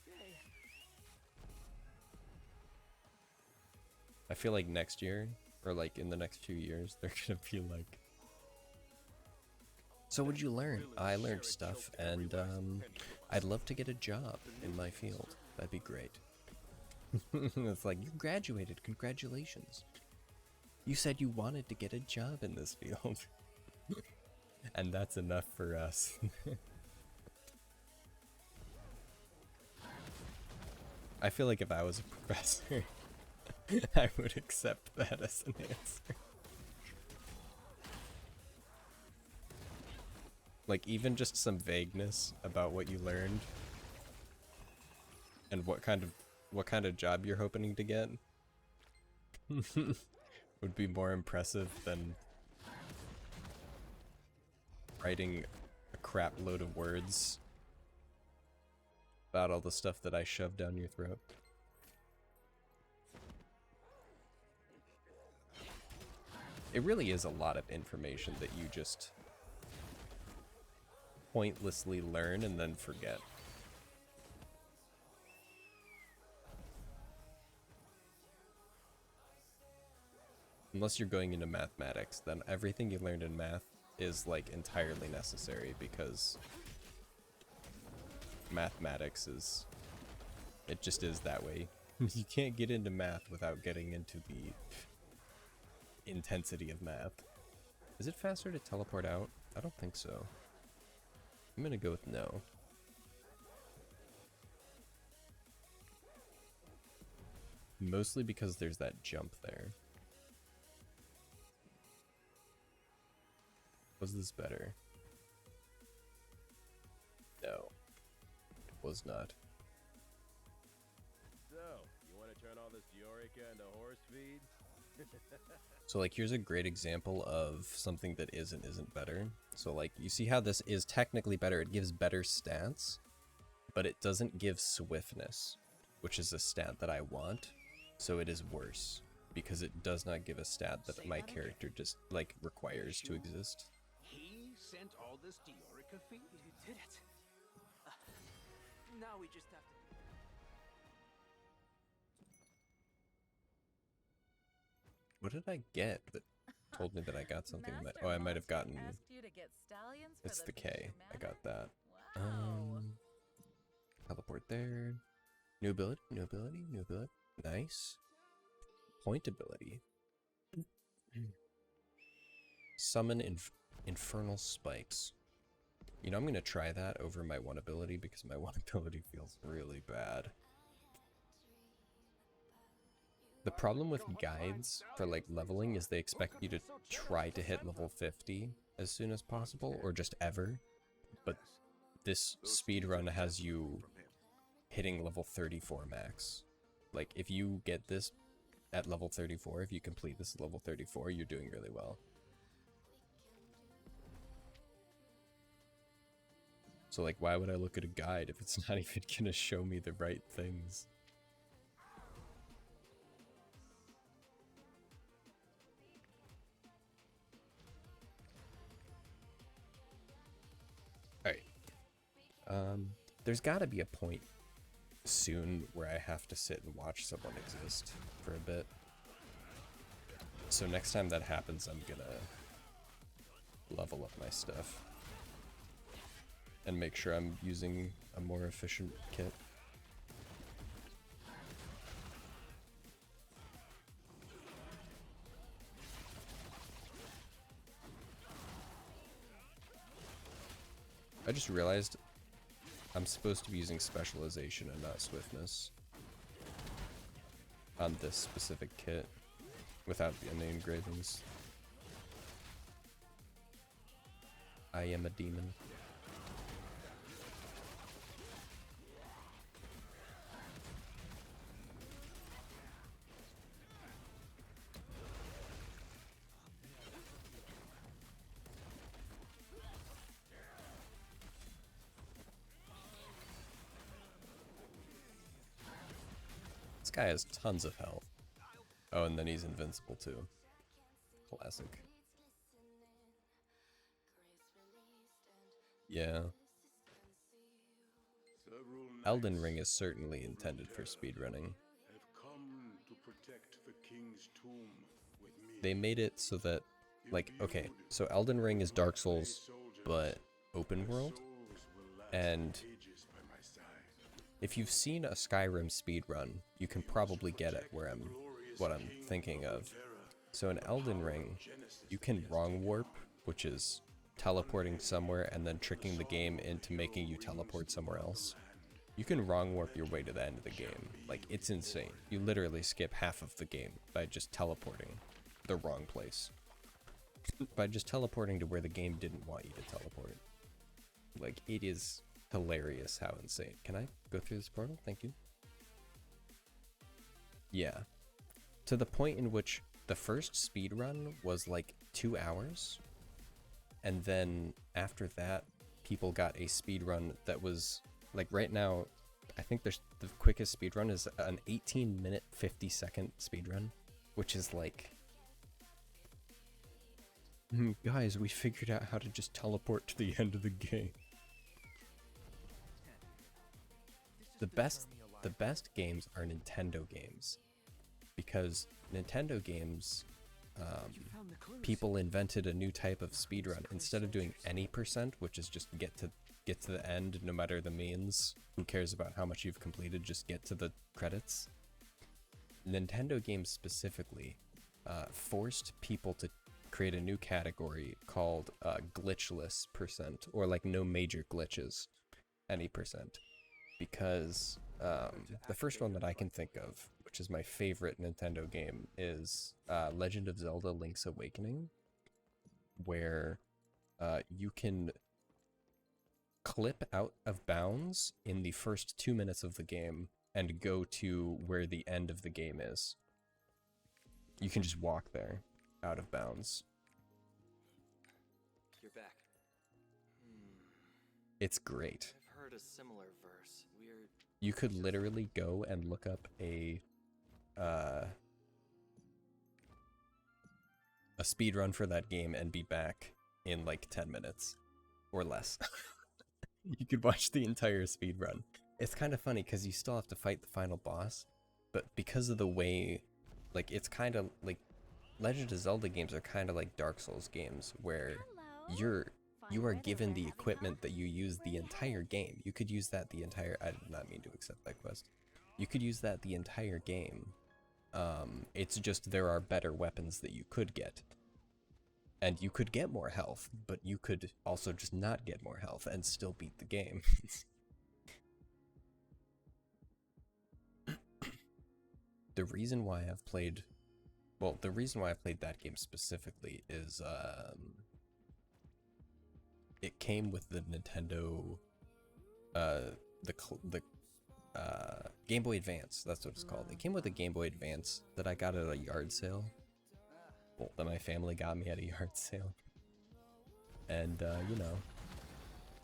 Yay. I feel like next year, or like in the next few years, they're gonna be like, so what'd you learn? I learned stuff, and I'd love to get a job in my field. That'd be great. It's like, you graduated, congratulations. You said you wanted to get a job in this field. And that's enough for us. I feel like if I was a professor, I would accept that as an answer. Like, even just some vagueness about what you learned and what kind of job you're hoping to get would be more impressive than writing a crap load of words about all the stuff that I shoved down your throat. It really is a lot of information that you just pointlessly learn and then forget. Unless you're going into mathematics, then everything you learned in math is like entirely necessary, because mathematics is, it just is that way. You can't get into math without getting into the intensity of math. Is it faster to teleport out? I don't think so. I'm gonna go with no. Mostly because there's that jump there. Was this better? No. It was not. So, you want to turn all this Diorica into horse feed? So like, here's a great example of something that isn't better. So like, you see how this is technically better. It gives better stats, but it doesn't give swiftness, which is a stat that I want. So it is worse because it does not give a stat that my character just like requires to exist. He sent all this Diorica feed? You did it. Now we just have to. What did I get that told me that I got something? Oh, I might have gotten. It's the K. I got that. Teleport there. New ability, new ability, new ability. Nice. Point ability. Summon infernal spikes. You know, I'm gonna try that over my one ability because my one ability feels really bad. The problem with guides for like leveling is they expect you to try to hit level 50 as soon as possible, or just ever. But this speedrun has you hitting level 34 max. Like, if you get this at level 34, if you complete this at level 34, you're doing really well. So like, why would I look at a guide if it's not even gonna show me the right things? Alright. There's gotta be a point soon where I have to sit and watch someone exist for a bit. So next time that happens, I'm gonna level up my stuff and make sure I'm using a more efficient kit. I just realized I'm supposed to be using specialization and not swiftness on this specific kit without the engravings. I am a demon. This guy has tons of health. Oh, and then he's invincible too. Classic. Yeah. Elden Ring is certainly intended for speedrunning. They made it so that, like, okay, so Elden Ring is Dark Souls, but open world. And if you've seen a Skyrim speedrun, you can probably get at what I'm thinking of. So in Elden Ring, you can wrong warp, which is teleporting somewhere and then tricking the game into making you teleport somewhere else. You can wrong warp your way to the end of the game. Like, it's insane. You literally skip half of the game by just teleporting the wrong place. By just teleporting to where the game didn't want you to teleport. Like, it is hilarious how insane. Can I go through this portal? Thank you. Yeah. To the point in which the first speedrun was like 2 hours. And then after that, people got a speedrun that was, like, right now, I think the quickest speedrun is an 18-minute, 50-second speedrun, which is like, guys, we figured out how to just teleport to the end of the game. The best games are Nintendo games, because Nintendo games, people invented a new type of speedrun. Instead of doing any percent, which is just get to the end no matter the means, who cares about how much you've completed, just get to the credits. Nintendo games specifically forced people to create a new category called glitchless percent, or like no major glitches, any percent. Because the first one that I can think of, which is my favorite Nintendo game, is Legend of Zelda Link's Awakening, where you can clip out of bounds in the first 2 minutes of the game and go to where the end of the game is. You can just walk there, out of bounds. You're back. It's great. I've heard a similar verse. Weird. You could literally go and look up a speedrun for that game and be back in like 10 minutes or less. You could watch the entire speedrun. It's kind of funny because you still have to fight the final boss, but because of the way, like, it's kind of like Legend of Zelda games are kind of like Dark Souls games, where you are given the equipment that you use the entire game. You could use that the entire... I did not mean to accept that quest. You could use that the entire game. It's just there are better weapons that you could get. And you could get more health, but you could also just not get more health and still beat the game. The reason why I've played that game specifically is it came with the Nintendo the Game Boy Advance. That's what it's called. It came with a Game Boy Advance that I got at a yard sale. Well, that my family got me at a yard sale. And you know,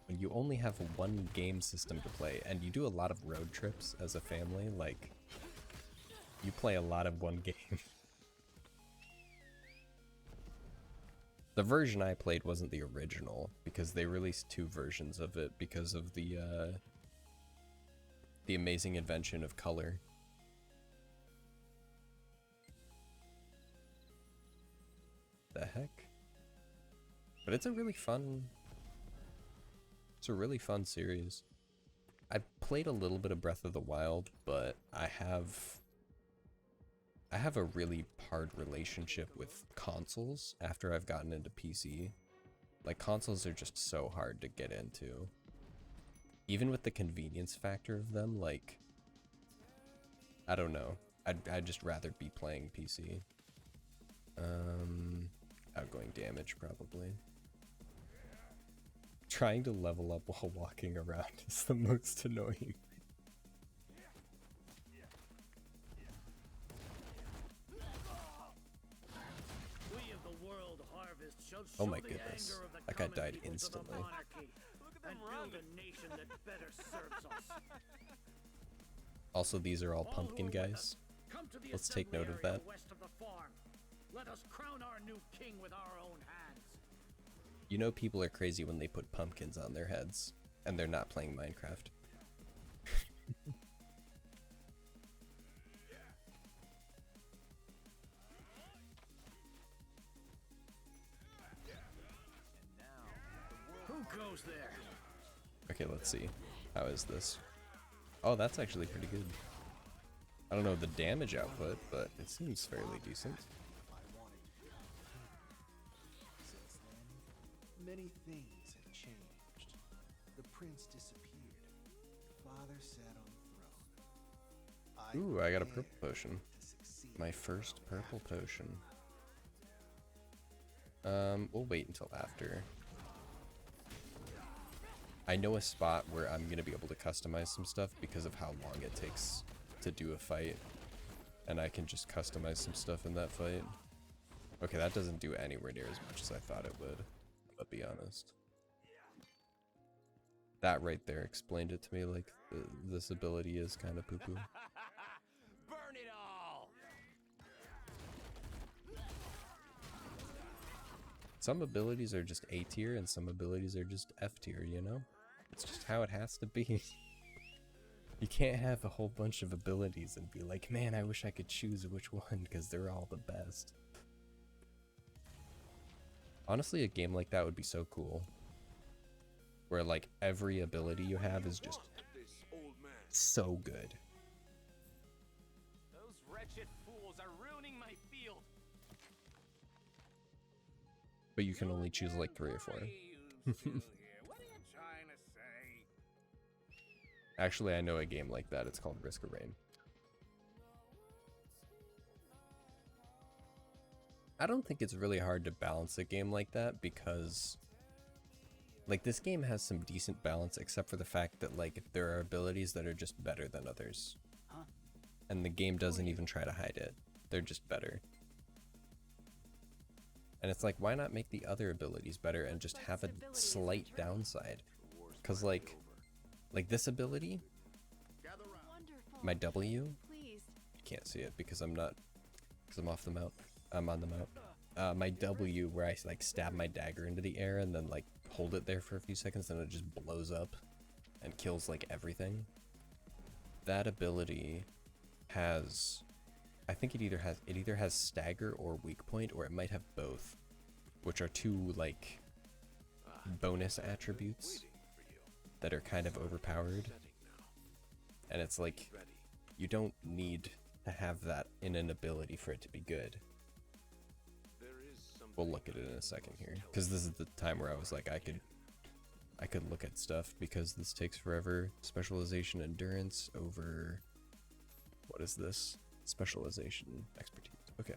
when you only have one game system to play and you do a lot of road trips as a family, like, you play a lot of one game. The version I played wasn't the original, because they released 2 versions of it because of the the amazing invention of color. The heck? But it's a really fun series. I've played a little bit of Breath of the Wild, but I have a really hard relationship with consoles after I've gotten into PC. Like, consoles are just so hard to get into. Even with the convenience factor of them, like, I don't know. I'd just rather be playing PC. Outgoing damage, probably. Trying to level up while walking around is the most annoying. Oh my goodness. That guy died instantly. Also, these are all pumpkin guys. Let's take note of that. Let us crown our new king with our own hands. You know people are crazy when they put pumpkins on their heads, and they're not playing Minecraft. Who goes there? Okay, let's see. How is this? Oh, that's actually pretty good. I don't know the damage output, but it seems fairly decent. Many things have changed. The prince disappeared. Father sat on the throne. Ooh, I got a purple potion. My first purple potion. We'll wait until after. I know a spot where I'm gonna be able to customize some stuff because of how long it takes to do a fight. And I can just customize some stuff in that fight. Okay, that doesn't do anywhere near as much as I thought it would. I'll be honest. That right there explained it to me, like, this ability is kind of poo-poo. Burn it all! Some abilities are just A tier and some abilities are just F tier, you know? It's just how it has to be. You can't have a whole bunch of abilities and be like, man, I wish I could choose which one because they're all the best. Honestly, a game like that would be so cool. Where, like, every ability you have is just so good. Those wretched fools are ruining my field. But you can only choose, like, 3 or 4. What are you trying to say? Actually, I know a game like that. It's called Risk of Rain. I don't think it's really hard to balance a game like that because, like, this game has some decent balance except for the fact that, like, there are abilities that are just better than others. And the game doesn't even try to hide it. They're just better. And it's like, why not make the other abilities better and just have a slight downside? Because, like this ability, my W, you can't see it because I'm off the mount. I'm on the mount. My W, where I, like, stab my dagger into the air and then, like, hold it there for a few seconds and it just blows up and kills, like, everything. That ability has, I think it either has stagger or weak point, or it might have both, which are 2, like, bonus attributes that are kind of overpowered. And it's like, you don't need to have that in an ability for it to be good. We'll look at it in a second here, because this is the time where I was like, I could look at stuff because this takes forever. Specialization endurance over, what is this? Specialization expertise. Okay.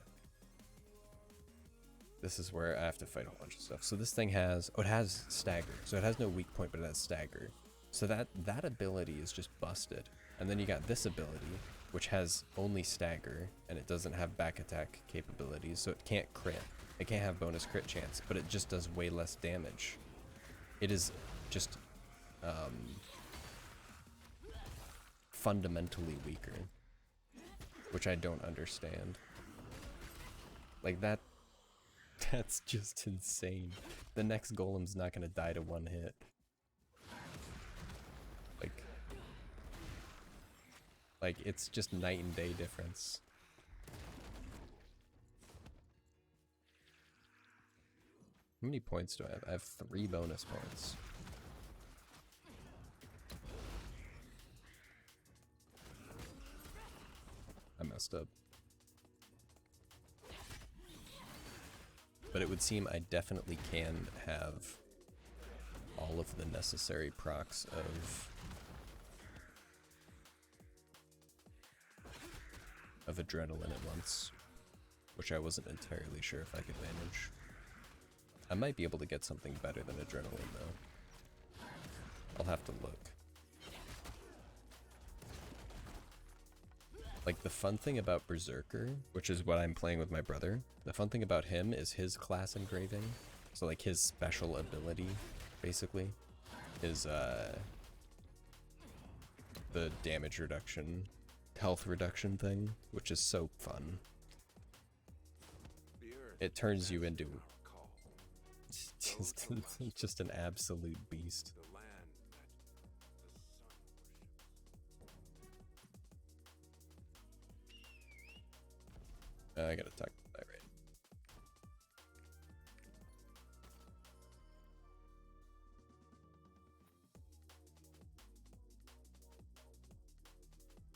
This is where I have to fight a whole bunch of stuff. So this thing has, it has stagger. So it has no weak point, but it has stagger. So that ability is just busted. And then you got this ability, which has only stagger, and it doesn't have back attack capabilities, so it can't crit. It can't have bonus crit chance, but it just does way less damage. It is just fundamentally weaker, which I don't understand. Like, that's just insane. The next golem's not gonna die to one hit. Like, Like, it's just night and day difference. How many points do I have? I have 3 bonus points. I messed up. But it would seem I definitely can have all of the necessary procs of adrenaline at once, which I wasn't entirely sure if I could manage. I might be able to get something better than adrenaline though. I'll have to look. Like, the fun thing about Berserker, which is what I'm playing with my brother, the fun thing about him is his class engraving. So like his special ability, basically, is the damage reduction, health reduction thing, which is so fun. It turns you into just an absolute beast. I gotta talk to that right.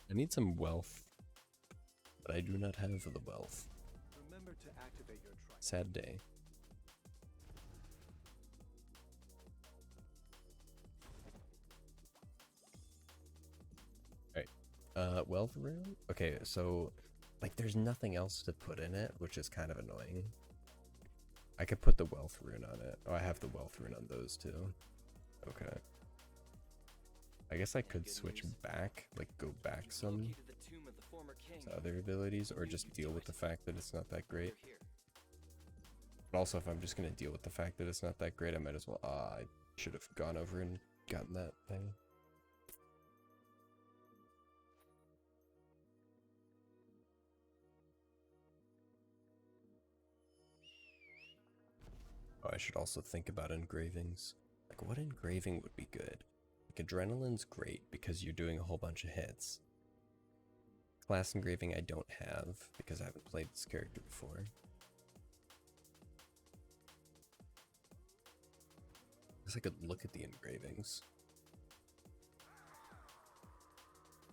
I need some wealth, but I do not have the wealth. Remember to activate your sad day. Alright. Wealth rune? Okay, so like there's nothing else to put in it, which is kind of annoying. I could put the wealth rune on it. Oh, I have the wealth rune on those too. Okay. I guess I could switch back, like go back some to other abilities, or just deal with the fact that it's not that great. But also, if I'm just gonna deal with the fact that it's not that great, I might as well. I should have gone over and gotten that thing. Oh, I should also think about engravings. Like, what engraving would be good? Like, adrenaline's great because you're doing a whole bunch of hits. Class engraving I don't have because I haven't played this character before. I guess I could look at the engravings.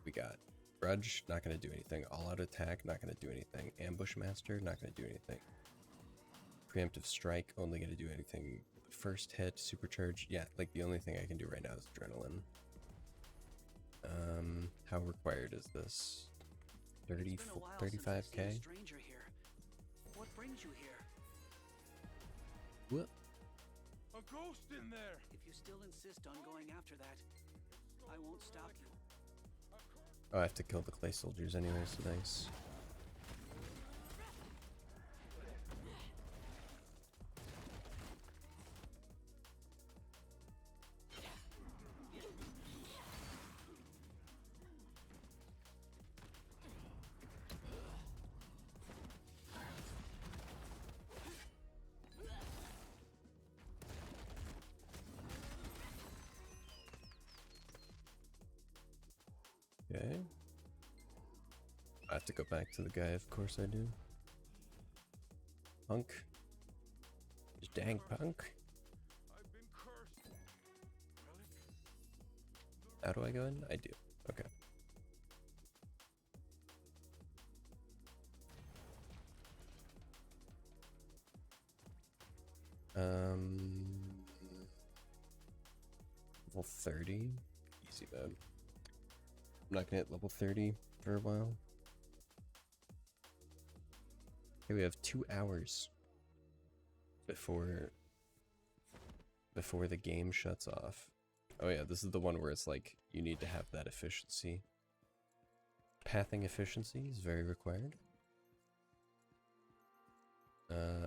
We got Grudge, not gonna do anything. All out attack, not gonna do anything. Ambush Master, not gonna do anything. Preemptive strike, only gonna do anything. First hit, supercharge, yeah, like the only thing I can do right now is adrenaline. How required is this? 35k? Stranger here. What brings you here? What? A ghost in there! If you still insist on going after that, I won't stop you. Oh, I have to kill the clay soldiers anyways, nice. Okay. I have to go back to the guy, of course I do. Punk. Just dang punk. How do I go in? I do. Okay. Level 30? Easy mode. I'm not gonna hit level 30 for a while. Okay, we have 2 hours before the game shuts off. Oh yeah, this is the one where it's like you need to have that efficiency. Pathing efficiency is very required.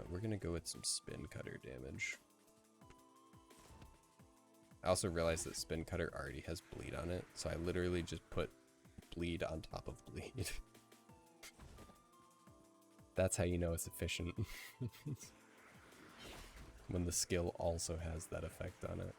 We're gonna go with some spin cutter damage. I also realized that spin cutter already has bleed on it, so I literally just put bleed on top of bleed. That's how you know it's efficient. When the skill also has that effect on it.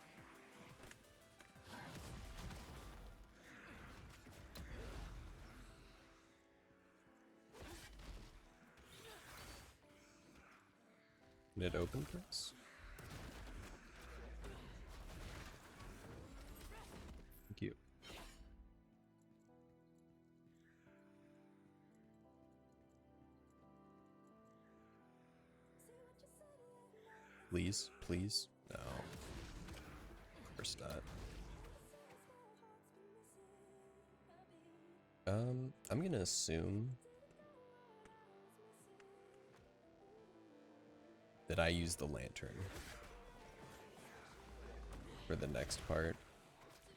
Can it open, please? Thank you. Please, please. No. Of course not. I'm gonna assume that I use the lantern for the next part,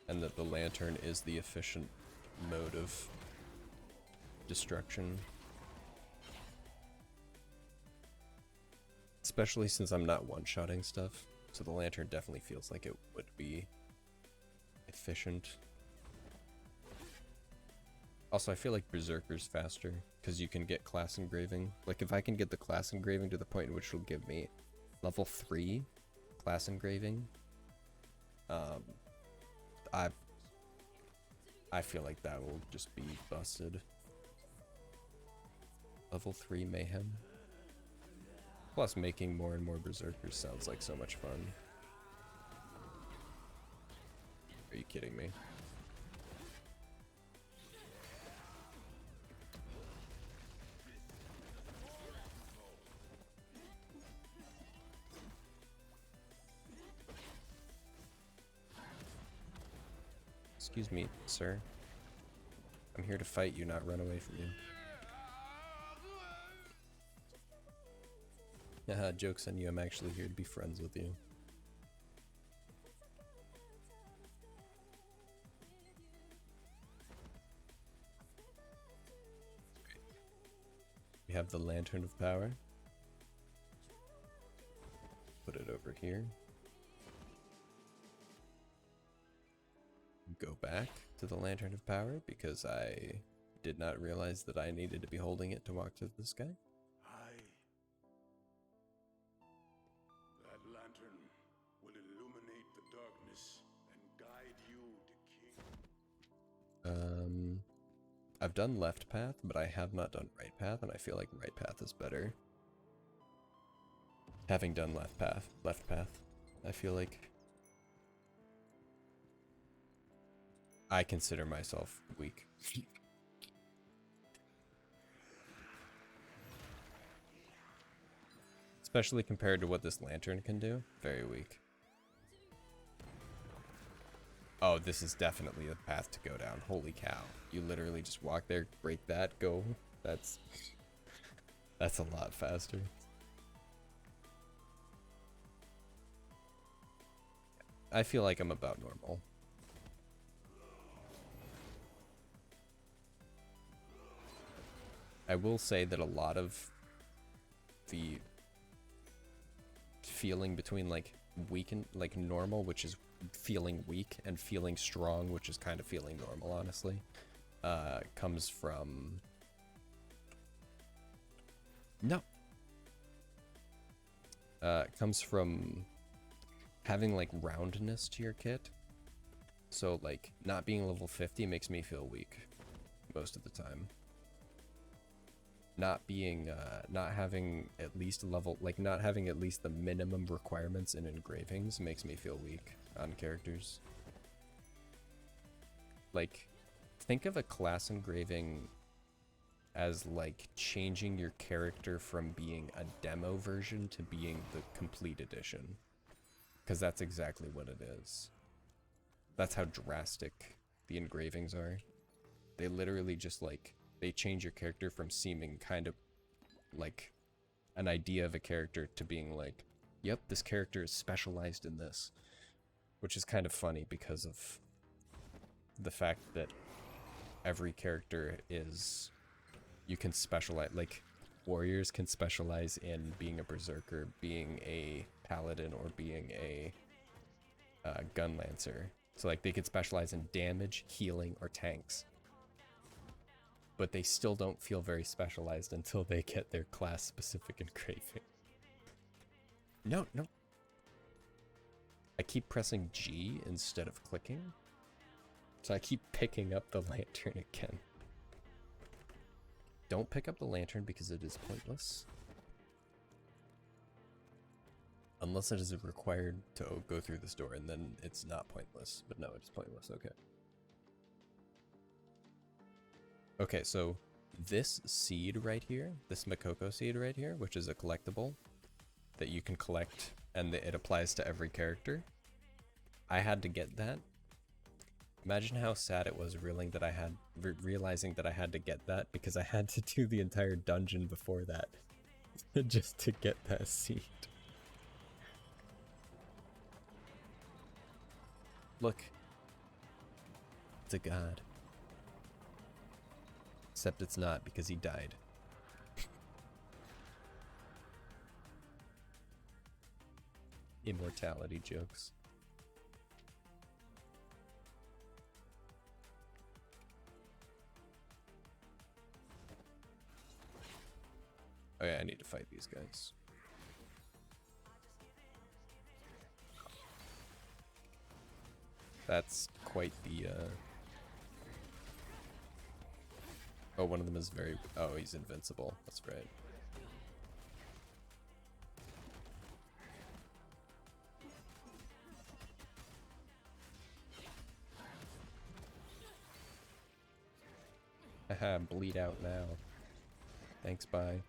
and that the lantern is the efficient mode of destruction. Especially since I'm not one-shotting stuff, so the lantern definitely feels like it would be efficient. Also, I feel like Berserker's faster, because you can get class engraving. Like, if I can get the class engraving to the point in which it'll give me level 3 class engraving, I feel like that will just be busted. Level 3 Mayhem. Plus, making more and more Berserkers sounds like so much fun. Are you kidding me? Excuse me, sir. I'm here to fight you, not run away from you. Haha, joke's on you, I'm actually here to be friends with you. We have the Lantern of Power. Put it over here. Go back to the Lantern of Power because I did not realize that I needed to be holding it to walk to this guy. That lantern will illuminate the darkness and guide you to King. I've done left path, but I have not done right path, and I feel like right path is better. Having done left path, I feel like I consider myself weak. Especially compared to what this lantern can do. Very weak. Oh, this is definitely the path to go down. Holy cow. You literally just walk there, break that, go. That's a lot faster. I feel like I'm about normal. I will say that a lot of the feeling between like weak and like normal, which is feeling weak, and feeling strong, which is kind of feeling normal, honestly, comes from comes from having like roundness to your kit. So like not being level 50 makes me feel weak most of the time. Not being not having at least level, like not having at least the minimum requirements in engravings makes me feel weak on characters. Like, think of a class engraving as like changing your character from being a demo version to being the complete edition, because that's exactly what it is. That's how drastic the engravings are. They literally just like, they change your character from seeming kind of like an idea of a character to being like, yep, this character is specialized in this. Which is kind of funny because of the fact that every character is, you can specialize, like warriors can specialize in being a berserker, being a paladin, or being a gun lancer. So like they could specialize in damage, healing, or tanks. But they still don't feel very specialized until they get their class-specific engraving. No. I keep pressing G instead of clicking. So I keep picking up the lantern again. Don't pick up the lantern because it is pointless. Unless it is required to go through this door, and then it's not pointless. But no, it's pointless. Okay. Okay, so this seed right here, this Makoko seed right here, which is a collectible that you can collect, and it applies to every character. I had to get that. Imagine how sad it was realizing that I had to get that, because I had to do the entire dungeon before that just to get that seed. Look. It's a god. Except it's not, because he died. Immortality jokes. Oh yeah, I need to fight these guys. That's quite the, Oh, one of them is very... Oh, he's invincible. That's right. Haha, bleed out now. Thanks, bye.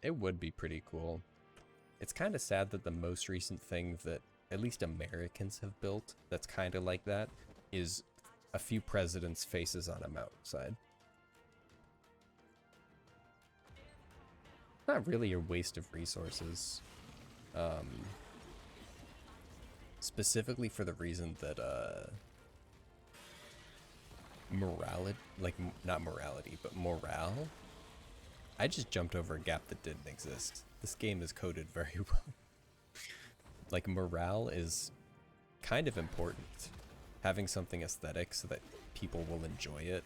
It would be pretty cool. It's kind of sad that the most recent thing that at least Americans have built that's kind of like that is a few presidents' faces on a mountainside. Not really a waste of resources. Specifically for the reason that not morality, but morale. I just jumped over a gap that didn't exist. This game is coded very well. Like, morale is kind of important. Having something aesthetic so that people will enjoy it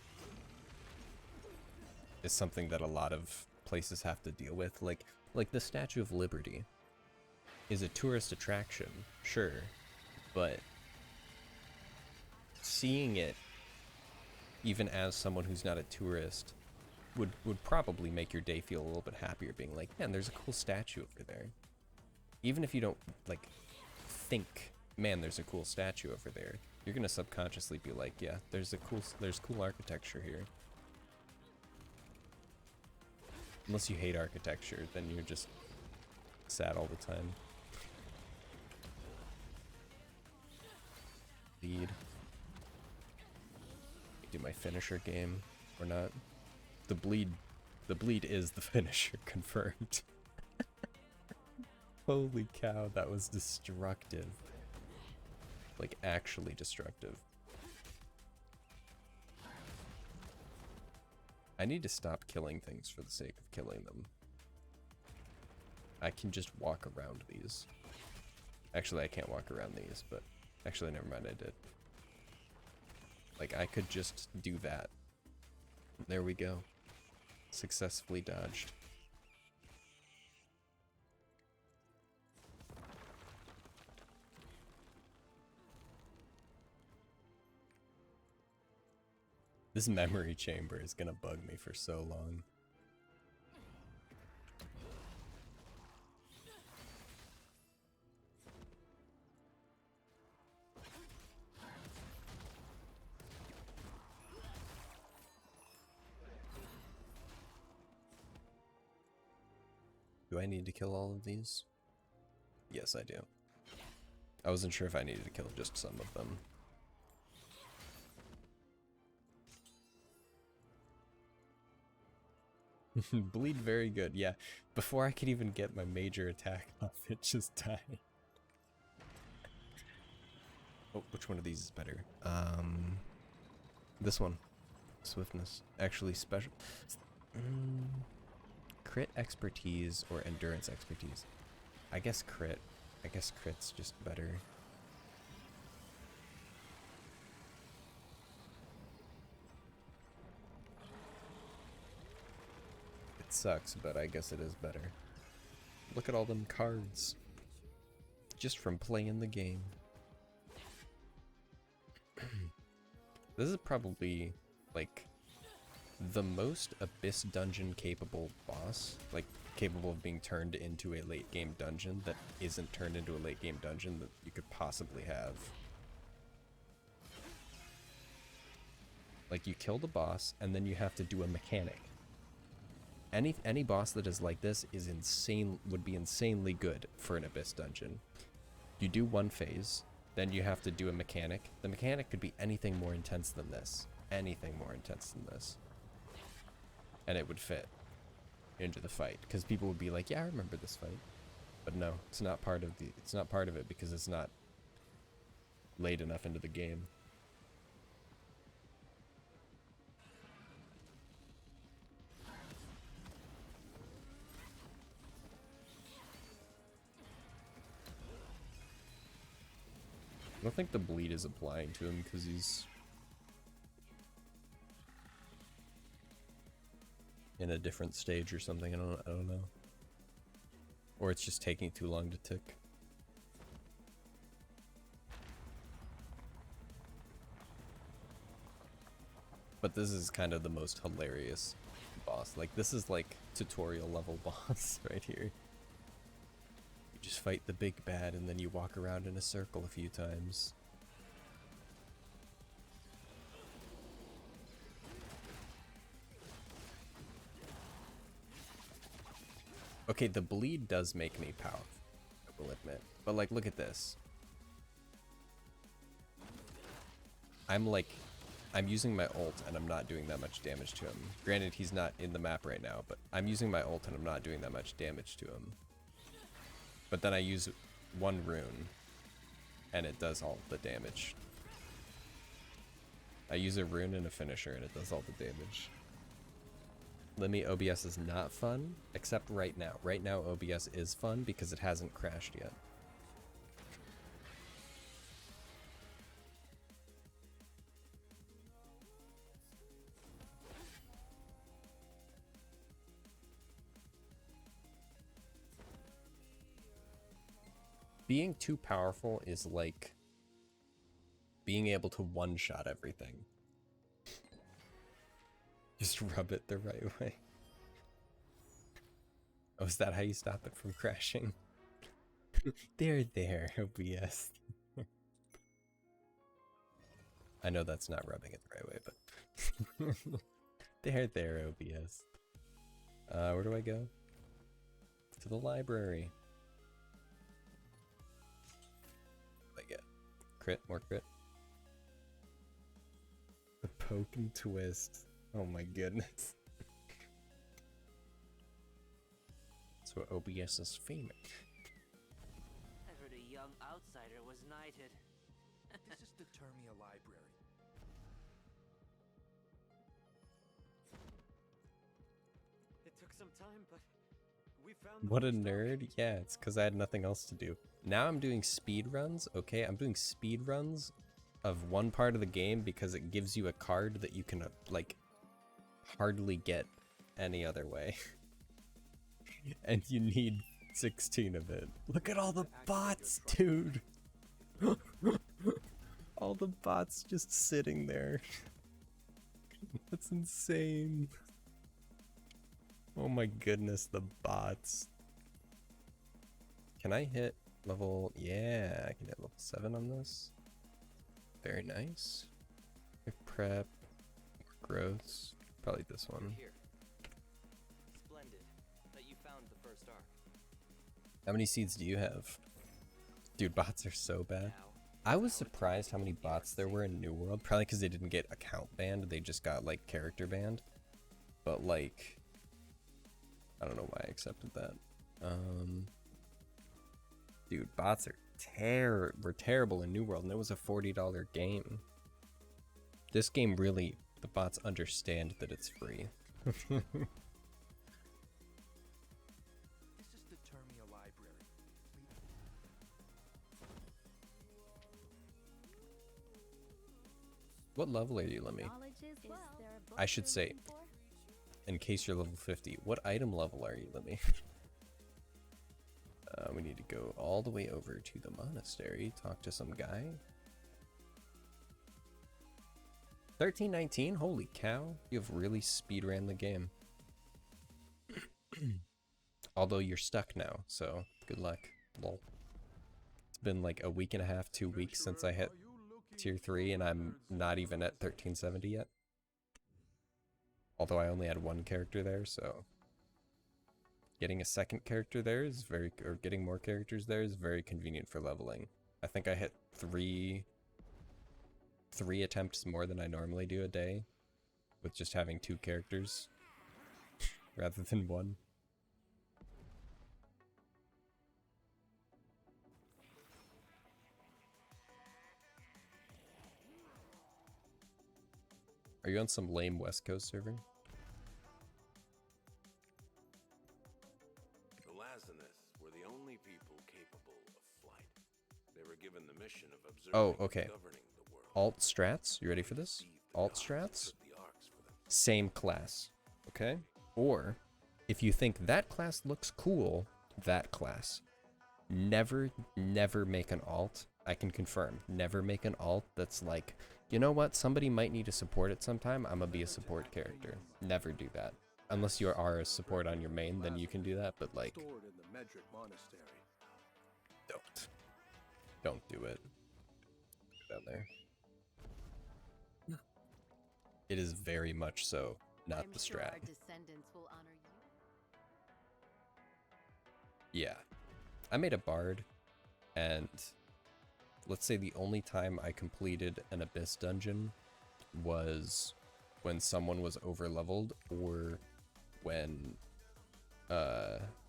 is something that a lot of places have to deal with. Like the Statue of Liberty is a tourist attraction, sure, but seeing it, even as someone who's not a tourist, would probably make your day feel a little bit happier, being like, man, there's a cool statue over there. Even if you don't, like, think, man, there's a cool statue over there, you're gonna subconsciously be like, yeah, there's cool architecture here. Unless you hate architecture, then you're just sad all the time. Lead. Do my finisher game or not? The bleed is the finisher, confirmed. Holy cow, that was destructive. Like, actually destructive. I need to stop killing things for the sake of killing them. I can just walk around these. Actually, I can't walk around these, but... Actually, never mind, I did. Like, I could just do that. There we go. Successfully dodged. This memory chamber is gonna bug me for so long. Do I need to kill all of these? Yes, I do. I wasn't sure if I needed to kill just some of them. Bleed very good, yeah. Before I could even get my major attack off, it just died. Oh, which one of these is better? This one. Swiftness. Actually, special... Crit expertise or endurance expertise? I guess crit. I guess crit's just better. It sucks, but I guess it is better. Look at all them cards. Just from playing the game. This is probably like, the most Abyss dungeon capable boss, like, capable of being turned into a late game dungeon that isn't turned into a late game dungeon that you could possibly have. Like, you kill the boss, and then you have to do a mechanic. Any boss that is like this is would be insanely good for an Abyss dungeon. You do one phase, then you have to do a mechanic. The mechanic could be anything more intense than this. Anything more intense than this. And it would fit into the fight, because people would be like, yeah, I remember this fight. But no, it's not part of it because it's not late enough into the game. I don't think the bleed is applying to him because he's in a different stage or something. I don't know. Or it's just taking too long to tick. But this is kind of the most hilarious boss. Like, this is like tutorial level boss right here. You just fight the big bad and then you walk around in a circle a few times. Okay, the bleed does make me powerful, I will admit. But like, look at this. I'm using my ult and I'm not doing that much damage to him. Granted, he's not in the map right now, but I'm using my ult and I'm not doing that much damage to him. But then I use one rune and it does all the damage. I use a rune and a finisher and it does all the damage. Limmy, OBS is not fun, except right now. Right now, OBS is fun because it hasn't crashed yet. Being too powerful is like being able to one-shot everything. Just rub it the right way. Oh, is that how you stop it from crashing? There, OBS. I know that's not rubbing it the right way, but... there, OBS. Where do I go? To the library. What do I get? Crit, more crit. The poke and twist. Oh my goodness. That's what OBS is famous. I heard a young outsider was knighted. This is the Termia Library. It took some time, but we found What a nerd. Yeah, it's because I had nothing else to do. Now I'm doing speed runs. Okay, I'm doing speed runs of one part of the game because it gives you a card that you can, like, hardly get any other way. And you need 16 of it. Look at all the bots, dude. All the bots just sitting there. That's insane. Oh my goodness, the bots. Can I hit level... Yeah, I can hit level 7 on this. Very nice. Prep. More growths. Probably this one. Here. Splendid that you found the first arc. How many seeds do you have? Dude, bots are so bad. I was surprised how many bots there were in New World. Probably because they didn't get account banned. They just got, like, character banned. But, like... I don't know why I accepted that. Dude, bots are were terrible in New World, and it was a $40 game. This game really... The bots understand that it's free. This is the Termia Library. What level are you, Lemmy? I should say, in case you're level 50, what item level are you, Lemmy? We need to go all the way over to the monastery, talk to some guy. 1319? Holy cow. You have really speedran the game. Although you're stuck now, so good luck. Lol. It's been like a week and a half, 2 weeks since I hit tier 3 and I'm not even at 1370 yet. Although I only had one character there, so getting a second character there is or getting more characters there is very convenient for leveling. I think I hit three attempts more than I normally do a day with just having 2 characters rather than 1. Are you on some lame West Coast server? The Lazanists were the only people capable of flight. They were given the mission of observing Oh, okay. and governing the world. Alt strats. You ready for this? Alt strats. Same class. Okay? Or, if you think that class looks cool, that class. Never make an alt. I can confirm. Never make an alt that's like, you know what? Somebody might need to support it sometime. I'm gonna be a support character. Never do that. Unless you are a support on your main, then you can do that, but like, don't do it. Down there. It is very much so not the strat. Yeah. I made a bard, and let's say the only time I completed an abyss dungeon was when someone was overleveled or when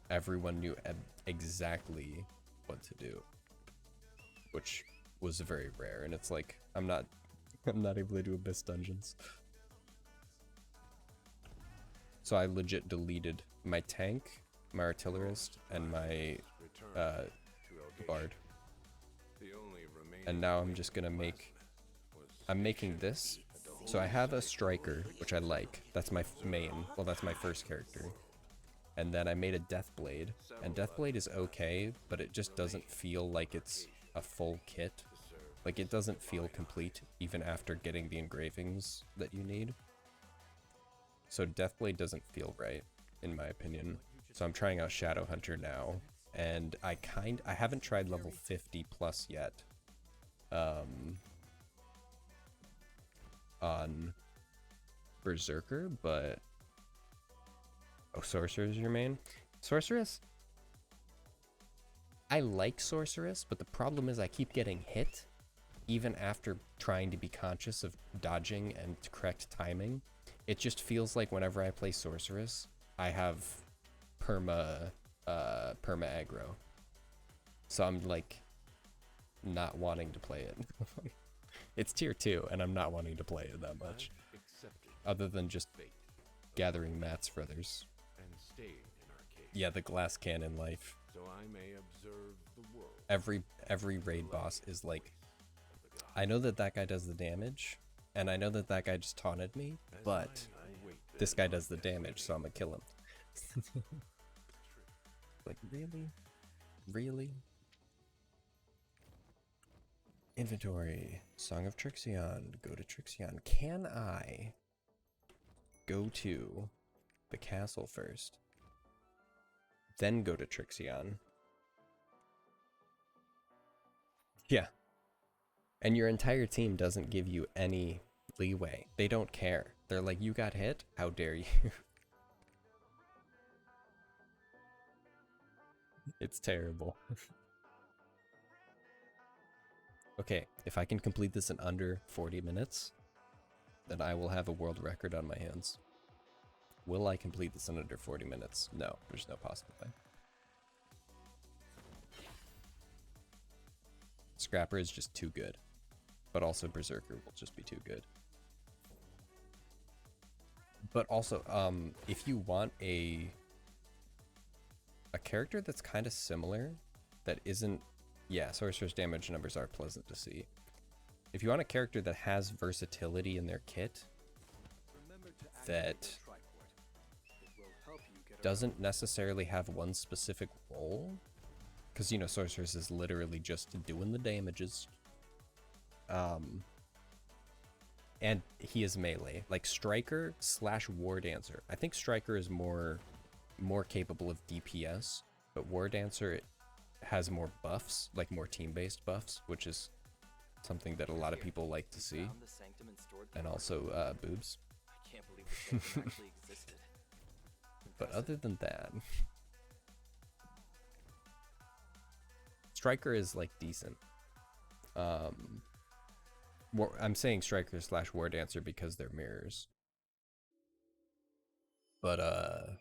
everyone knew exactly what to do, which was very rare. And it's like I'm not able to do abyss dungeons, so I legit deleted my tank, my artillerist, and my bard. And now I'm just gonna I'm making this. So I have a striker, which I like. That's my main. Well, that's my first character. And then I made a Deathblade. And Deathblade is okay, but it just doesn't feel like it's a full kit. Like, it doesn't feel complete, even after getting the engravings that you need. So Deathblade doesn't feel right, in my opinion. So I'm trying out Shadowhunter now. And I haven't tried level 50 plus yet. On Berserker, but Sorceress is your main? Sorceress? I like Sorceress, but the problem is I keep getting hit even after trying to be conscious of dodging and correct timing. It just feels like whenever I play Sorceress, I have perma aggro. So I'm like not wanting to play it. It's tier 2 and I'm not wanting to play it that much. Other than just gathering mats for others. Yeah, the glass cannon life. So I may observe the world. Every raid boss is like, I know that guy does the damage, and I know that guy just taunted me, but this guy does the damage, so I'm gonna kill him. Like, really? Really? Inventory. Song of Trixion. Go to Trixion. Can I go to the castle first, then go to Trixion? Yeah. And your entire team doesn't give you any leeway. They don't care. They're like, you got hit? How dare you? It's terrible. Okay, if I can complete this in under 40 minutes, then I will have a world record on my hands. Will I complete this in under 40 minutes? No, there's no possible way. Scrapper is just too good. But also Berserker will just be too good. But also, if you want a character that's kind of similar, that isn't... Yeah, Sorcerer's damage numbers are pleasant to see. If you want a character that has versatility in their kit, that doesn't necessarily have one specific role, because, you know, Sorceress is literally just doing the damages. and he is melee. Like Striker / War Dancer. I think Striker is more capable of DPS, but War Dancer has more buffs, like more team-based buffs, which is something that a lot of people like to see. And also boobs. I can't believe this sanctum actually existed. But other than that, Striker is like decent. I'm saying Striker / War Dancer because they're mirrors. But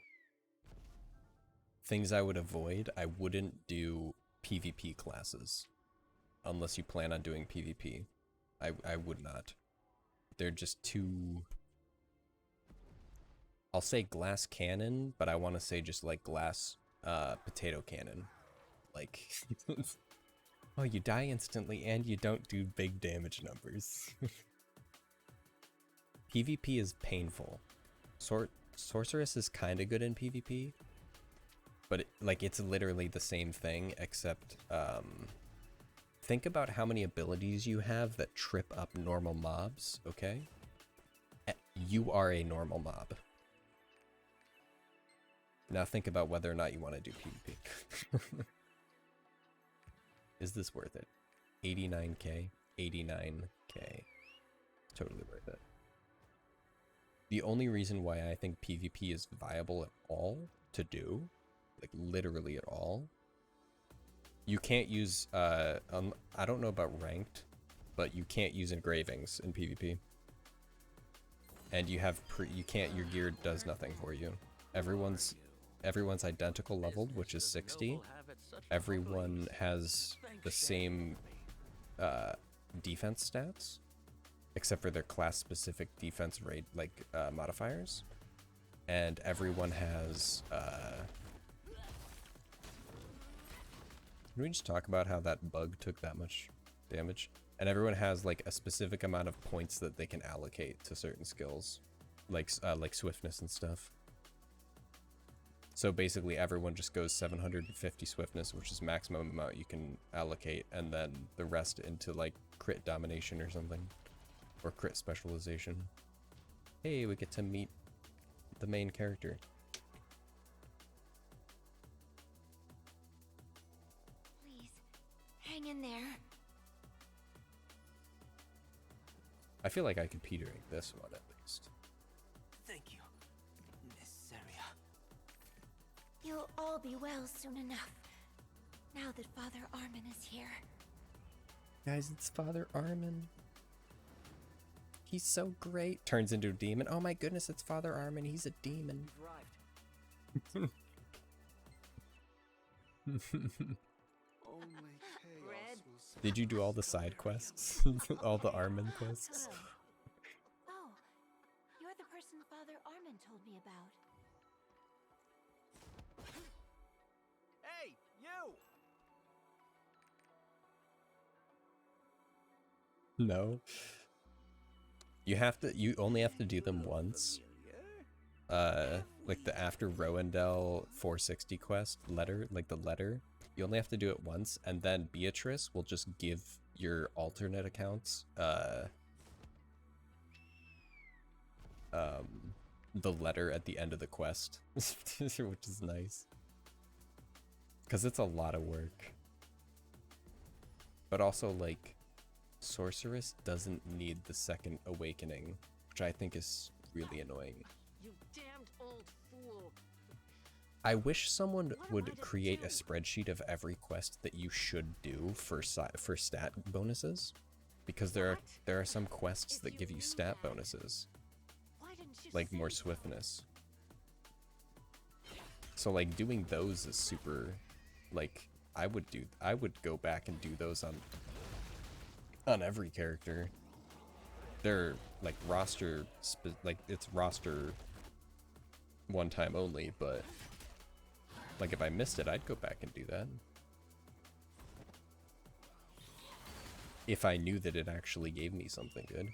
things I would avoid, I wouldn't do PvP classes unless you plan on doing PvP. I would not. They're just too... I'll say glass cannon, but I want to say just like glass potato cannon. Like, oh, you die instantly and you don't do big damage numbers. PvP is painful. Sorceress is kind of good in PvP, but it's literally the same thing, except think about how many abilities you have that trip up normal mobs, okay? You are a normal mob. Now think about whether or not you want to do PvP. Is this worth it? 89k? 89k. Totally worth it. The only reason why I think PvP is viable at all to do, like literally at all, you can't use, I don't know about ranked, but you can't use engravings in PvP. And you have, your gear does nothing for you. Everyone's identical leveled, which is 60. Everyone has the same defense stats, except for their class-specific defense rate, modifiers. And everyone has... Can we just talk about how that bug took that much damage? And everyone has like a specific amount of points that they can allocate to certain skills, like swiftness and stuff. So basically everyone just goes 750 swiftness, which is maximum amount you can allocate, and then the rest into like crit domination or something, or crit specialization. Hey, we get to meet the main character. Please, hang in there. I feel like I could P during this one at least. Thank you, Miss Saria. You'll all be well soon enough, now that Father Armin is here. Guys, it's Father Armin. He's so great. Turns into a demon. Oh my goodness, it's Father Armin. He's a demon. Did you do all the side quests? All the Armin quests? Oh, you're the person Father Armin told me about. Hey, you! No. You only have to do them once. Like the after Roendel 460 quest letter, like the letter. You only have to do it once, and then Beatrice will just give your alternate accounts the letter at the end of the quest, which is nice. Because it's a lot of work. But also, like, Sorceress doesn't need the second awakening, which I think is really annoying. You damned old fool. I wish someone would create a spreadsheet of every quest that you should do for stat bonuses, because there are some quests that give you stat bonuses, like more swiftness. So like doing those is super, like I would go back and do those on every character. They're like it's roster one time only, but like if I missed it, I'd go back and do that. If I knew that it actually gave me something good.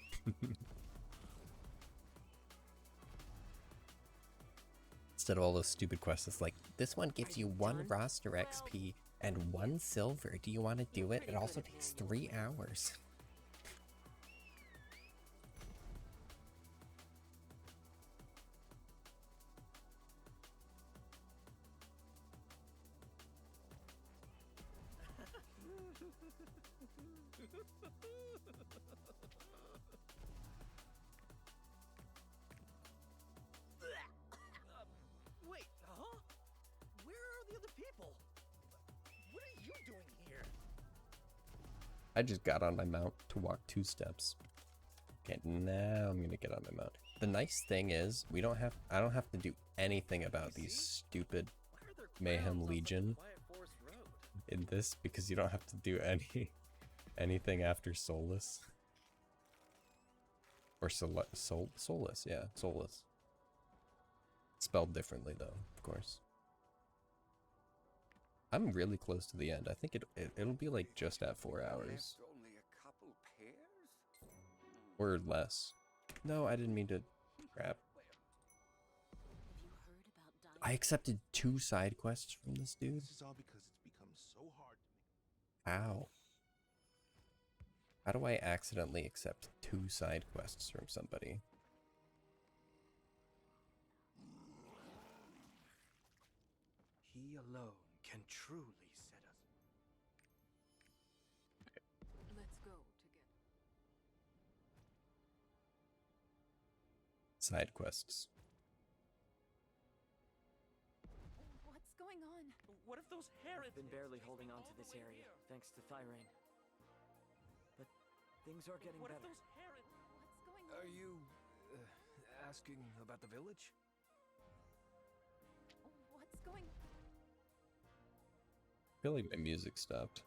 Instead of all those stupid quests, it's like, this one gives you 1 roster XP and 1 silver. Do you want to do it? It also takes 3 hours. Wait, huh? Where are the other people? What are you doing here? I just got on my mount to walk 2 steps. Okay, now I'm gonna get on my mount. The nice thing is I don't have to do anything about these stupid Mayhem Legion in this because you don't have to do anything after Solas. Or Solas, yeah, Solas. Spelled differently though, of course. I'm really close to the end. I think it'll be like just at 4 hours. Only a couple pairs? Or less. No, I didn't mean to. Crap. I accepted 2 side quests from this dude. This is all because it's become so hard to make. How? How do I accidentally accept 2 side quests from somebody? He alone can truly set us. Let's go together. Side quests. What's going on? What if those heretics... Been barely holding on to this area, thanks to Thyrane. But things are getting better. Those heretics... What's going on? Are you asking about the village? What's going on? I feel like my music stopped.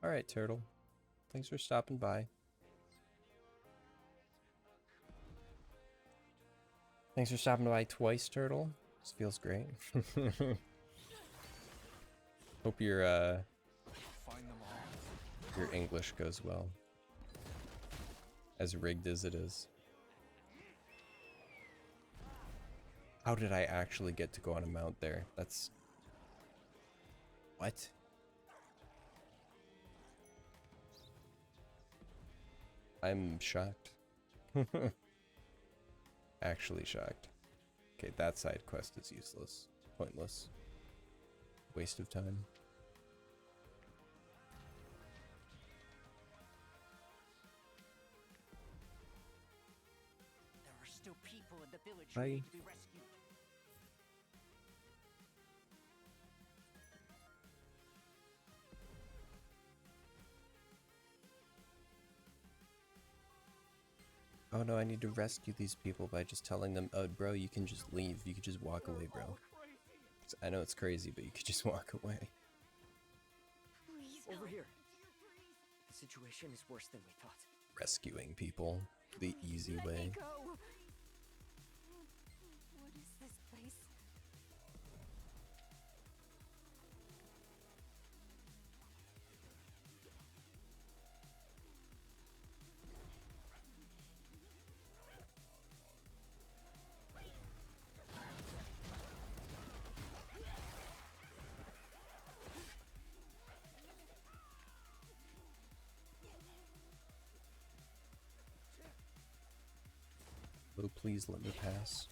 Alright, Turtle. Thanks for stopping by. Thanks for stopping by twice, Turtle. This feels great. Hope your English goes well. As rigged as it is. How did I actually get to go on a mount there? That's... What? I'm shocked. Actually shocked. Okay, that side quest is useless. Pointless. Waste of time. There are still people in the village who need to be rescued. Oh no, I need to rescue these people by just telling them, oh bro, you can just leave. You can just walk away, bro. I know it's crazy, but you could just walk away. Over here. The situation is worse than we thought. Rescuing people the easy way. Go. What is this place? Oh, please let me pass.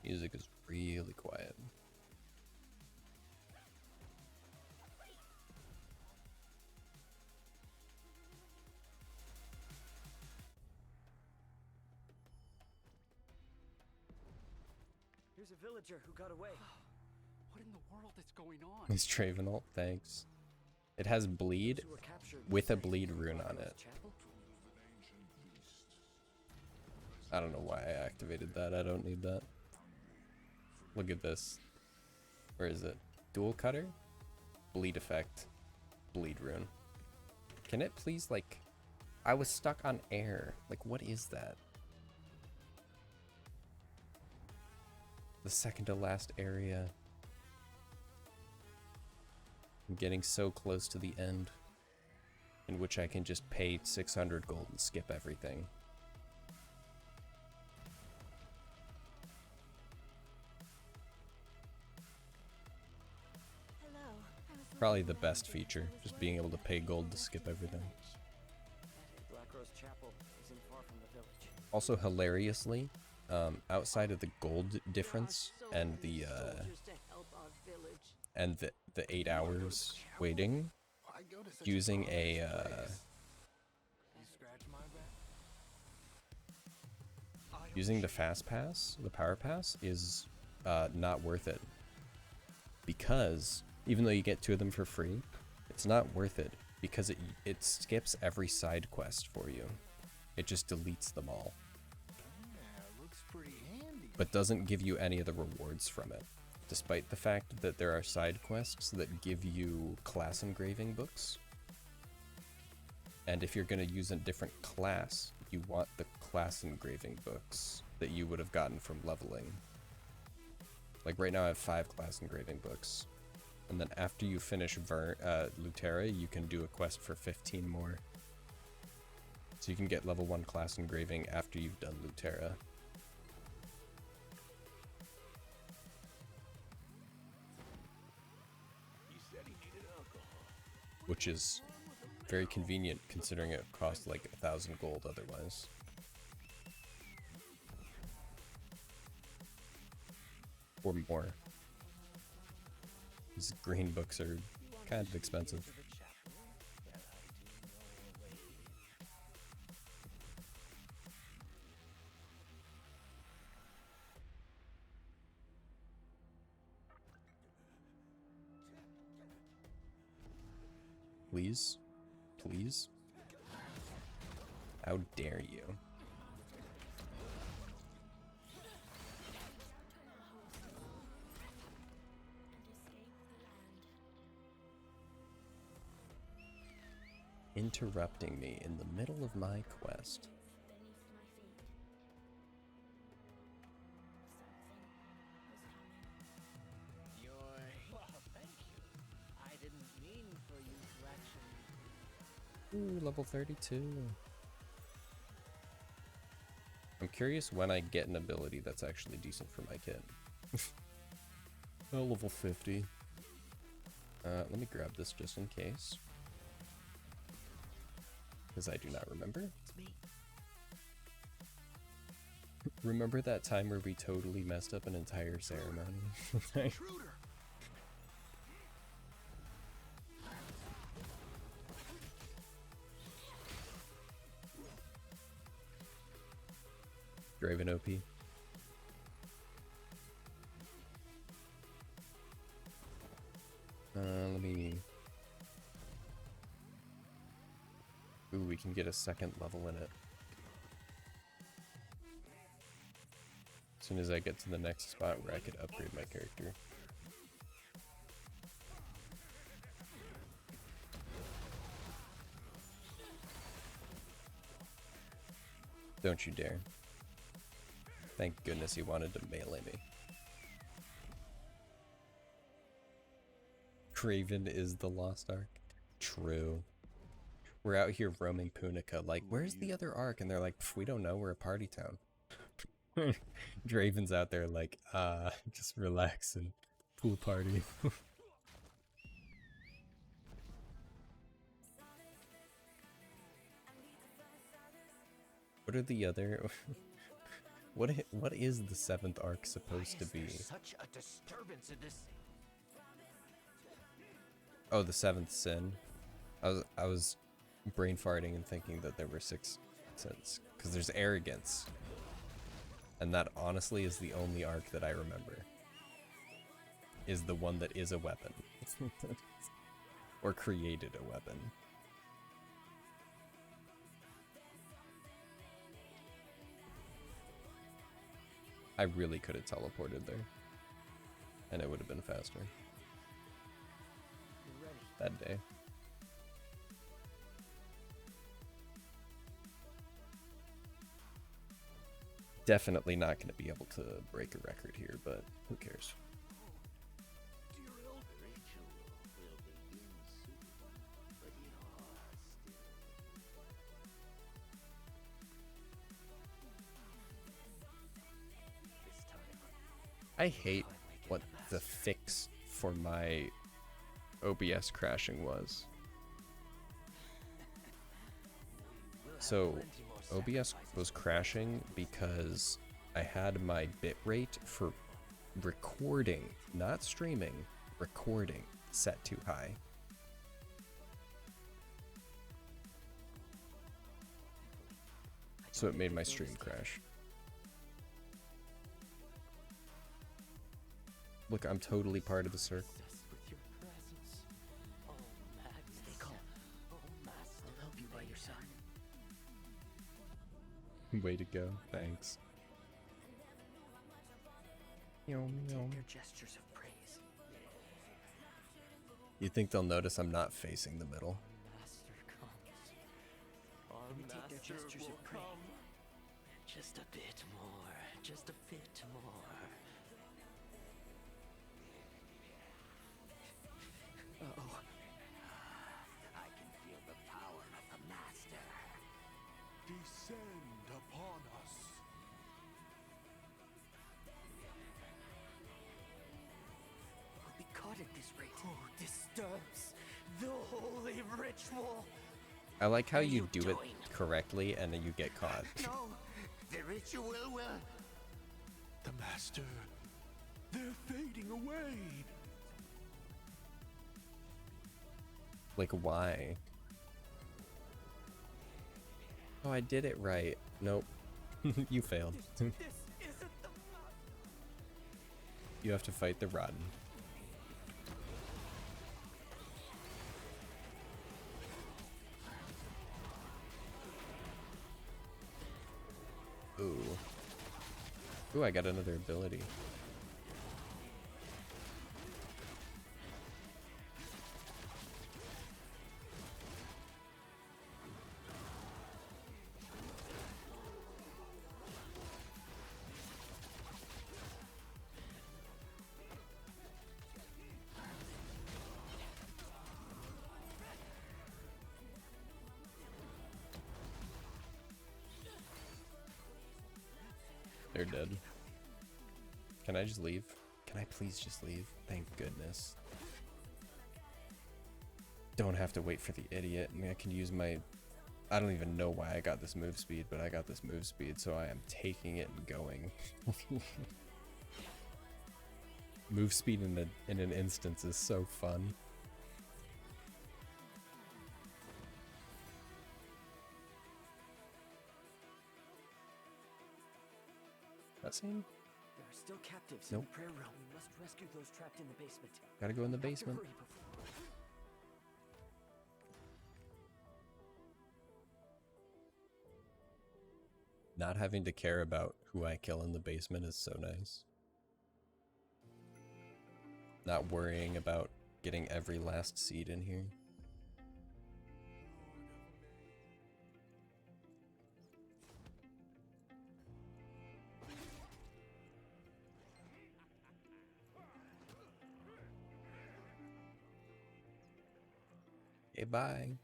Music is really quiet. Here's a villager who got away. What in the world is going on? He's Travenalt, thanks. It has bleed with a bleed rune on it. I don't know why I activated that. I don't need that. Look at this. Where is it? Dual cutter? Bleed effect. Bleed rune. Can it please, like... I was stuck on air. Like, what is that? The second to last area. I'm getting so close to the end. in which I can just pay 600 gold and skip everything. Probably the best feature, just being able to pay gold to skip everything. Blackrose Chapel isn't far from the village. Also, hilariously, outside of the gold difference and the 8 hours waiting, using a using the fast pass, the power pass, is not worth it, because even though you get 2 of them for free, it's not worth it because it skips every side quest for you. It just deletes them all. But doesn't give you any of the rewards from it, despite the fact that there are side quests that give you class engraving books. And if you're going to use a different class, you want the class engraving books that you would have gotten from leveling. Like right now I have 5 class engraving books. And then after you finish Lutera, you can do a quest for 15 more. So you can get level 1 class engraving after you've done Lutera. Which is very convenient considering it costs like 1,000 gold otherwise. Or more. These green books are kind of expensive. Please? Please? How dare you? Interrupting me in the middle of my quest. Ooh, level 32. I'm curious when I get an ability that's actually decent for my kit. Oh, level 50. Let me grab this just in case. Because I do not remember. Remember that time where we totally messed up an entire ceremony? Draven OP. Let me... Ooh, we can get a second level in it. As soon as I get to the next spot where I could upgrade my character. Don't you dare. Thank goodness he wanted to melee me. Craven is the Lost Ark. True. We're out here roaming Punica, like, where's the other Ark? And they're like, we don't know, we're a party town. Draven's out there like, just relax and pool party. What are the other... What is the 7th Ark supposed to be? Such a disturbance in this. Oh, the 7th Sin. I was brain farting and thinking that there were 6 sins, because there's arrogance, and that honestly is the only arc that I remember. Is the one that is a weapon, or created a weapon. I really could have teleported there, and it would have been faster. That day. Definitely not going to be able to break a record here, but who cares? I hate what the fix for my OBS crashing was. So OBS was crashing because I had my bitrate for recording, not streaming, recording set too high. So it made my stream crash. Look, I'm totally part of the circle. Way to go. Thanks. Take your gestures of praise. You think they'll notice I'm not facing the middle? We take their gestures of praise. Just a bit more. Just a bit more. Uh-oh. I can feel the power of the Master. Descend upon us. We'll be caught at this rate. Who disturbs the holy ritual? I like how you do it correctly and then you get caught. No, the ritual will... The Master, they're fading away. Like, why? Oh, I did it right. Nope. You failed. You have to fight the rotten. Ooh. Ooh, I got another ability. They're dead. Can I just leave? Can I please just leave? Thank goodness. Don't have to wait for the idiot. I mean, I can use my... I don't even know why I got this move speed, but I got this move speed, so I am taking it and going. Move speed in an instance is so fun. Cutscene? There are still captives Nope. in the prayer room. We must rescue those trapped in the basement. Gotta go in the basement. Hurry before... Not having to care about who I kill in the basement is so nice. Not worrying about getting every last seed in here. Okay, bye.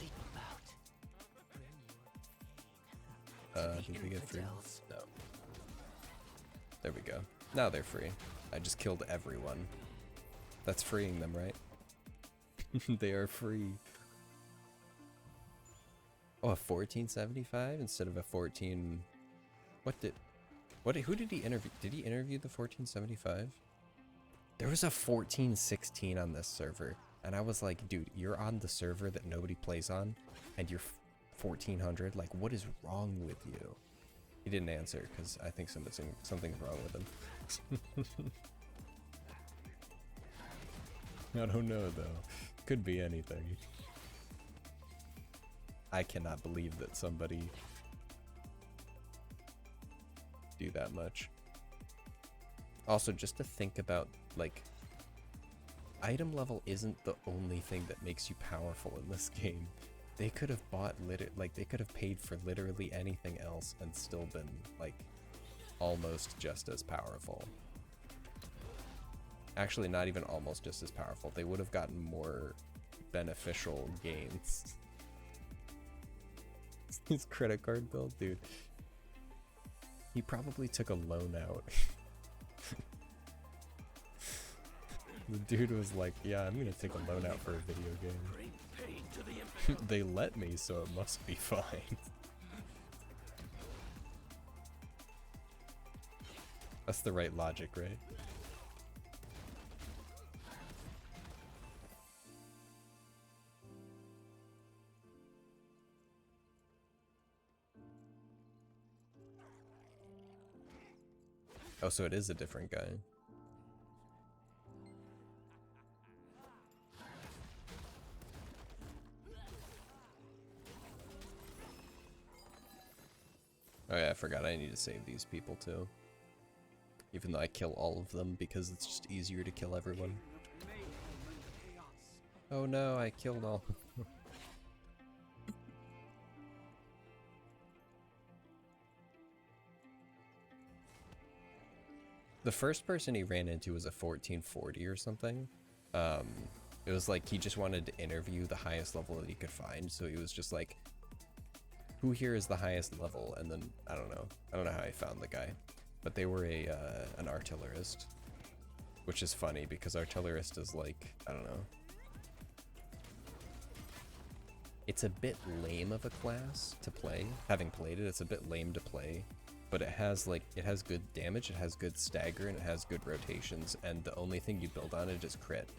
Leap about. Did we get free? No. There we go. Now they're free. I just killed everyone. That's freeing them, right? They are free. Oh, a 1475 instead of a 14... Who did he interview? Did he interview the 1475? There was a 1416 on this server. And I was like, dude, you're on the server that nobody plays on, and you're 1400? Like, what is wrong with you? He didn't answer, because I think something's wrong with him. I don't know, though. Could be anything. I cannot believe that somebody do that much. Also, just to think about, like, item level isn't the only thing that makes you powerful in this game. They could have bought they could have paid for literally anything else and still been, like, almost just as powerful. Actually, not even almost just as powerful. They would have gotten more beneficial gains. His credit card bill, dude. He probably took a loan out. The dude was like, yeah, I'm gonna take a loan out for a video game. They let me, so it must be fine. That's the right logic, right? Oh, so it is a different guy. Oh yeah, I forgot I need to save these people too. Even though I kill all of them because it's just easier to kill everyone. Oh no, I killed all of them. The first person he ran into was a 1440 or something. It was like he just wanted to interview the highest level that he could find, so he was just like, who here is the highest level? And then I don't know how I found the guy, but they were an artillerist, which is funny because artillerist is like, I don't know, it's a bit lame of a class to play. Having played it, it's a bit lame to play, but it has good damage, it has good stagger, and it has good rotations, and the only thing you build on it is crit.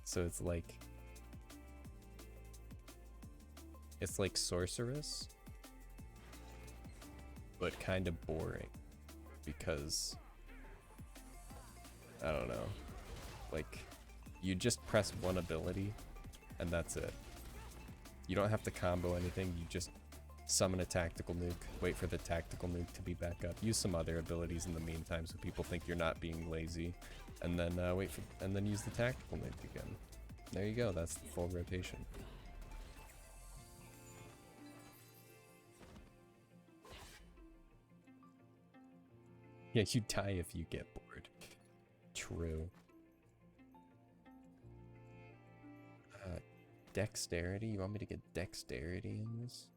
So it's like sorceress, but kind of boring because I don't know, like you just press one ability and that's it. You don't have to combo anything, you just summon a tactical nuke, wait for the tactical nuke to be back up, use some other abilities in the meantime so people think you're not being lazy, and then and then use the tactical nuke again. There you go, that's the full rotation. Yeah, you die if you get bored. True. Dexterity? You want me to get dexterity in this?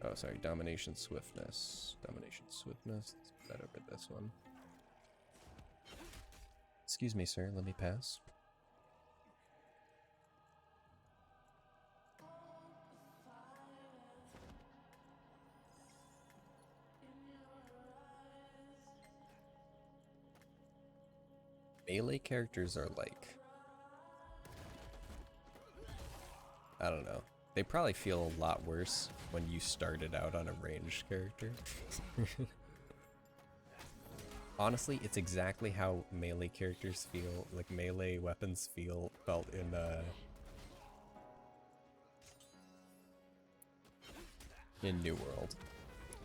Oh, sorry, domination swiftness. Domination swiftness. Let's put that over this one. Excuse me, sir, let me pass. Melee characters are like, I don't know. They probably feel a lot worse when you started out on a ranged character. Honestly, it's exactly how melee characters feel, like melee weapons felt in New World.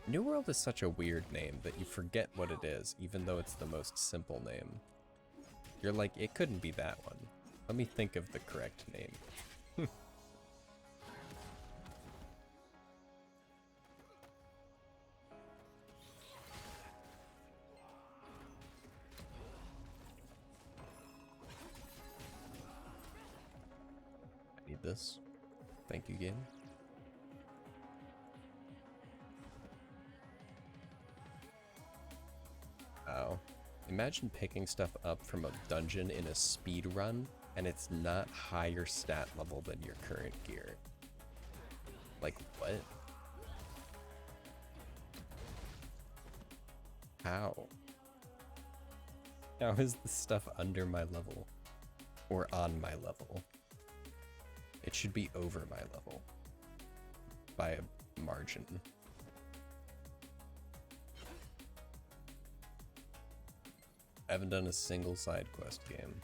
New World is such a weird name that you forget what it is, even though it's the most simple name. You're like, it couldn't be that one. Let me think of the correct name. I need this. Thank you, game. Wow. Imagine picking stuff up from a dungeon in a speed run, and it's not higher stat level than your current gear. Like, what? How? How is the stuff under my level? Or on my level? It should be over my level. By a margin. I haven't done a single side quest game.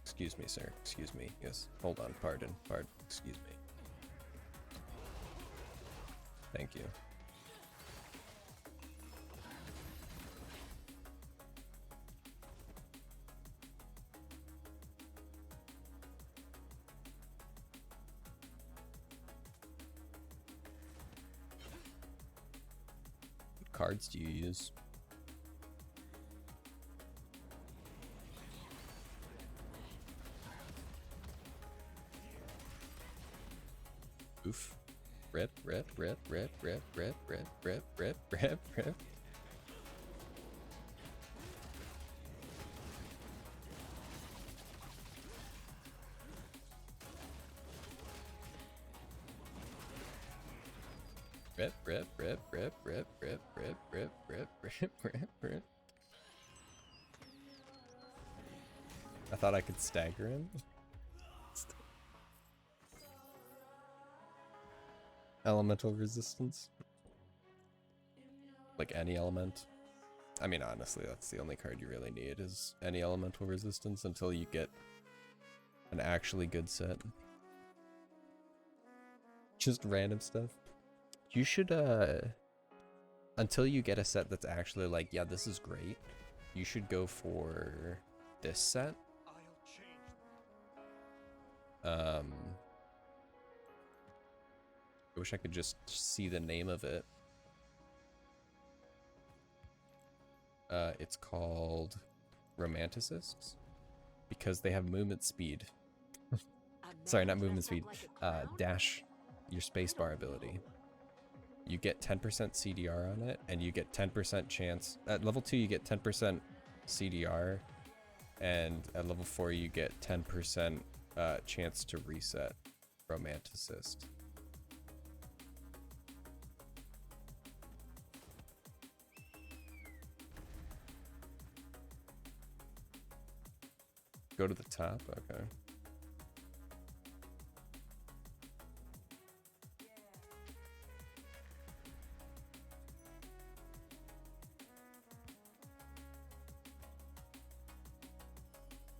Excuse me, sir. Excuse me. Yes. Hold on. Pardon. Pardon. Excuse me. Thank you. What cards do you use? Oof. Rip, rip, rip, rip, rip, rip, rip, rip, rip, rip, rip. Rip, rip, rip, rip, rip, rip, rip, rip, rip, rip, rip, rip. I thought I could stagger him. Elemental resistance. Like any element. I mean, honestly, that's the only card you really need is any elemental resistance until you get an actually good set. Just random stuff. You should, until you get a set that's actually like, yeah, this is great, you should go for this set. I wish I could just see the name of it. It's called Romanticists because they have movement speed. Sorry, not movement speed. Dash, your spacebar ability. You get 10% CDR on it, and you get 10% chance. At level 2, you get 10% CDR, and at level 4, you get 10% chance to reset Romanticist. Go to the top? Okay.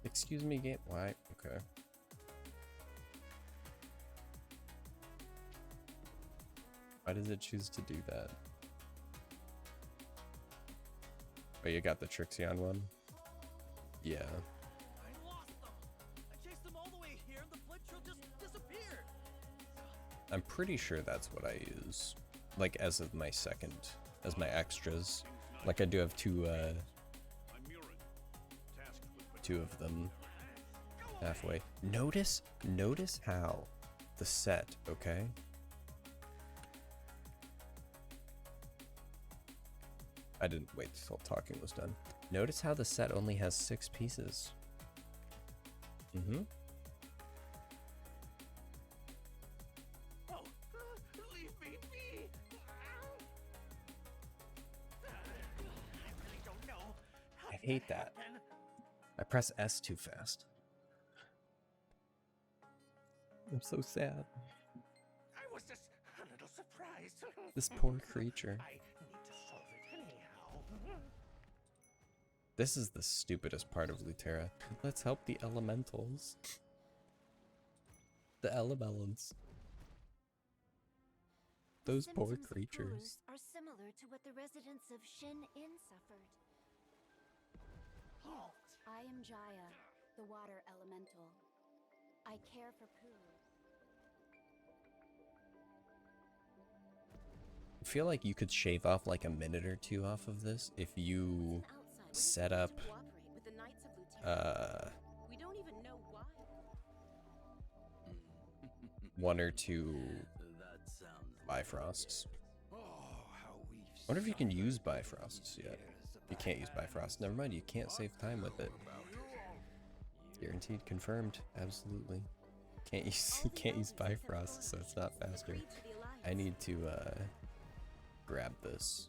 Excuse me, game. Why? Okay. Why does it choose to do that? Oh, you got the Trixion one? Yeah. I lost them. I chased them all the way here and the blood trail just disappeared. I'm pretty sure that's what I use. Like, as of my second, as my extras. Like, I do have two of them halfway. Notice how the set, okay? I didn't wait till talking was done. Notice how the set only has 6 pieces. Mm-hmm. Oh, leave me be. I really don't know. I hate that. I press S too fast. I'm so sad. I was just a little surprised. This poor creature. I need to solve it anyhow. This is the stupidest part of Lutera. Let's help the elementals. The elementals. Those poor creatures. Are similar to what the residents of Shin Inn suffered. I am Jaya, the water elemental. I care for Pooh. I feel like you could shave off like a minute or two off of this if you set up We don't even know why. 1 or 2 Bifrosts. I wonder if you can use Bifrosts yet. You can't use Bifrost. Never mind, you can't save time with it. Guaranteed, confirmed, absolutely. Can't use Bifrost, so it's not faster. I need to grab this.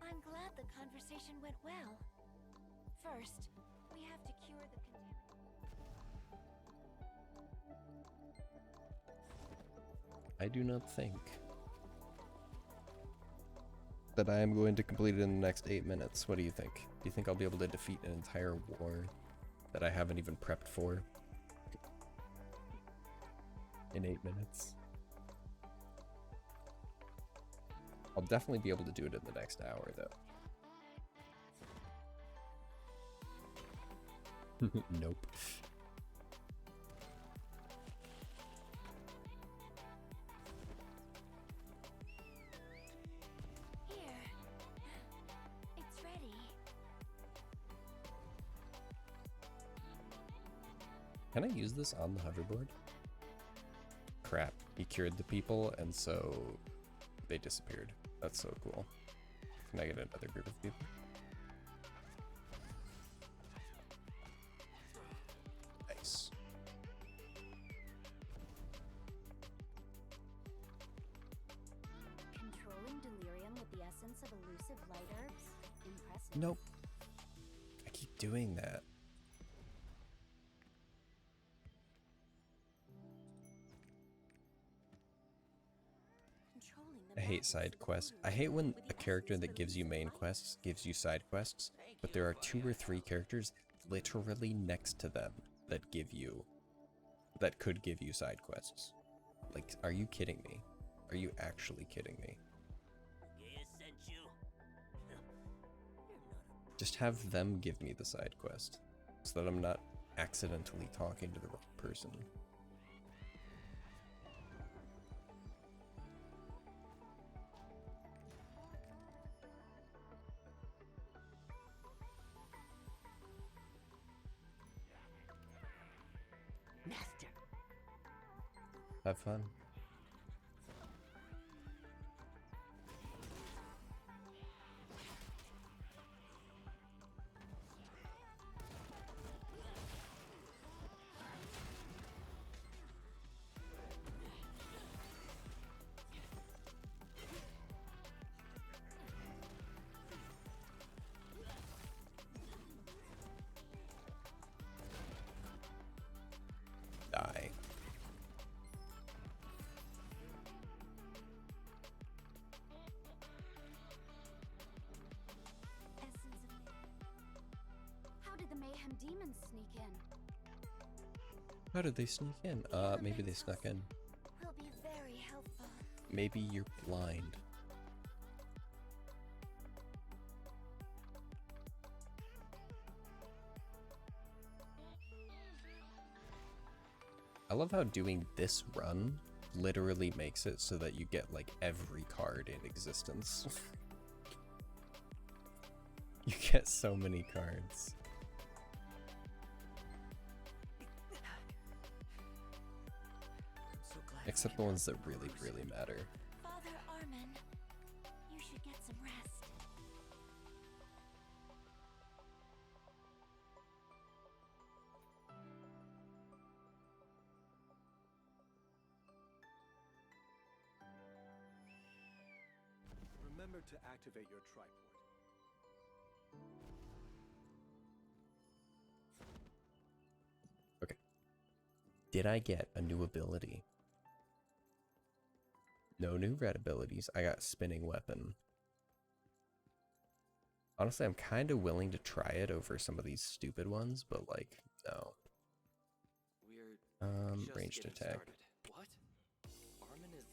I'm glad the conversation went well. First, we have to cure the I do not think that I am going to complete it in the next 8 minutes. What do you think? Do you think I'll be able to defeat an entire war that I haven't even prepped for in 8 minutes? I'll definitely be able to do it in the next hour, though. Nope. Here. It's ready. Can I use this on the hoverboard? Crap, he cured the people, and so they disappeared. That's so cool. Can I get another group of people? Nice. Controlling delirium with the essence of elusive light herbs? Impressive. Nope. I keep doing that. I hate side quests. I hate when a character that gives you main quests gives you side quests, but there are 2 or 3 characters literally next to them that could give you side quests. Like, are you kidding me? Are you actually kidding me? Just have them give me the side quest so that I'm not accidentally talking to the wrong person. Master. Have fun. Die. How did the mayhem demons sneak in? How did they sneak in? Maybe they snuck in. Will be very helpful. Maybe you're blind. I love how doing this run literally makes it so that you get like every card in existence. You get so many cards. Except the ones that really, really matter. Father Armin, you should get some rest. Remember to activate your tripod. Okay. Did I get a new ability? No new red abilities. I got spinning weapon. Honestly, I'm kind of willing to try it over some of these stupid ones, but like, no. We're just ranged getting attack. started. What? Armin is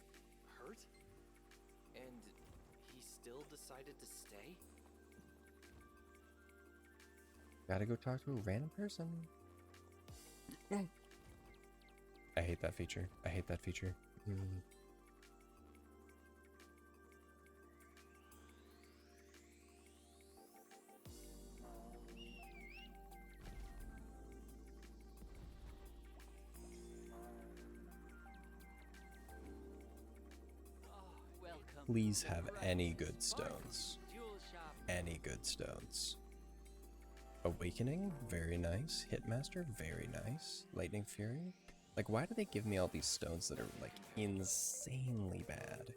hurt? And he still decided to stay? Gotta go talk to a random person. I hate that feature. I hate that feature. Please have any good stones. Any good stones. Awakening, very nice. Hitmaster, very nice. Lightning Fury. Like, why do they give me all these stones that are, like, insanely bad?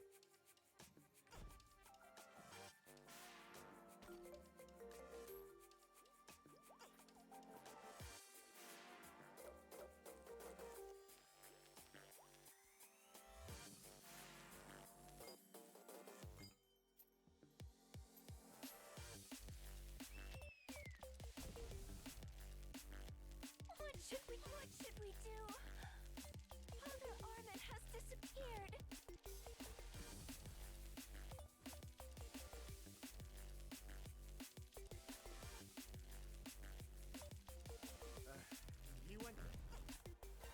What should we do? Father Armin has disappeared.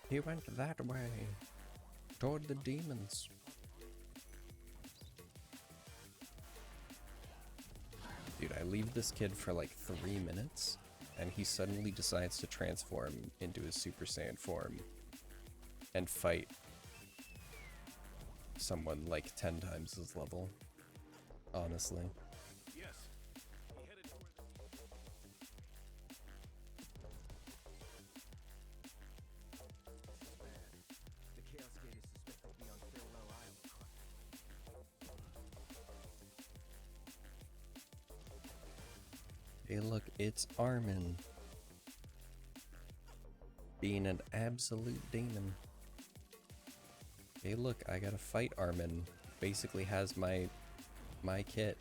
He went that way. Toward the demons. Dude, I leave this kid for like 3 minutes, and he suddenly decides to transform into his Super Saiyan form and fight someone like 10 times his level. Honestly. Yes. He headed toward The Chaos Gate is suspected to be on Farewell Island. Hey look, it's Armin. Being an absolute demon. Hey look, I gotta fight Armin. Basically has my kit.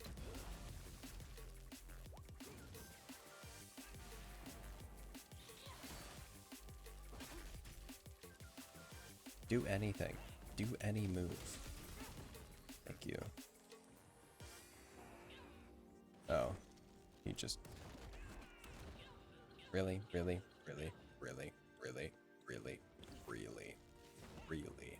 Do anything. Do any move. Thank you. Oh. He just... Really? Really? Really? Really? Really? Really? Really? Really?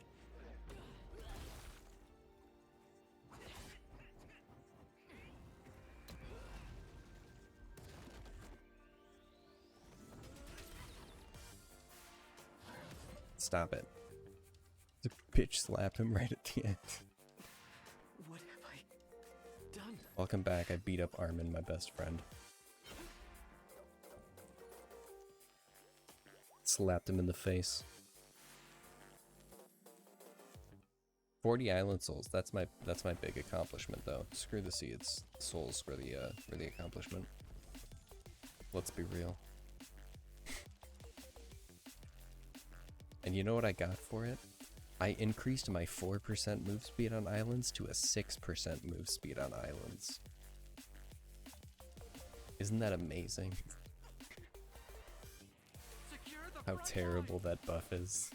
Stop it. To pitch slap him right at the end. What have I done? Welcome back. I beat up Armin, my best friend. Slapped him in the face. 40 island souls. That's my big accomplishment though. Screw the seeds. Souls for the accomplishment. Let's be real. And you know what I got for it? I increased my 4% move speed on islands to a 6% move speed on islands. Isn't that amazing? How terrible that buff is.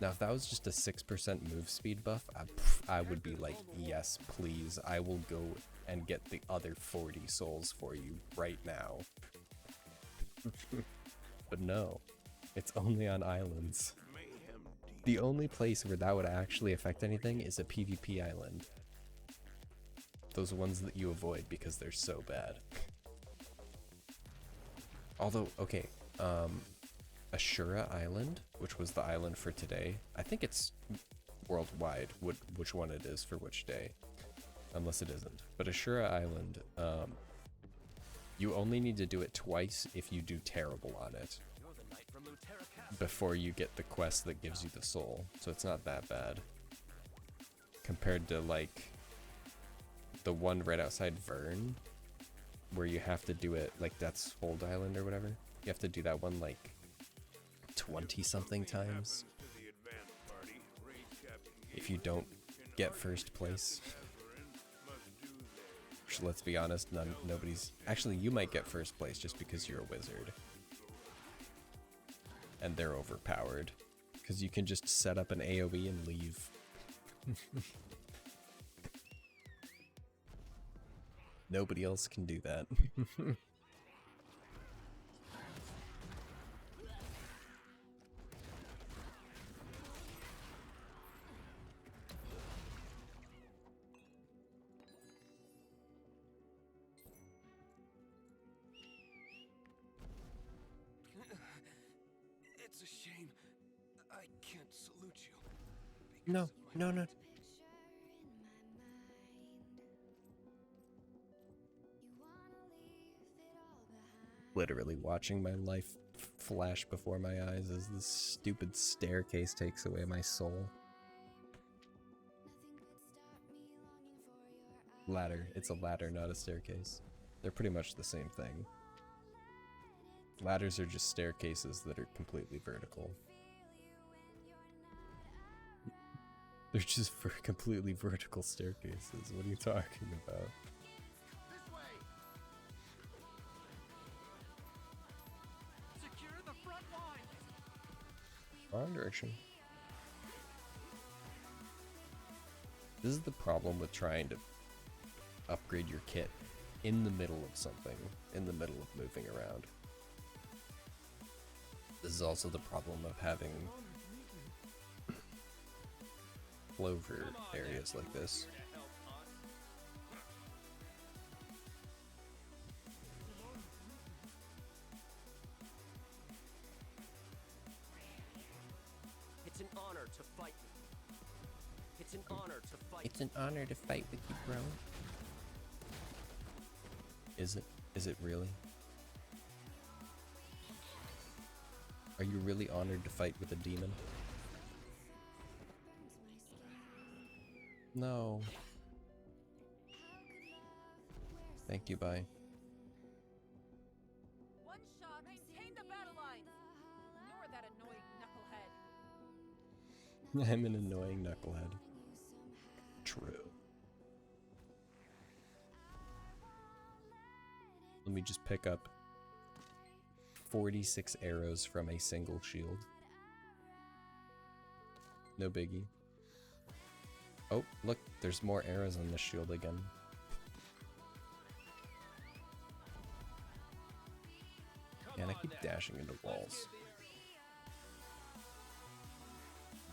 Now if that was just a 6% move speed buff, I would be like, yes please, I will go and get the other 40 souls for you right now. But no, it's only on islands. The only place where that would actually affect anything is a PvP island. Those ones that you avoid because they're so bad. Although, okay, Ashura Island, which was the island for today, I think it's worldwide which one it is for which day, unless it isn't. But Ashura Island, you only need to do it twice if you do terrible on it before you get the quest that gives you the soul, so it's not that bad compared to like the one right outside Vern where you have to do it like that's Hold Island or whatever. You have to do that one like 20 something times if you don't get first place. Which, let's be honest, nobody's... Actually, you might get first place just because you're a wizard. And they're overpowered. Because you can just set up an AoE and leave. Nobody else can do that. It's a shame. I can't salute you. No. Literally watching my life flash before my eyes as this stupid staircase takes away my soul. Ladder. It's a ladder, not a staircase. They're pretty much the same thing. Ladders are just staircases that are completely vertical. They're just for completely vertical staircases. What are you talking about? Secure the front line. Wrong direction. This is the problem with trying to upgrade your kit in the middle of something, in the middle of moving around. This is also the problem of having clover areas like this. to fight with you. It's an honor to fight. It's an honor to fight with you, bro. Is it? Is it really? Are you really honored to fight with a demon? No. Thank you, bye. One shot, maintain the battle lines. Ignore that annoying knucklehead. I'm an annoying knucklehead. True. Let me just pick up 46 arrows from a single shield. No biggie. Oh, look, there's more arrows on the shield again. Man, I keep dashing into walls.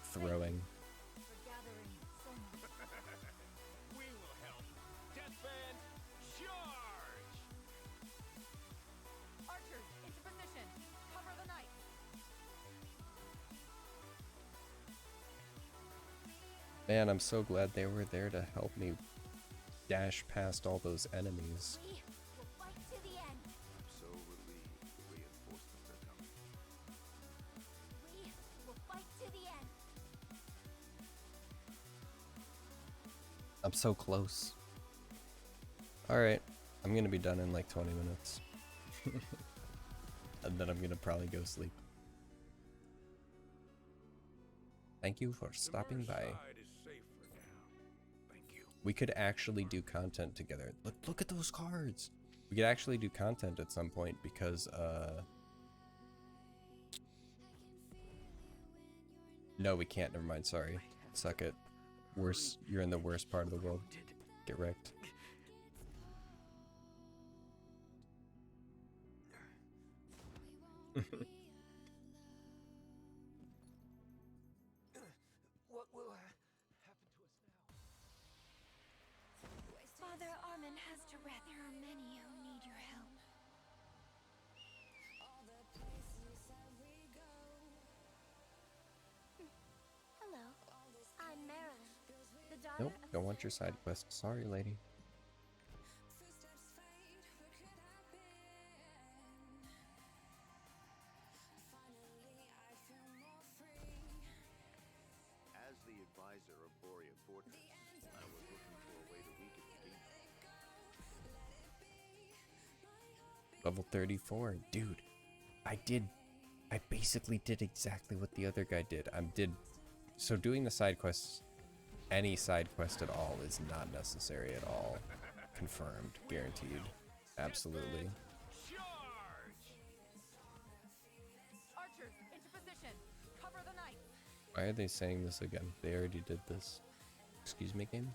Throwing. We will help. Deathband, charge! Archers, into position. Cover the knight. Man, I'm so glad they were there to help me dash past all those enemies. We will fight to the end. I'm so relieved the reinforcements are coming. We will fight to the end. I'm so close. Alright, I'm gonna be done in like 20 minutes. And then I'm gonna probably go sleep. Thank you for stopping by. We could actually do content together. Look at those cards! We could actually do content at some point because, no, we can't. Never mind. Sorry. Suck it. Worse. You're in the worst part of the world. Get wrecked. What will happen to us now? Father Armin has to rest. There are many who need your help. Hello, I'm Marilyn, the daughter Nope. Don't want your side quest. Sorry, lady. As the advisor of Borea Fortress, I was looking for a way to weaken the demon. Level 34. Dude, I basically did exactly what the other guy did. So doing the side quests, any side quest at all is not necessary at all. Confirmed. Guaranteed. Absolutely. Archers, into position. Cover the knight. Why are they saying this again? They already did this. Excuse me, game?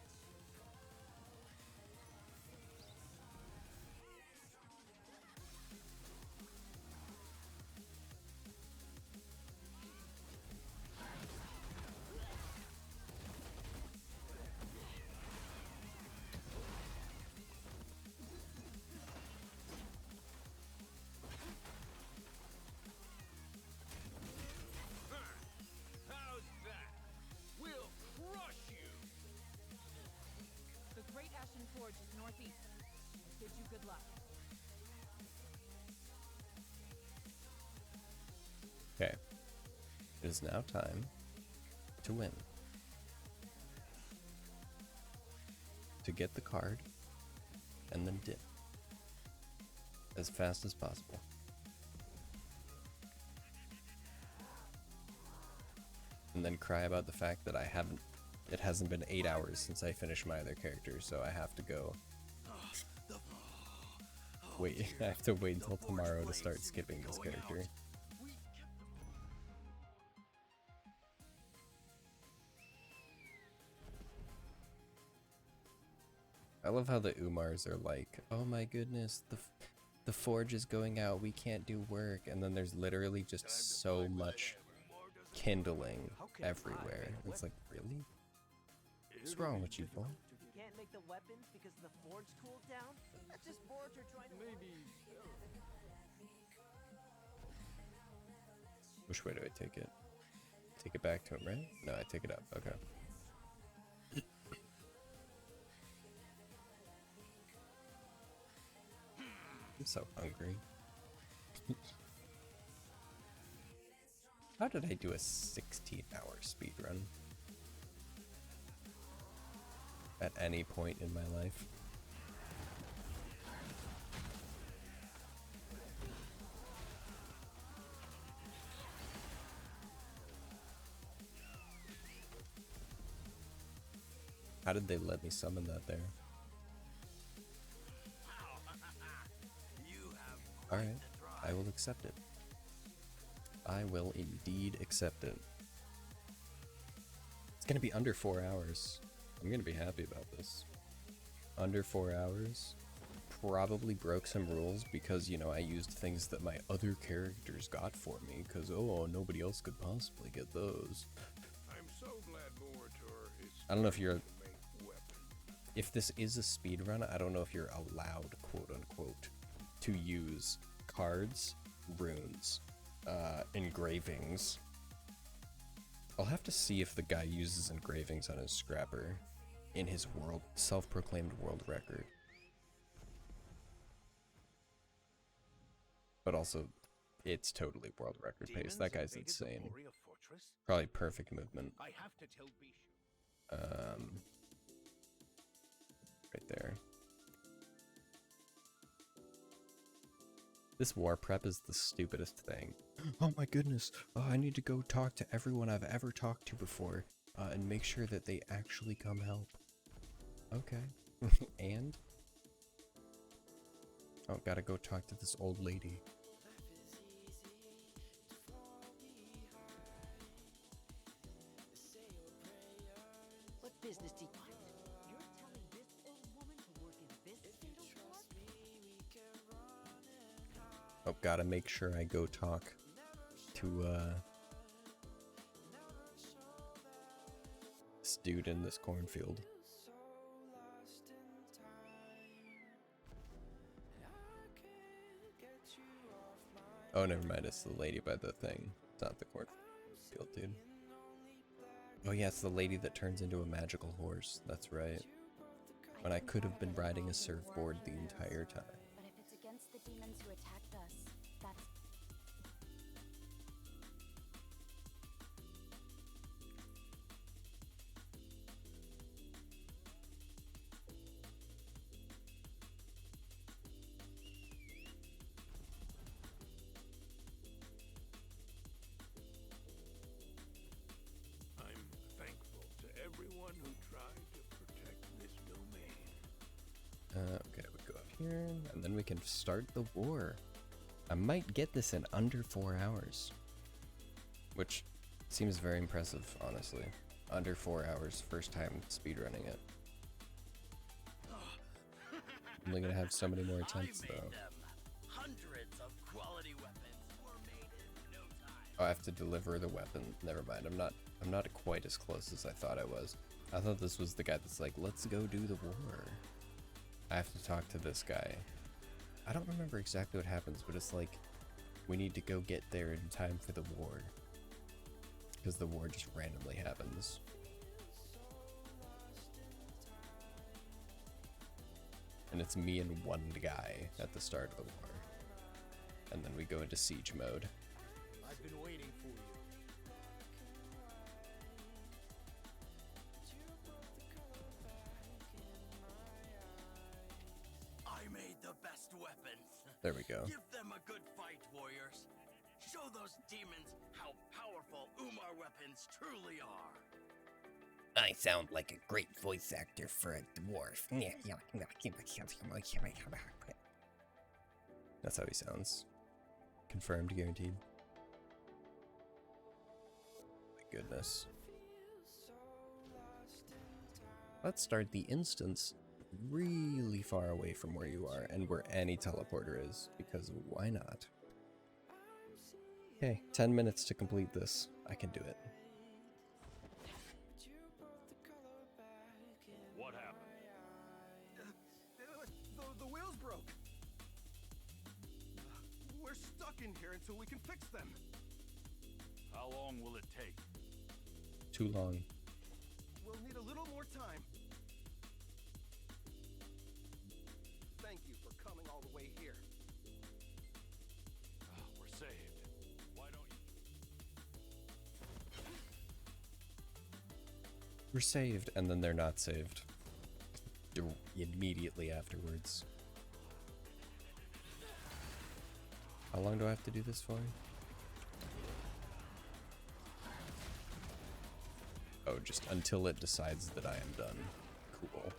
How's that? We'll crush you! The Great Ashen Forge is northeast. I bid you good luck. Okay. It is now time to win. To get the card and then dip as fast as possible. And then cry about the fact that it hasn't been 8 hours since I finished my other character, so I have to go. Wait, I have to wait until tomorrow to start skipping this character. I love how the Umars are like, oh my goodness, the forge is going out, we can't do work, and then there's literally just so much kindling everywhere. It's like, really? What's wrong with you, boy? You can't make the weapons because the forge cooled down? That's just forge are trying to... Maybe... Which way do I take it? take it back to him, right? No, I take it up. Okay. I'm so hungry. How did I do a 16-hour speedrun? At any point in my life? How did they let me summon that there? Alright, I will accept it. I will indeed accept it. It's gonna be under 4 hours. I'm gonna be happy about this. Under 4 hours. Probably broke some rules because, you know, I used things that my other characters got for me because, oh, nobody else could possibly get those. I'm so glad Moritor is I don't know if you're... to make weapons. If this is a speedrun, I don't know if you're allowed, quote-unquote, to use cards, runes, engravings. I'll have to see if the guy uses engravings on his scrapper in his self-proclaimed world record. But also, it's totally world record pace. That guy's insane. Probably perfect movement. I have to tell Bishu. Right there. This war prep is the stupidest thing. Oh my goodness, I need to go talk to everyone I've ever talked to before and make sure that they actually come help. Okay. And? Oh, gotta go talk to this old lady. What business do you want? You're telling this old woman to work in this fatal sport? Oh, gotta make sure I go talk to this dude in this cornfield. Oh, never mind, it's the lady by the thing. It's not the cornfield dude. Oh yeah, it's the lady that turns into a magical horse. That's right. When I could have been riding a surfboard the entire time. But if it's against the demons who attacked us, that's... I'm thankful to everyone who tried to protect this domain. Okay, we go up here, and then we can start the war. I might get this in under 4 hours. Which seems very impressive, honestly. Under 4 hours, first time speedrunning it. I'm only gonna have so many more attempts, though. Hundreds of quality weapons were made in no time. Oh, I have to deliver the weapon. Never mind, I'm not quite as close as I thought I was. I thought this was the guy that's like, let's go do the war. I have to talk to this guy. I don't remember exactly what happens, but it's like, we need to go get there in time for the war. Because the war just randomly happens. And it's me and one guy at the start of the war. And then we go into siege mode. I've been waiting for you. I made the best weapons. There we go. Give them a good fight, warriors. Show those demons how powerful Umar weapons truly are. I sound like a great voice actor for a dwarf. That's how he sounds. Confirmed, guaranteed. My goodness. Let's start the instance really far away from where you are and where any teleporter is, because why not? Okay, 10 minutes to complete this. I can do it. What happened? The wheels broke. We're stuck in here until we can fix them. How long will it take? too long. We'll need a little more time. Thank you for coming all the way here. We're saved. Why don't you? We're saved, and then they're not saved. Immediately afterwards. How long do I have to do this for? Oh, just until it decides that I am done. Cool.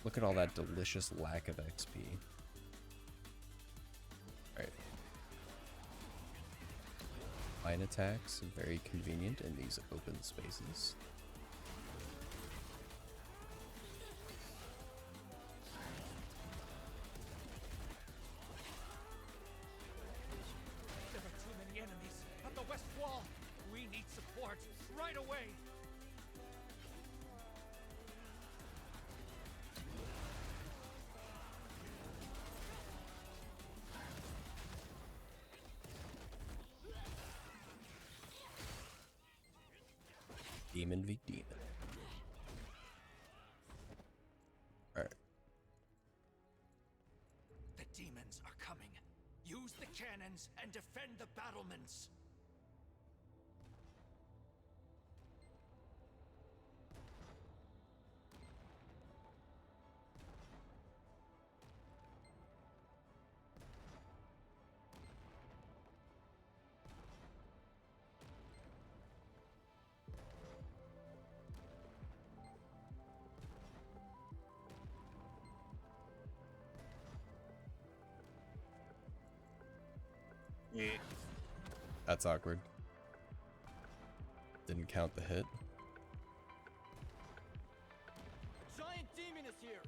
Look at all that delicious lack of XP. Alright. Line attacks, very convenient in these open spaces. There are too many enemies at the west wall. We need support right away. Demon v demon. Alright. The demons are coming. Use the cannons and defend the battlements. That's awkward. Didn't count the hit. Giant demon is here.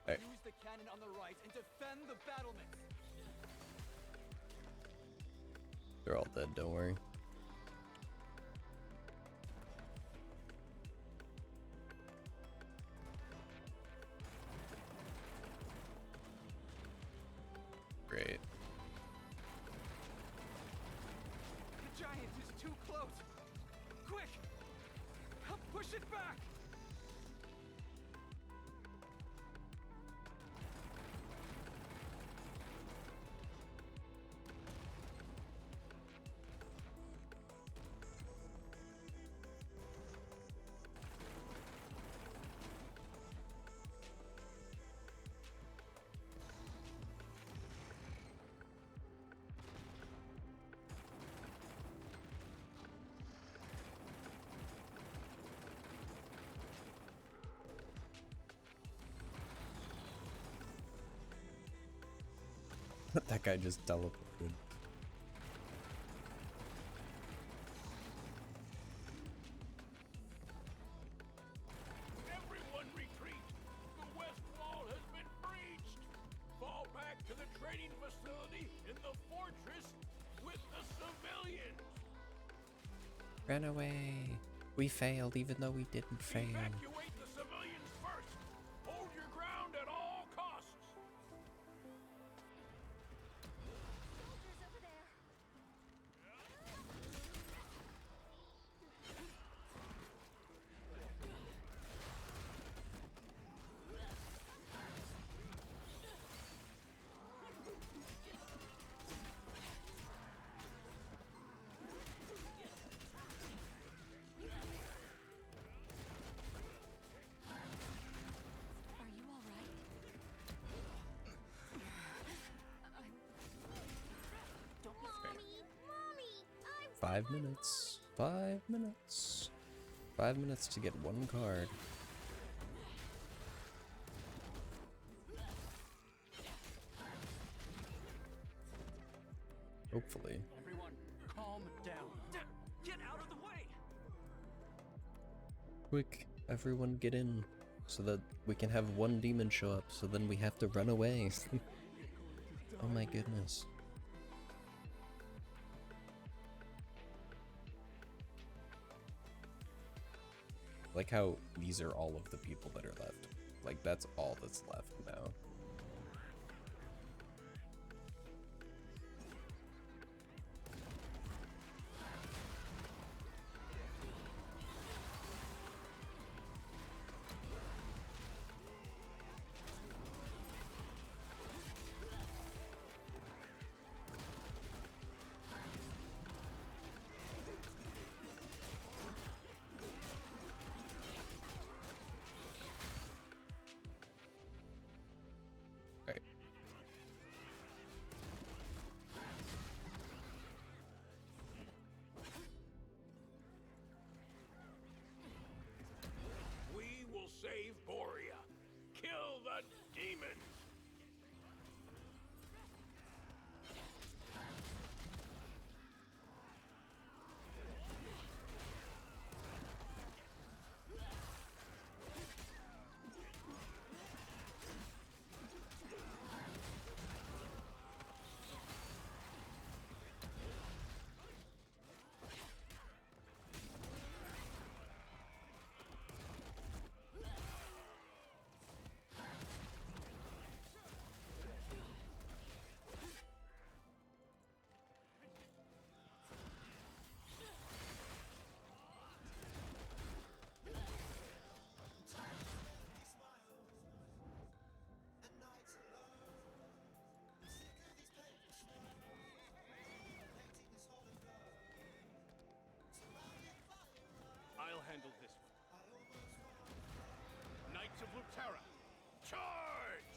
Hey. Use the cannon on the right and defend the battlements. They're all dead, don't worry. Great. The giant is too close. Quick! Help push it back! That guy just teleported. Everyone retreat! The west wall has been breached! Fall back to the training facility in the fortress with the civilians! Run away. We failed even though we didn't fail. Evacuate the civilians first! Hold your ground at all costs! Are you all right? 5 minutes. 5 minutes. 5 minutes to get one card. Hopefully. Everyone, calm down. Get out of the way! Quick, everyone get in so that we can have one demon show up, so then we have to run away. Oh my goodness. Like how these are all of the people that are left. Like, that's all that's left now. We will save Borea. Kill the demons. I'll handle this one. Knights of Lutera, charge!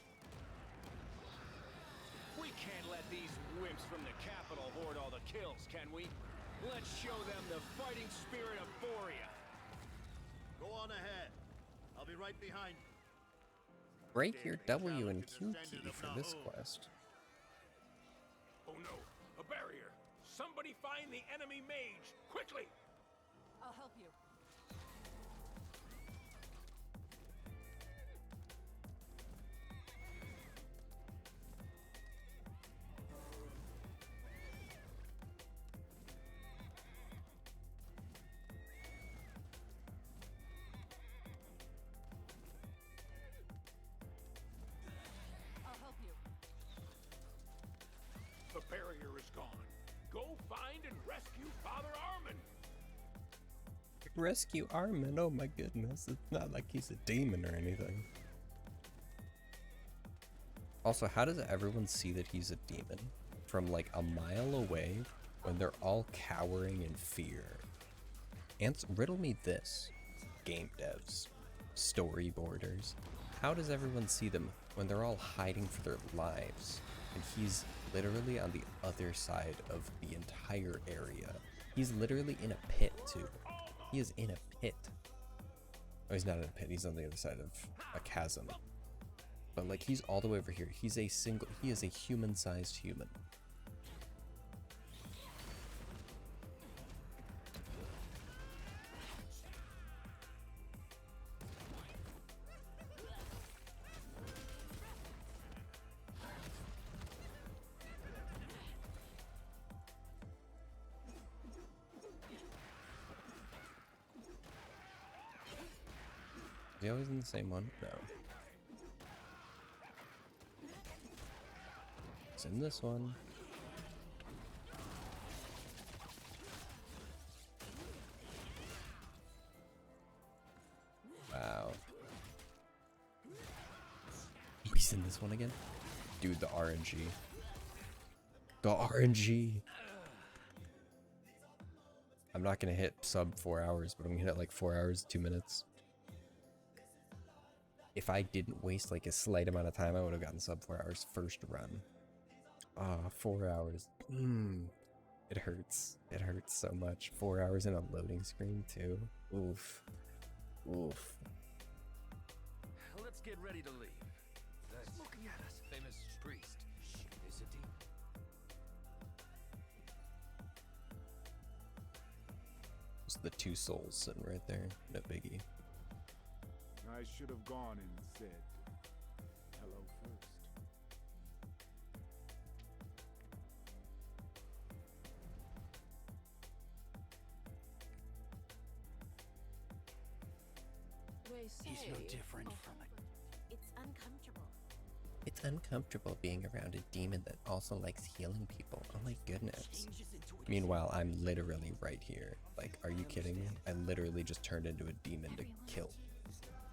We can't let these wimps from the capital hoard all the kills, can we? Let's show them the fighting spirit of Borea. Go on ahead. I'll be right behind you. Break your W and Q key for this quest. Oh no, a barrier! Somebody find the enemy mage, quickly! I'll help you. I'll help you. The barrier is gone. Go find and rescue Father Armin! Rescue Armin, oh my goodness. It's not like he's a demon or anything. Also, how does everyone see that he's a demon from like a mile away when they're all cowering in fear? Riddle me this, game devs, storyboarders. How does everyone see them when they're all hiding for their lives? And he's literally on the other side of the entire area. He's literally in a pit too. He is in a pit. Oh, he's not in a pit. He's on the other side of a chasm. But like, he's all the way over here. He is a human-sized human. Is he always in the same one? No. It's in this one. Wow. Oh, he's in this one again? Dude, the RNG. The RNG! I'm not gonna hit sub 4 hours, but I'm gonna hit like 4 hours, 2 minutes. If I didn't waste like a slight amount of time, I would have gotten sub 4 hours first run. Ah, 4 hours. It hurts. It hurts so much. 4 hours in a loading screen too. Oof. Oof. Let's get ready to leave. That's looking at us. Famous priest. Is it deep? It's the 2 souls sitting right there. No biggie. I should have gone and said hello first. They say He's no different from a It's uncomfortable being around a demon that also likes healing people. Oh my goodness. Meanwhile, I'm literally right here. Like, are you kidding me? I literally just turned into a demon to kill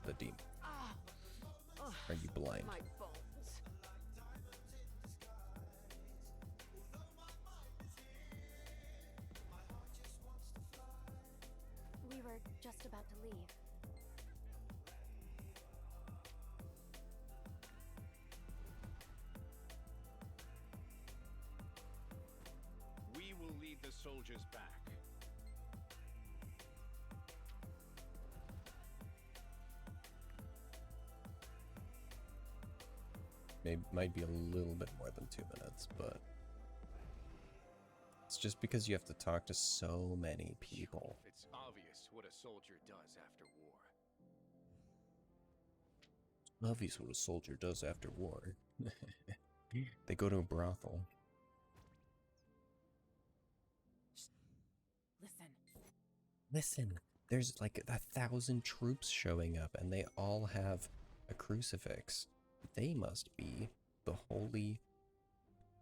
the demon. Are you blind? My bones. We were just about to leave. We will lead the soldiers back. Might be a little bit more than 2 minutes, but it's just because you have to talk to so many people. It's obvious what a soldier does after war. Obvious what a soldier does after war. They go to a brothel. Listen. Listen, there's like 1,000 troops showing up, and they all have a crucifix. They must be the holy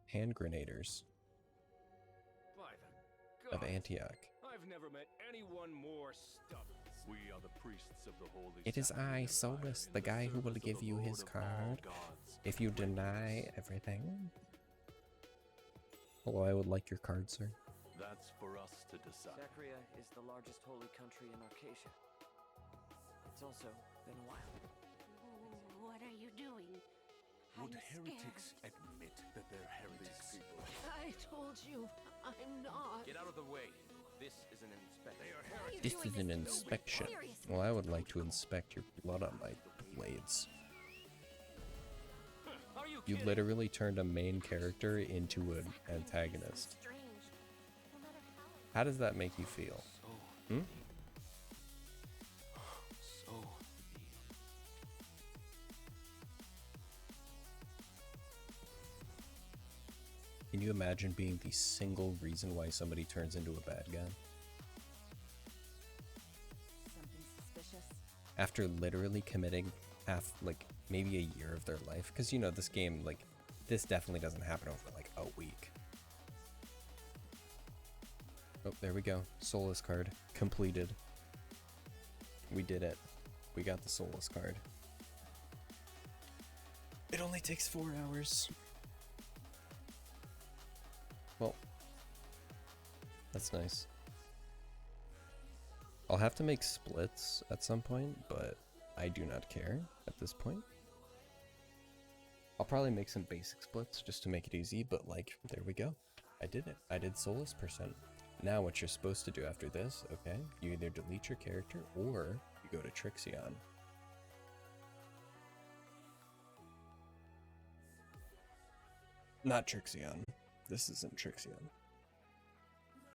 hand grenaders By the of gods, Antioch. I've never met anyone more stubborn. We are the priests of the holy. It is I, Solas, the guy who will give you his card if you deny everything. Hello, I would like your card, sir. That's for us to decide. Zachria is the largest holy country in Arcadia. It's also been a while. What are you doing? Would I'm heretics admit that they're heretics? I told you, I'm not. Get out of the way. This is an inspection. This is an inspection. Well, I would like to inspect your blood on my blades. You literally turned a main character into an antagonist. How does that make you feel? Hmm? Can you imagine being the single reason why somebody turns into a bad guy? Something suspicious? After literally committing maybe a year of their life, because you know this game, like, this definitely doesn't happen over like a week. Oh, there we go. Solas card completed. We did it. We got the Solas card. It only takes 4 hours. Well, that's nice. I'll have to make splits at some point, but I do not care at this point. I'll probably make some basic splits just to make it easy, but like, there we go. I did it. I did Solas %. Now what you're supposed to do after this, okay, you either delete your character or you go to Trixion. Not Trixion. This isn't Trixion.